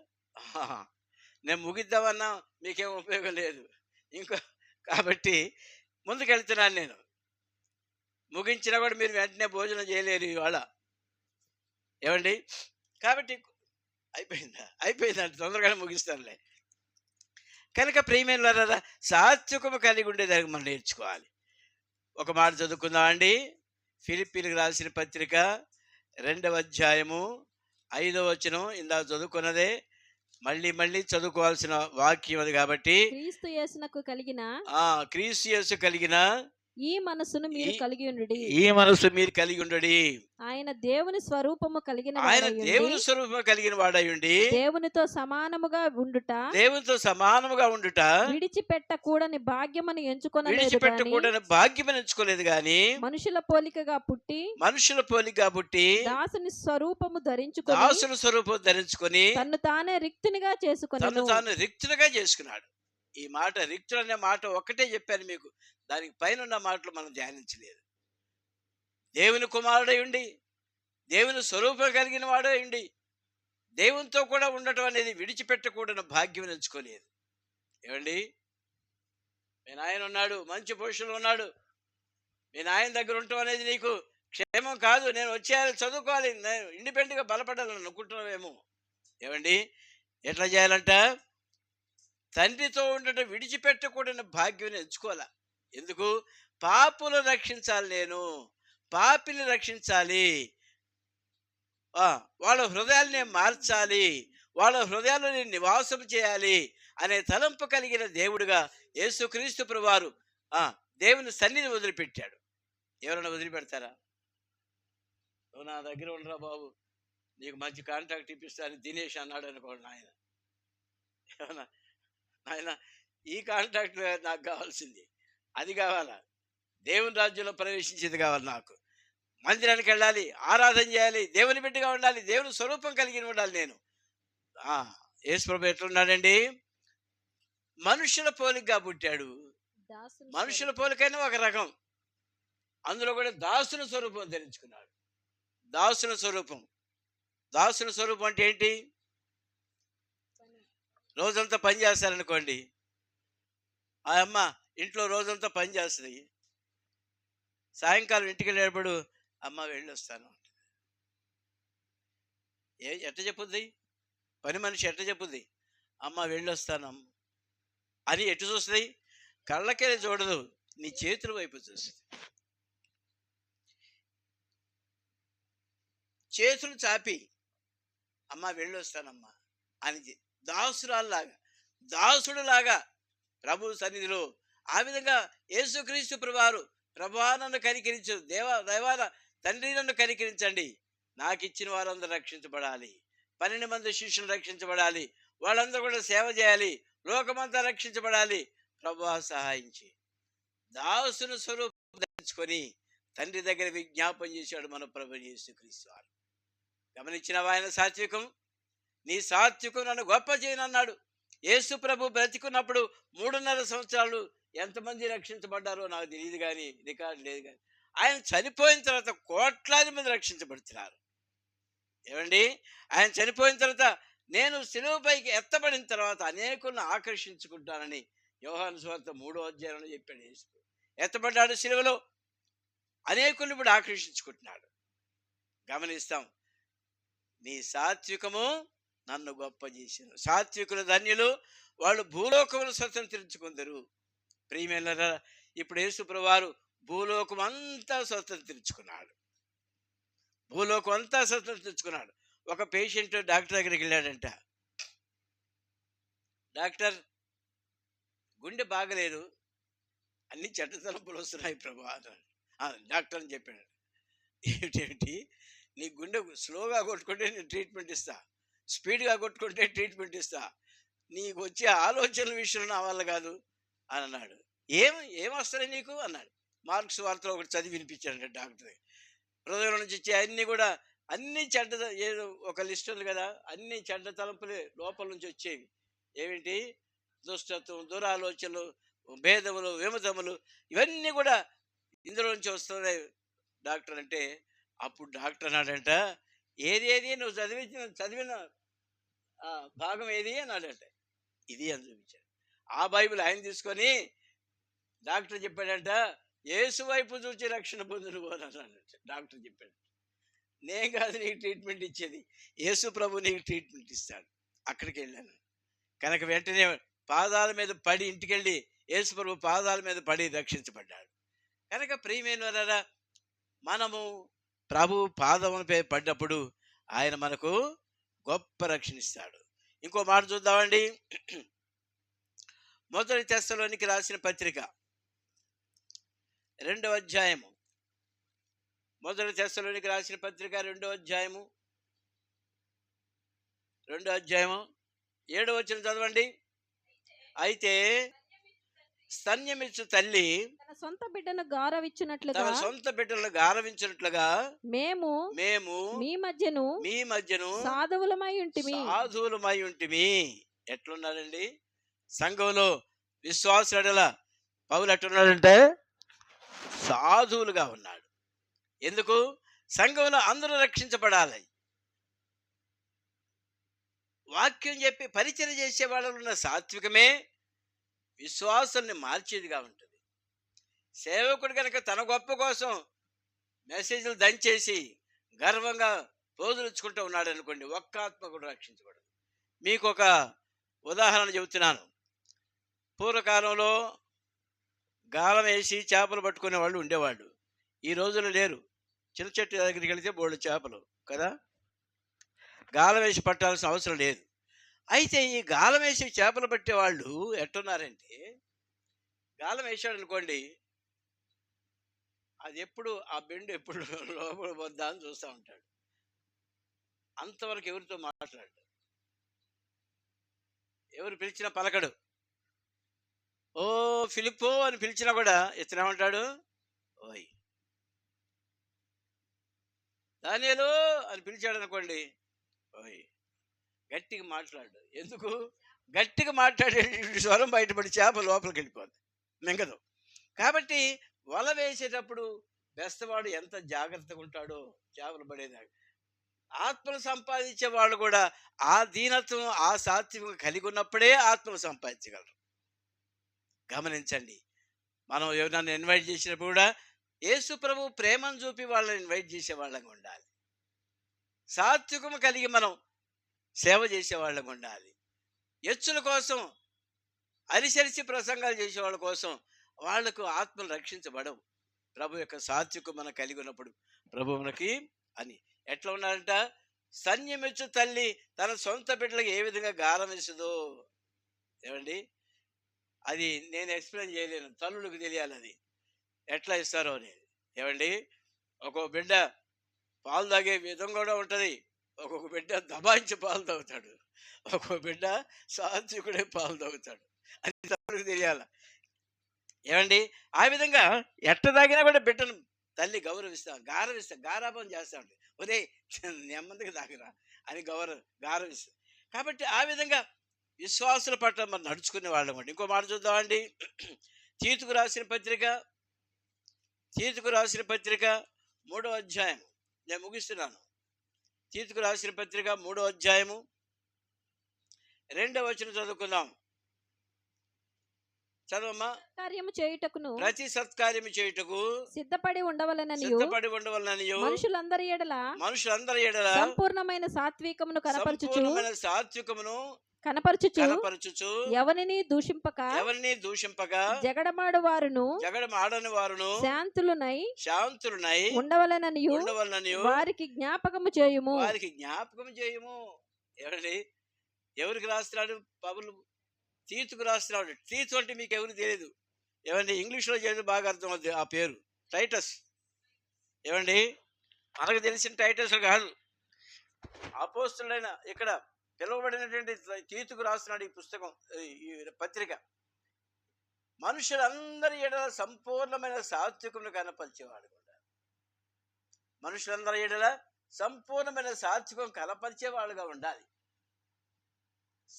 నేను ముగిద్దామన్నా మీకేం ఉపయోగం లేదు ఇంకో, కాబట్టి ముందుకెళ్తున్నాను నేను. ముగించినా కూడా మీరు వెంటనే భోజనం చేయలేరు ఇవాళ, ఏమండి? కాబట్టి అయిపోయిందంటే తొందరగానే ముగిస్తానులే. కనుక ప్రియమైన వారా, సాత్వికము కలిగి ఉండేదానికి మనం నేర్చుకోవాలి. ఒక మాట చదువుకుందామండి. ఫిలిప్పీలకు రాసిన పత్రిక 2వ అధ్యాయము 5వ వచనం. ఇందాక చదువుకున్నదే మళ్ళీ చదువుకోవాల్సిన వాక్యం అది. కాబట్టి క్రీస్తు యేసునకు కలిగిన క్రీస్తు యేసు కలిగిన ఈ మనసును మీరు కలిగి ఉండుడి. ఈ మనసు మీరు కలిగి ఉండడి. ఆయన దేవుని స్వరూపము కలిగిన వాడై ఉండి దేవునితో సమానముగా ఉండుట విడిచిపెట్టకూడని భాగ్యమని ఎంచుకోలేదు గాని మనుషుల పోలికగా పుట్టి దాసుని స్వరూపము ధరించుకొని తన్ను తానే రిక్తునిగా చేసుకున్నాడు. ఈ మాట రిక్తుడు అనే మాట ఒక్కటే చెప్పాను మీకు, దానికి పైన ఉన్న మాటలు మనం ధ్యానించలేదు. దేవుని కుమారుడై ఉండి దేవుని స్వరూపం కలిగిన వాడై ఉండి దేవునితో కూడా ఉండటం అనేది విడిచిపెట్టకూడని భాగ్యం ఎంచుకోలేదు. ఏమండి, మీ నాయన ఉన్నాడు, మంచి పొజిషన్లో ఉన్నాడు, మీ నాయన దగ్గర ఉండటం అనేది నీకు క్షేమం కాదు. నేను వచ్చేయాలి, చదువుకోవాలి, నేను ఇండిపెండెంట్గా బలపడాలని అనుకుంటున్నావేమో. ఏమండి, ఎట్లా చేయాలంట? తండ్రితో ఉండటం విడిచిపెట్టకూడని భాగ్యం ఎంచుకోవాలా. ఎందుకు? పాపులను రక్షించాలి, నేను పాపిని రక్షించాలి, వాళ్ళ హృదయాల్ని మార్చాలి, వాళ్ళ హృదయాల్లో నేను నివాసం చేయాలి అనే తలంపు కలిగిన దేవుడుగా యేసుక్రీస్తు ప్రభువారు దేవుని సన్నిధి వదిలిపెట్టాడు. ఎవరైనా వదిలిపెడతారా? నువ్వు నా దగ్గర ఉండరా బాబు, నీకు మంచి కాంట్రాక్ట్ ఇప్పిస్తాను దినేష్ అన్నాడు అనుకోండి. నాయన ఈ కాంట్రాక్ట్ నాకు కావాల్సింది, అది కావాలా, దేవుని రాజ్యంలో ప్రవేశించేది కావాలి, నాకు మందిరానికి వెళ్ళాలి, ఆరాధన చేయాలి, దేవుని బిడ్డగా ఉండాలి, దేవుని స్వరూపం కలిగి ఉండాలి. నేను యేసు ప్రభు ఎట్లున్నాడండి? మనుషుల పోలికగా పుట్టాడు. మనుషుల పోలికైనా ఒక రకం, అందులో కూడా దాసుని స్వరూపం ధరించుకున్నాడు. దాసుని స్వరూపం అంటే ఏంటి? రోజంతా పని చేస్తారనుకోండి, ఆ అమ్మ ఇంట్లో రోజంతా పని చేస్తుంది, సాయంకాలం ఇంటికి వెళ్ళేటప్పుడు అమ్మ వెళ్ళొస్తాను ఎట్ట చెప్పుద్ది? పని మనిషి ఎట్ట చెప్పుద్ది? అమ్మ వెళ్ళొస్తాను అని ఎటు చూస్తుంది? కళ్ళకెళ్ళి చూడదు, నీ చేతుల వైపు చూస్తుంది. చేతులు చాపి అమ్మ వెళ్ళొస్తానమ్మా అని దాసుడులాగా ప్రభు సన్నిధిలో ఆ విధంగా యేసుక్రీస్తు ప్రభువారు, ప్రభువా నన్ను కనికరించు, దైవాన తండ్రి నన్ను కనికరించండి, నాకు ఇచ్చిన వారందరూ రక్షించబడాలి, 12 మంది శిష్యులు రక్షించబడాలి, వాళ్ళందరూ కూడా సేవ చేయాలి, లోకమంతా రక్షించబడాలి, ప్రభువా సహాయించి దాసుని స్వరూపం ధరించుకొని తండ్రి దగ్గర విజ్ఞాపన చేశాడు మన ప్రభు యేసుక్రీస్తు వారు. గమనించిన ఆయన సాత్వికం, నీ సాత్వికం నన్ను గొప్ప చేయనన్నాడు. యేసు ప్రభు బ్రతికున్నప్పుడు 3.5 సంవత్సరాలు ఎంతమంది రక్షించబడ్డారో నాకు తెలియదు, కానీ రికార్డు లేదు. కానీ ఆయన చనిపోయిన తర్వాత కోట్లాది మంది రక్షించబడుతున్నారు. ఏమండి, ఆయన చనిపోయిన తర్వాత నేను శిలువపైకి ఎత్తబడిన తర్వాత అనేకులను ఆకర్షించుకుంటానని యోహాను సువార్త 3వ అధ్యాయంలో చెప్పాడు యేసు. ఎత్తబడ్డాడు శిలువలో, అనేకులను ఇప్పుడు ఆకర్షించుకుంటున్నాడు. గమనిస్తాం, నీ సాత్వికము నన్ను గొప్ప చేశాను. సాత్వికుల ధన్యులు, వాళ్ళు భూలోకమును స్వతంత్రించుకుందరు. ప్రియమైన ఇప్పుడు యేసుప్రభువు వారు భూలోకం అంతా స్వతంత్రించుకున్నాడు. భూలోకం అంతా స్వతంత్రించుకున్నాడు. ఒక పేషెంట్ డాక్టర్ దగ్గరికి వెళ్ళాడంట. డాక్టర్, గుండె బాగలేదు, అన్ని చెడ్డ తలంపులు వస్తున్నాయి ప్రభు అన్నాడు. డాక్టర్ అని చెప్పాడు. ఏమిటి, నీ గుండె స్లోగా కొట్టుకుంటే నేను ట్రీట్మెంట్ ఇస్తా, స్పీడ్గా కొట్టుకుంటే ట్రీట్మెంట్ ఇస్తా, నీకు వచ్చే ఆలోచనల విషయంలో నా వల్ల కాదు అని అన్నాడు. ఏమొస్తాయి నీకు అన్నాడు. మార్క్స్ వార్తలో ఒకటి చదివి వినిపించాడు డాక్టర్. హృదయం నుంచి వచ్చే అన్నీ కూడా, అన్ని చెడ్డ, ఏదో ఒక లిస్ట్ ఉంది కదా, అన్ని చెడ్డ తలంపులే లోపల నుంచి వచ్చేవి. ఏమిటి, దుష్టత్వం, దురాలోచనలు, భేదములు, విమతములు, ఇవన్నీ కూడా ఇందులో నుంచి వస్తున్నాయి డాక్టర్ అంటే. అప్పుడు డాక్టర్ అన్నాడంట, ఏది నువ్వు చదివిన భాగం ఏది అన్నాడంట. ఇది అని చూపించాడు. ఆ బైబిల్ ఆయన తీసుకొని డాక్టర్ చెప్పాడంట, యేసు వైపు చూచి రక్షణ పొందును అని అన్నాడంట. డాక్టర్ చెప్పాడు, నేను కాదు నీకు ట్రీట్మెంట్ ఇచ్చేది, యేసు ప్రభు నీకు ట్రీట్మెంట్ ఇస్తాడు. అక్కడికి వెళ్ళాను కనుక వెంటనే పాదాల మీద పడి, ఇంటికి వెళ్ళి యేసు ప్రభు పాదాల మీద పడి రక్షించబడ్డాడు. కనుక ప్రియమైన వారా, మనము ప్రభు పాదములపై పడ్డప్పుడు ఆయన మనకు గొప్ప రక్షణ ఇస్తాడు. ఇంకో మాట చూద్దామండి. మొదటి తెస్సలోనికి రాసిన పత్రిక 2వ అధ్యాయము. మొదటి తెస్సలోనికి రాసిన పత్రిక 2వ అధ్యాయము 7వ వచనం చదవండి. అయితే స్తన్యమిచ్చు తల్లి తన సొంత బిడ్డను గారవించినట్లుగా మేము మీ మధ్యను సాధువులమై ఉంటిమి. ఎట్లున్నారండి సంఘంలో విశ్వాసుల పౌలు ఎట్లున్నాడంటే సాధువులుగా ఉన్నాడు. ఎందుకు? సంఘంలో అందరూ రక్షించబడాలి. వాక్యం చెప్పి పరిచయం చేసే వాళ్ళలో ఉన్న సాత్వికమే విశ్వాసాన్ని మార్చేదిగా ఉంటుంది. సేవకుడు కనుక తన గొప్ప కోసం మెసేజ్లు దంచేసి గర్వంగా పోజులుచ్చుకుంటూ ఉన్నాడు అనుకోండి, ఒక్క ఆత్మ కూడా రక్షించబడదు. మీకు ఒక ఉదాహరణ చెబుతున్నాను. పూర్వకాలంలో గాలం వేసి చేపలు పట్టుకునే వాళ్ళు ఉండేవాళ్ళు. ఈ రోజుల్లో లేరు. చిన్న చెట్టు దగ్గరికి వెళితే బోళ్ళు చేపలు కదా, గాలం వేసి పట్టాల్సిన అవసరం లేదు. అయితే ఈ గాలం వేసి చేపలు పట్టే వాళ్ళు ఎట్టున్నారంటే, గాలం వేసాడు అనుకోండి, అది ఎప్పుడు ఆ బెండు ఎప్పుడు లోపల వద్దా అని చూస్తూ ఉంటాడు. అంతవరకు ఎవరితో మాట్లాడు, ఎవరు పిలిచినా పలకడు. ఓ ఫిలిప్పో అని పిలిచినా కూడా ఇతనేమంటాడు, ఓయ్ దానియేలు అని పిలిచాడు అనుకోండి, ఓయ్ గట్టిగా మాట్లాడు. ఎందుకు? గట్టిగా మాట్లాడే స్వరం బయటపడి చేప లోపలికి వెళ్ళిపోద్ది, మింగదు. కాబట్టి వల వేసేటప్పుడు బెస్తవాడు ఎంత జాగ్రత్తగా ఉంటాడో చేపలు పడేదాకా. ఆత్మను సంపాదించే వాళ్ళు కూడా ఆ దీనత్వం, ఆ సాత్వికం కలిగి ఉన్నప్పుడే ఆత్మను సంపాదించగలరు. గమనించండి, మనం ఎవరైనా ఇన్వైట్ చేసినప్పుడు కూడా యేసు ప్రభు ప్రేమను చూపి వాళ్ళని ఇన్వైట్ చేసే వాళ్ళగా ఉండాలి. సాత్వికము కలిగి మనం సేవ చేసేవాళ్ళం ఉండాలి. ఎచ్చుల కోసం అరిసరిసి ప్రసంగాలు చేసేవాళ్ళ కోసం వాళ్లకు ఆత్మలు రక్షించబడవు. ప్రభు యొక్క సాత్వికం మనం కలిగి ఉన్నప్పుడు ప్రభు మనకి అని ఎట్లా ఉన్నారంట, సన్యమిచ్చు తల్లి తన సొంత బిడ్డలకు ఏ విధంగా గాలం వేస్తుందో. ఏమండి, అది నేను ఎక్స్ప్లెయిన్ చేయలేను, తల్లులకు తెలియాలి అది ఎట్లా ఇస్తారో అనేది. ఏమండి, ఒక్కొక్క బిడ్డ పాలు తాగే విధం కూడా ఉంటుంది. ఒక్కొక్క బిడ్డ దబాయించి పాలు తాగుతాడు, ఒక్కొక్క బిడ్డ సాత్వికుడే పాలు తాగుతాడు. అది తల్లులకు తెలియాల. ఏమండి, ఆ విధంగా ఎట్ట తాగినా కూడా బిడ్డను తల్లి గారాభం చేస్తా ఉంటుంది. ఒరే నెమ్మదిగా తాగిరా అని గారవిస్తా. కాబట్టి ఆ విధంగా విశ్వాసుల పట్ల మనం నడుచుకునే వాళ్ళం అండి. ఇంకో మాట చూద్దామండి. తీతుకు రాసిన పత్రిక 3వ అధ్యాయం, నేను ముగిస్తున్నాను. తీతుకు రాసిన పత్రిక 3వ అధ్యాయము 2వ వచనం చదువుకుందాం. చదవమ్మా. కార్యము చేయుటకును ప్రతి సత్కార్యము చేయుటకు సిద్ధపడి ఉండవలెననియు సిద్ధపడి ఉండవలననియు మనుషులందరి ఎడల సంపూర్ణమైన సాత్వికమును కనపరచుచు ఎవరిని దూషింపక జగడమాడు వారును శాంతులునై ఉండవలెననియు వారికి జ్ఞాపకము చేయుము. ఎవరికి రాస్తున్నాడు? పౌలు తీతుకు రాస్తున్నాడు. తీతు అంటే మీకు ఎవరు తెలియదు. ఏమండి, ఇంగ్లీష్లో చేసి బాగా అర్థం అవుతుంది ఆ పేరు, టైటస్. ఏమండి, మనకు తెలిసిన టైటస్ కాదు, అపోస్తులైన ఇక్కడ పిలువబడినటువంటి తీతుకు రాస్తున్నాడు ఈ పుస్తకం, ఈ పత్రిక. మనుషులందరి ఎడల సంపూర్ణమైన సాత్వికమును కనపరిచేవాడు కూడా. మనుషులందరి ఎడల సంపూర్ణమైన సాత్వికం కనపరిచేవాడుగా ఉండాలి.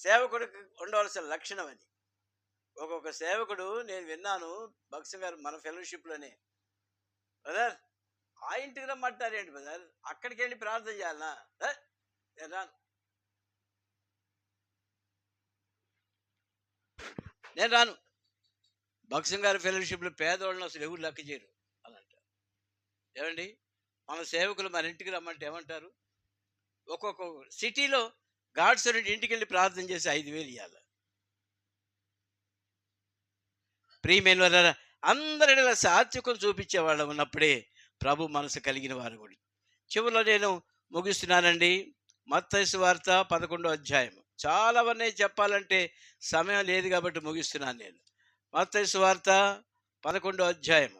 సేవకుడికి ఉండవలసిన లక్షణం అది. ఒక్కొక్క సేవకుడు, నేను విన్నాను భక్సింగ్ గారు మన ఫెలోషిప్లోనే, బ్రదర్ ఆ ఇంటికి రమ్మంటారేంటి బ్రదర్, అక్కడికి వెళ్ళి ప్రార్థన చేయాలనా? నేను రాను. భక్సింగ్ గారి ఫెలోషిప్లో పేదవాళ్ళని అసలు ఎవరు లెక్క చేయరు అని అంటారు. ఏమండి, మన సేవకులు మన ఇంటికి రమ్మంటే ఏమంటారు? ఒక్కొక్క సిటీలో గాడ్స్ ఇంటికి వెళ్ళి ప్రార్థన చేసి 5,000 ఇవ్వాలి. ప్రియమైన వారా, అందరిలో సాత్వికం చూపించేవాళ్ళు ఉన్నప్పుడే ప్రభు మనసు కలిగిన వారు కూడా. చివరిలో నేను ముగిస్తున్నానండి. మత్తయి సువార్త 11వ అధ్యాయం. చాలావన్నీ చెప్పాలంటే సమయం లేదు కాబట్టి ముగిస్తున్నాను నేను. మత్తయి సువార్త 11వ అధ్యాయం.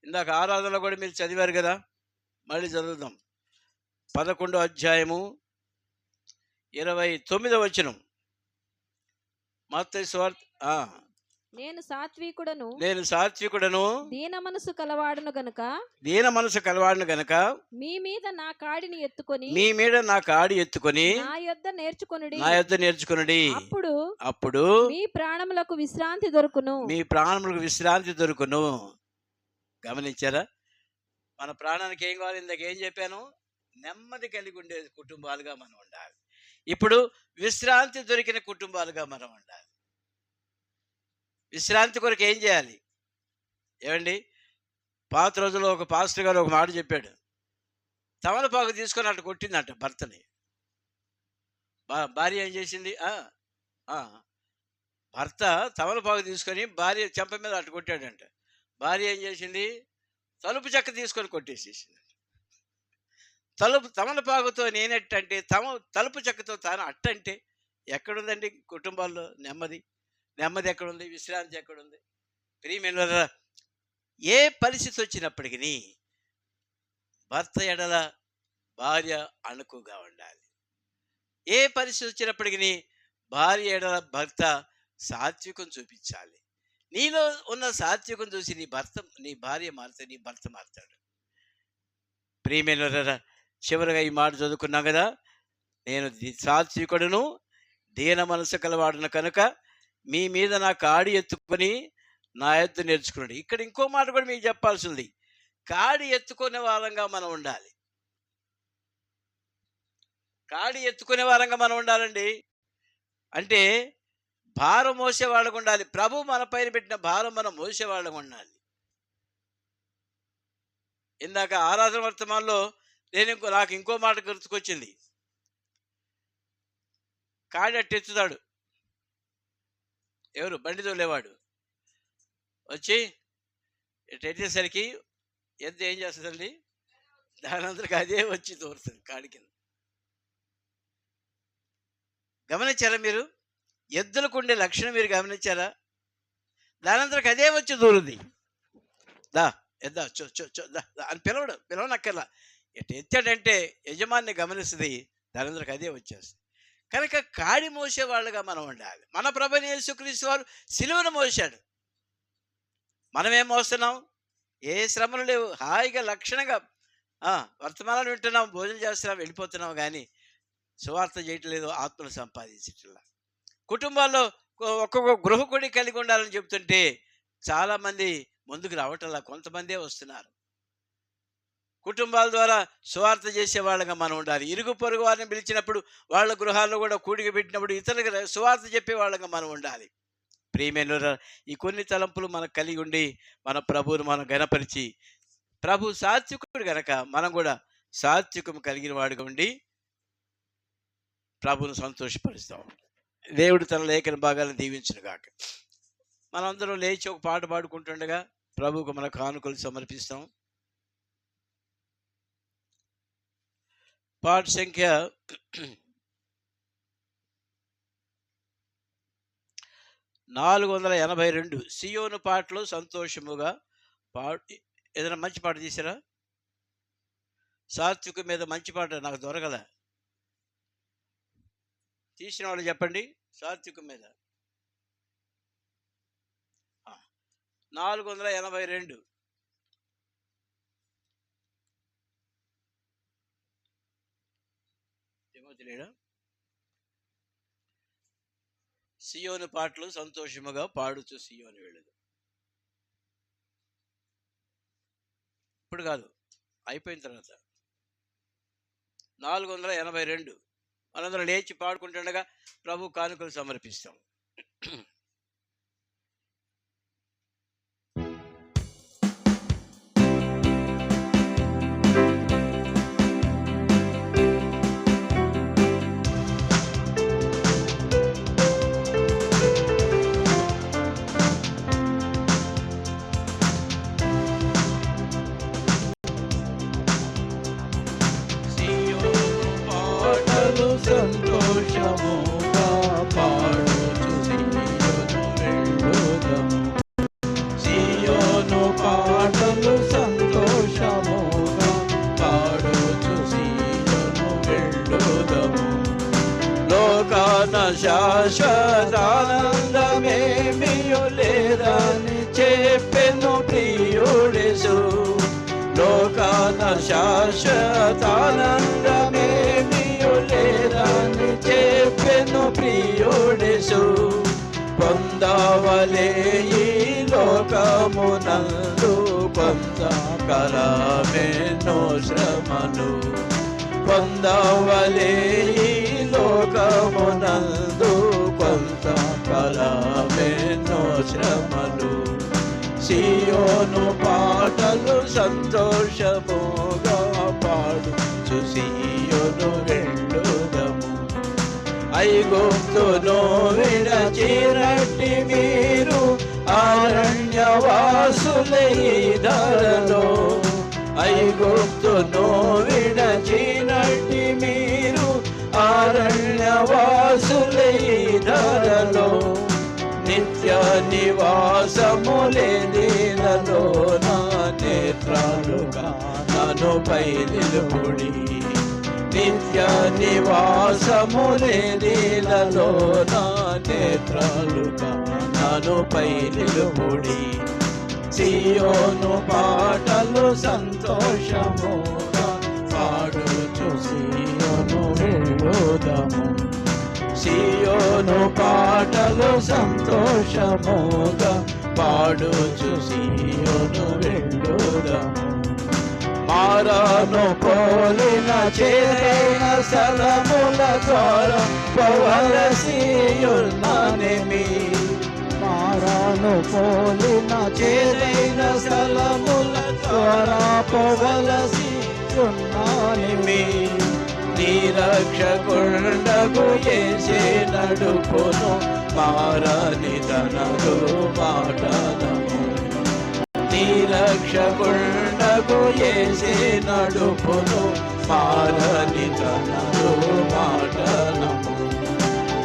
ఇందాక ఆరాధనలో కూడా మీరు చదివారు కదా, మళ్ళీ చదువుదాం. 11వ అధ్యాయము 29వ వచనం. మత్తయి సువార్త. నేను సాత్వికుడను దీన మనసు కలవాడును గనుక మీ మీద నా కాడిని ఎత్తుకొని నా యొద్ద నేర్చుకొనుడి. అప్పుడు మీ ప్రాణములకు విశ్రాంతి దొరుకును. గమనించారా? మన ప్రాణానికి ఏం కావాలి? ఇందాకేం చెప్పాను? నెమ్మది కలిగి ఉండే కుటుంబాలుగా మనం ఉండాలి. ఇప్పుడు విశ్రాంతి దొరికిన కుటుంబాలుగా మనం ఉండాలి. విశ్రాంతి కొరకు ఏం చేయాలి? ఏమండి, పాత రోజుల్లో ఒక పాస్టర్ గారు ఒక మాట చెప్పాడు. తమలపాకు తీసుకొని అటు కొట్టిందంట భర్తని. భార్య ఏం చేసింది? భర్త తమలపాకు తీసుకొని భార్య చెంప మీద అటు కొట్టాడంట. భార్య ఏం చేసింది? తలుపు చెక్క తీసుకొని కొట్టేసేసింది. తమలపాకుతో నేనెట్టంటే తలుపు చెక్కతో తాను అట్టంటే ఎక్కడుందండి కుటుంబాల్లో నెమ్మది ఎక్కడుంది? విశ్రాంతి ఎక్కడుంది? ప్రియమైన ఏ పరిస్థితి వచ్చినప్పటికీ భర్త ఎడల భార్య అణుకుగా ఉండాలి. ఏ పరిస్థితి వచ్చినప్పటికీ భార్య ఎడల భర్త సాత్వికం చూపించాలి. నీలో ఉన్న సాత్వికం చూసి నీ భార్య మారుతాడు, నీ భర్త మారుతాడు. ప్రియమైన చివరిగా ఈ మాట చదువుకున్నాం కదా, నేను సాత్వికుడును దీన మనసు కలవాడును కనుక మీ మీద నా కాడి ఎత్తుకొని నా ఎత్తు నేర్చుకున్నాడు. ఇక్కడ ఇంకో మాట కూడా మీకు చెప్పాల్సింది. కాడి ఎత్తుకునే వారంగా మనం ఉండాలి. కాడి ఎత్తుకునే వారంగా మనం ఉండాలండి. అంటే భారం మోసేవాళ్ళకు ఉండాలి. ప్రభు మన పైన పెట్టిన భారం మనం మోసేవాళ్ళకు ఉండాలి. ఇందాక ఆరాధన వర్తమానంలో నాకు ఇంకో మాట గుర్తుకొచ్చింది. కాడి అట్టెత్తుతాడు. ఎవరు? బండి తోలేవాడు వచ్చి ఎట్టేసరికి ఎద్దు ఏం చేస్తుందండి? దానంతరికి అదే వచ్చి తోరుతుంది కాడి కింద. గమనించారా మీరు? ఎద్దులకు ఉండే లక్షణం మీరు గమనించారా? దానంతరికి అదే వచ్చి దూరుంది. ఎద్దా అని పిలవనక్కర్లా. ఎట్ట ఎత్తాడంటే యజమాన్ని గమనిస్తుంది, దానంతరికి అదే వచ్చేస్తుంది. కనుక కాడి మోసేవాళ్ళుగా మనం ఉండాలి. మన ప్రభువైన యేసుక్రీస్తు వారు సిలువను మోసాడు. మనమేం మోస్తున్నాం? ఏ శ్రమలు లేవు, హాయిగా లక్షణంగా వర్తమానాలు వింటున్నాం, భోజనం చేస్తున్నాం, వెళ్ళిపోతున్నాం. కానీ సువార్త చేయటం లేదు, ఆత్మను సంపాదించట్లా. కుటుంబాల్లో ఒక్కొక్క గృహకుడి కలిగి ఉండాలని చెప్తుంటే చాలామంది ముందుకు రావటంలా, కొంతమందే వస్తున్నారు. కుటుంబాల ద్వారా సువార్త చేసే వాళ్ళగా మనం ఉండాలి. ఇరుగు పొరుగు వారిని పిలిచినప్పుడు వాళ్ళ గృహాల్లో కూడా కూడిక పెట్టినప్పుడు ఇతరులకు సువార్త చెప్పే వాళ్ళగా మనం ఉండాలి. ప్రియమైన ఈ కొన్ని తలంపులు మనకు కలిగి ఉండి మన ప్రభువును మనం ఘనపరిచి, ప్రభు సాత్వికుడు గనక మనం కూడా సాత్వికం కలిగిన వాడిగా ఉండి ప్రభువును సంతోషపరుస్తాం. దేవుడు తన లేఖన భాగాలను దీవించునుగాక. మనందరం లేచి ఒక పాట పాడుకుంటుండగా ప్రభువుకు మన కానుకలు సమర్పిస్తాం. పాట సంఖ్య 482 సియోను పాటలు సంతోషముగా ఏదైనా మంచి పాట తీసారా? సాత్విక మీద మంచి పాట నాకు దొరకల. తీసిన వాళ్ళు చెప్పండి. సాత్విక మీద 482 తెలియడా? సియోను పాటలు సంతోషముగా పాడుచు సియోను వెళ్ళదు. ఇప్పుడు కాదు, అయిపోయిన తర్వాత 482 మనందరం లేచి పాడుకుంటుండగా ప్రభు కానుకలు సమర్పిస్తాం. సంతోషముగా పాడుచు సియోను వెళ్ళుదము. సియోను పాటలు సంతోషముగా పాడుచు సియోను వెళ్ళుదము. లోకాన శాశ్వతానందమేమియు లేదని చెప్పెను ప్రియుడేసు. లోకాన శాశ్వతానందమేమియు లేదని చెప్పెను ప్రియుడేసు. పొందవలే ఈ లోకమునందు కొంతకాలమెన్నో శ్రమను. పొందవలే ఈ లోకమునందు కొంతకాలమెన్నో శ్రమలు. సియోను పాటలు సంతోషముగా పాడుచు సియోను వెళ్ళుదము. ఐగుప్తును విడచినట్టి మీరు అరణ్యవాసులై ధరలో. ఐగుప్తును విడచినట్టి మీరు అరణ్యవాసులై ధరలో. నిత్య నివాసములే నీలలో నా నేత్రాలుగా నన్ను పై నిలుపుడి. నిత్య నివాసములే నీలలో నా నేత్రాలుగా నన్ను పై నిలుపుడి. సియోను పాటలు సంతోషముగా పాడుచు సియోను వెళ్ళుదము. సియోను పాటలు సంతోషముగా పాడుచు సియోను వెళ్ళుదము. మారాను పోలిన చేరైన స్థలముల ద్వారా పోవలసియున్నానేమి. మారాను పోలిన చేరైన స్థలముల ద్వారా పోవలసియున్నానేమి. నీరక్షకుండగు యేసే నడుపును మారని తనదు మాటనము. నీరక్షకుండగు యేసే నడుపును మారని తనదు మాటనము.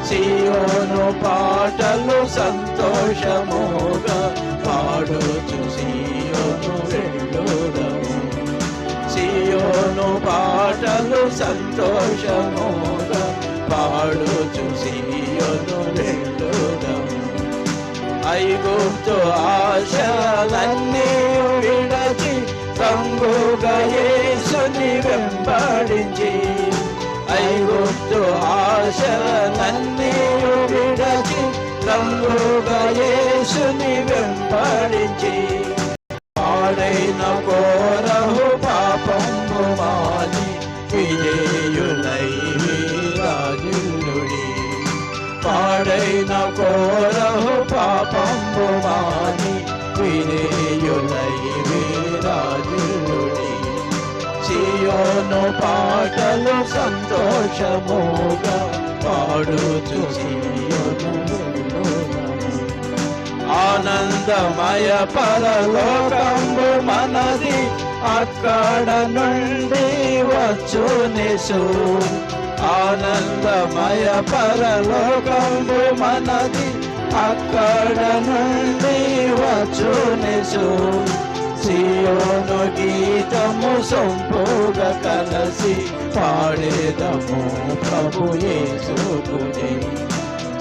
సియోను పాటలు సంతోషముగా పాడుచు సియోను వెళ్ళుదము. సియోను పాటలు సంతోషముగా పాడుచు సియోను వెళ్ళుదము. ఐగుప్తు ఆశలన్నీ విడచి రంగుగా యేసుని వెంబడించి. ఐగుప్తు ఆశలన్నీ విడచి రంగుగా యేసుని వెంబడించి. పాడైన కోరహు పాపం కొరహు పాపంబు మాని వినేయులై వీరాజులుడి సియోను పాటలు సంతోషముగా పాడుచు సియోను ఆనందమయ పరలోకంబు మనది అక్కడ నుండి వచ్చునిసు ఆనందమయ పరలోకంబు మనది అక్కడ నుండి వచ్చునిసు సియోను గీతము సొంపుగా కలసి పాడేదము ప్రభు యేసుకు జై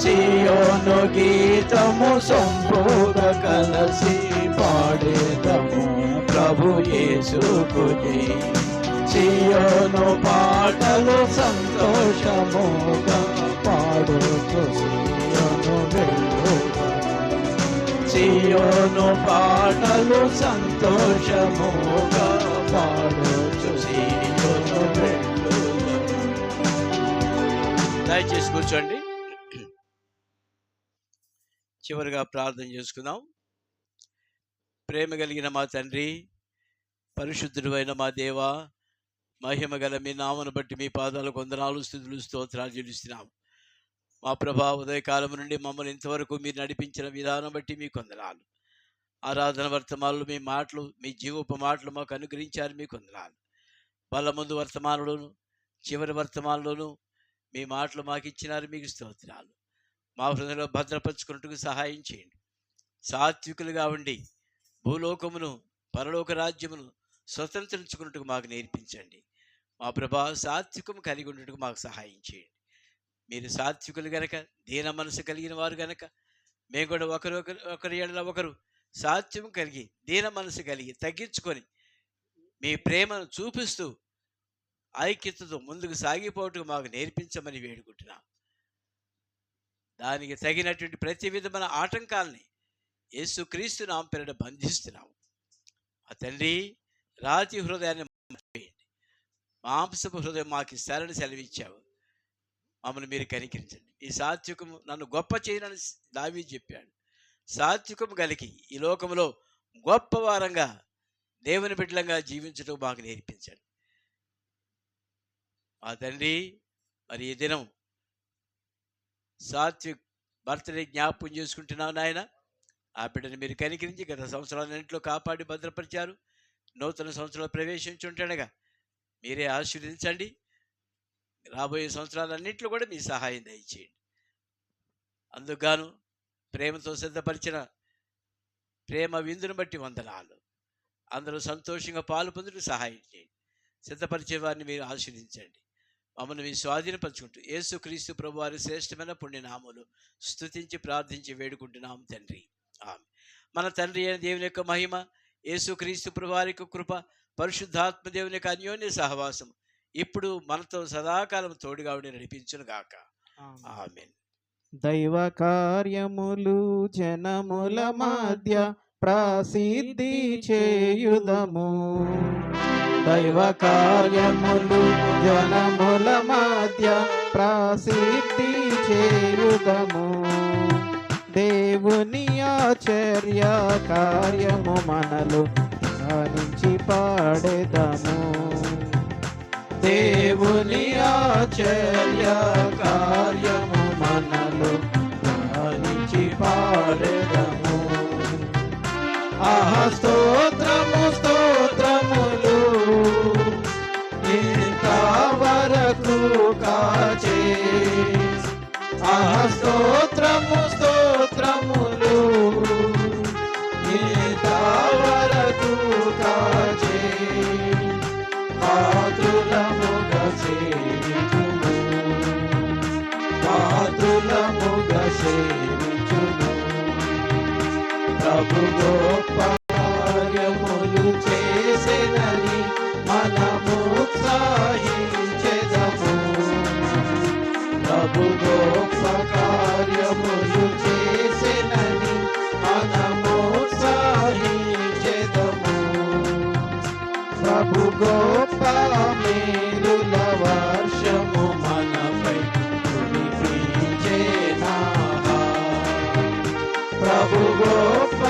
సియోను గీతము సొంపుగా కలసి పాడేదము ప్రభు యేసుకు జై సియోను పాటలు సంతోషముగా పాడుచు సియోను వెళ్ళుగా సియోను పాటలు సంతోషముగా పాడుచు సియోను వెళ్ళుగా. దయచేసి కూర్చోండి. చివరిగా ప్రార్థన చేసుకుందాం. ప్రేమ కలిగిన మా తండ్రి, పరిశుద్ధుడు అయిన మా దేవా, మహిమ గల మీ నామను బట్టి మీ పాదాలకు వందనాలు, స్తుతులు, స్తోత్రాలు చెల్లిస్తున్నాం. మా ప్రభా, ఉదయకాలం నుండి మమ్మల్ని ఇంతవరకు మీరు నడిపించిన విధానం బట్టి మీకు వందనాలు. ఆరాధన వర్తమానాలు మీ మాటలు, మీ జీవపు మాటలు మాకు అనుగ్రహించారు, మీకు వందనాలు. వాళ్ళ ముందు వర్తమానంలోను చివరి వర్తమానంలోను మీ మాటలు మాకు ఇచ్చినారు, మీకు స్తోత్రాలు. మా హృదయంలో భద్రపరుచుకున్నట్టుకు సహాయం చేయండి. సాత్వికులుగా ఉండి భూలోకమును పరలోక రాజ్యమును స్వతంత్రించుకున్నట్టుకు మాకు నేర్పించండి. మా ప్రభా, సాత్వికం కలిగి ఉన్నట్టుకు మాకు సహాయం చేయండి. మీరు సాత్వికులు గనక, దీన మనసు కలిగిన వారు గనక, మేము కూడా ఒకరి ఏడల ఒకరు సాత్వికం కలిగి దీన మనసు కలిగి తగ్గించుకొని మీ ప్రేమను చూపిస్తూ ఐక్యతతో ముందుకు సాగిపోవటం మాకు నేర్పించమని వేడుకుంటున్నాం. దానికి తగినటువంటి ప్రతి విధమైన ఆటంకాలని యేసుక్రీస్తు నామమున పేరిట బంధిస్తున్నాము. ఆ తండ్రి, రాతి హృదయాన్ని వేయండి, మాంసపు హృదయం మాకు ఇస్తారని సెలవిచ్చావు. మమ్మల్ని మీరు కనికరించండి. ఈ సాత్వికము నన్ను గొప్ప చేయనని దావీదు చెప్పాడు. సాత్వికము కలిగి ఈ లోకంలో గొప్పవారంగా దేవుని బిడ్డలంగా జీవించడం మాకు నేర్పించండి. మా తండ్రి, మరి ఈ దినం సాత్విక్ బర్త్డే జ్ఞాపకం చేసుకుంటున్నావు నాయన. ఆ బిడ్డను మీరు కనికరించి గత సంవత్సరాలన్నింటిలో కాపాడి భద్రపరిచారు. నూతన సంవత్సరాలు ప్రవేశించుంటుండగా మీరే ఆశీర్వదించండి. రాబోయే సంవత్సరాలన్నింటిలో కూడా మీ సహాయం దయచేయండి. అందుకుగాను ప్రేమతో సిద్ధపరిచిన ప్రేమ విందును బట్టి వందనాలు. అందరూ సంతోషంగా పాలు పొందుటకు సహాయం చేయండి. సిద్ధపరిచే వారిని మీరు ఆశీర్వదించండి. మమ్మల్ని మీ స్వాధీనపరచుకుంటూ యేసుక్రీస్తు ప్రభు వారి శ్రేష్టమైన పుణ్యనామములు స్తుతించి ప్రార్థించి వేడుకుంటున్నాం తండ్రి, ఆమేన్. మన తండ్రి అయిన దేవుని యొక్క మహిమ, యేసుక్రీస్తు ప్రభు వారి యొక్క కృప, పరిశుద్ధాత్మ దేవుని యొక్క అన్యోన్య సహవాసం ఇప్పుడు మనతో సదాకాలం తోడుగా ఉండి నడిపించును గాక. ఆమేన్. దైవ కార్యములు జనముల మధ్య ప్రసిద్ధి చేయుదము. దైవ కార్యములు జనముల మధ్య ప్రసిద్ధి చేయుదము. దేవుని ఆశ్చర్య కార్యము మనలో ధ్యానించి పాడెదము. దేవుని ఆశ్చర్య కార్యము మనలో ధ్యానించి పాడెదము. ఆహా స్తోత్రము స్తోత్రములు ఇంతవరకు కాచే. ఆహా స్తోత్రము స్తోత్రములు ఇంతవరకు కాచే. పాత్రులముగా సేవించుము, పాత్రులముగా సేవించుము. ప్రభు గొప్ప కార్యములు చేసెనని మనము ఉత్సాహించెదము. ప్రభు గొప్ప కార్యములు చేసెనని మనము ఉత్సాహించెదము. ప్రభు గొప్ప మేలుల వర్షము మనపై కురిపించెనా. గొప్ప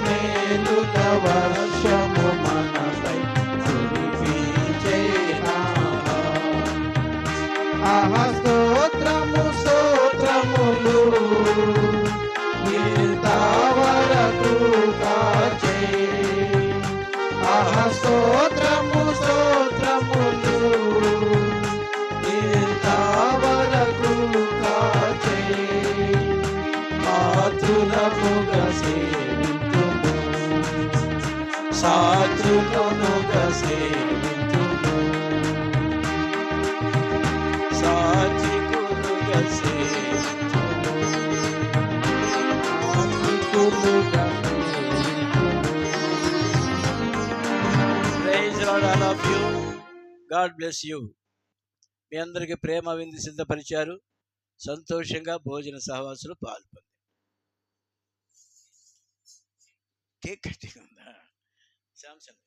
మేలుల వర్షము మనపై కురిపించేనా. ఆహా స్తోత్రము స్తోత్రములు ఇంతవరకు కాచే. ఆహా స్తోత్రము స్తోత్రములు ఇంతవరకు కాచే. ఆతురముగా సేవింతుము, సాతులనుగా సేవింతుము, సాత్వికులుగా సేవింతుము, ఆత్మికులుగా సేవింతుము. Praise lord all of you. God bless you. మీ అందరికీ ప్రేమ విందు సిద్ధపరిచారు. సంతోషంగా భోజన సహవాసులు పాల్పొంది. కేక్ కట్టింగ్ ఉందా? శాంసంగ్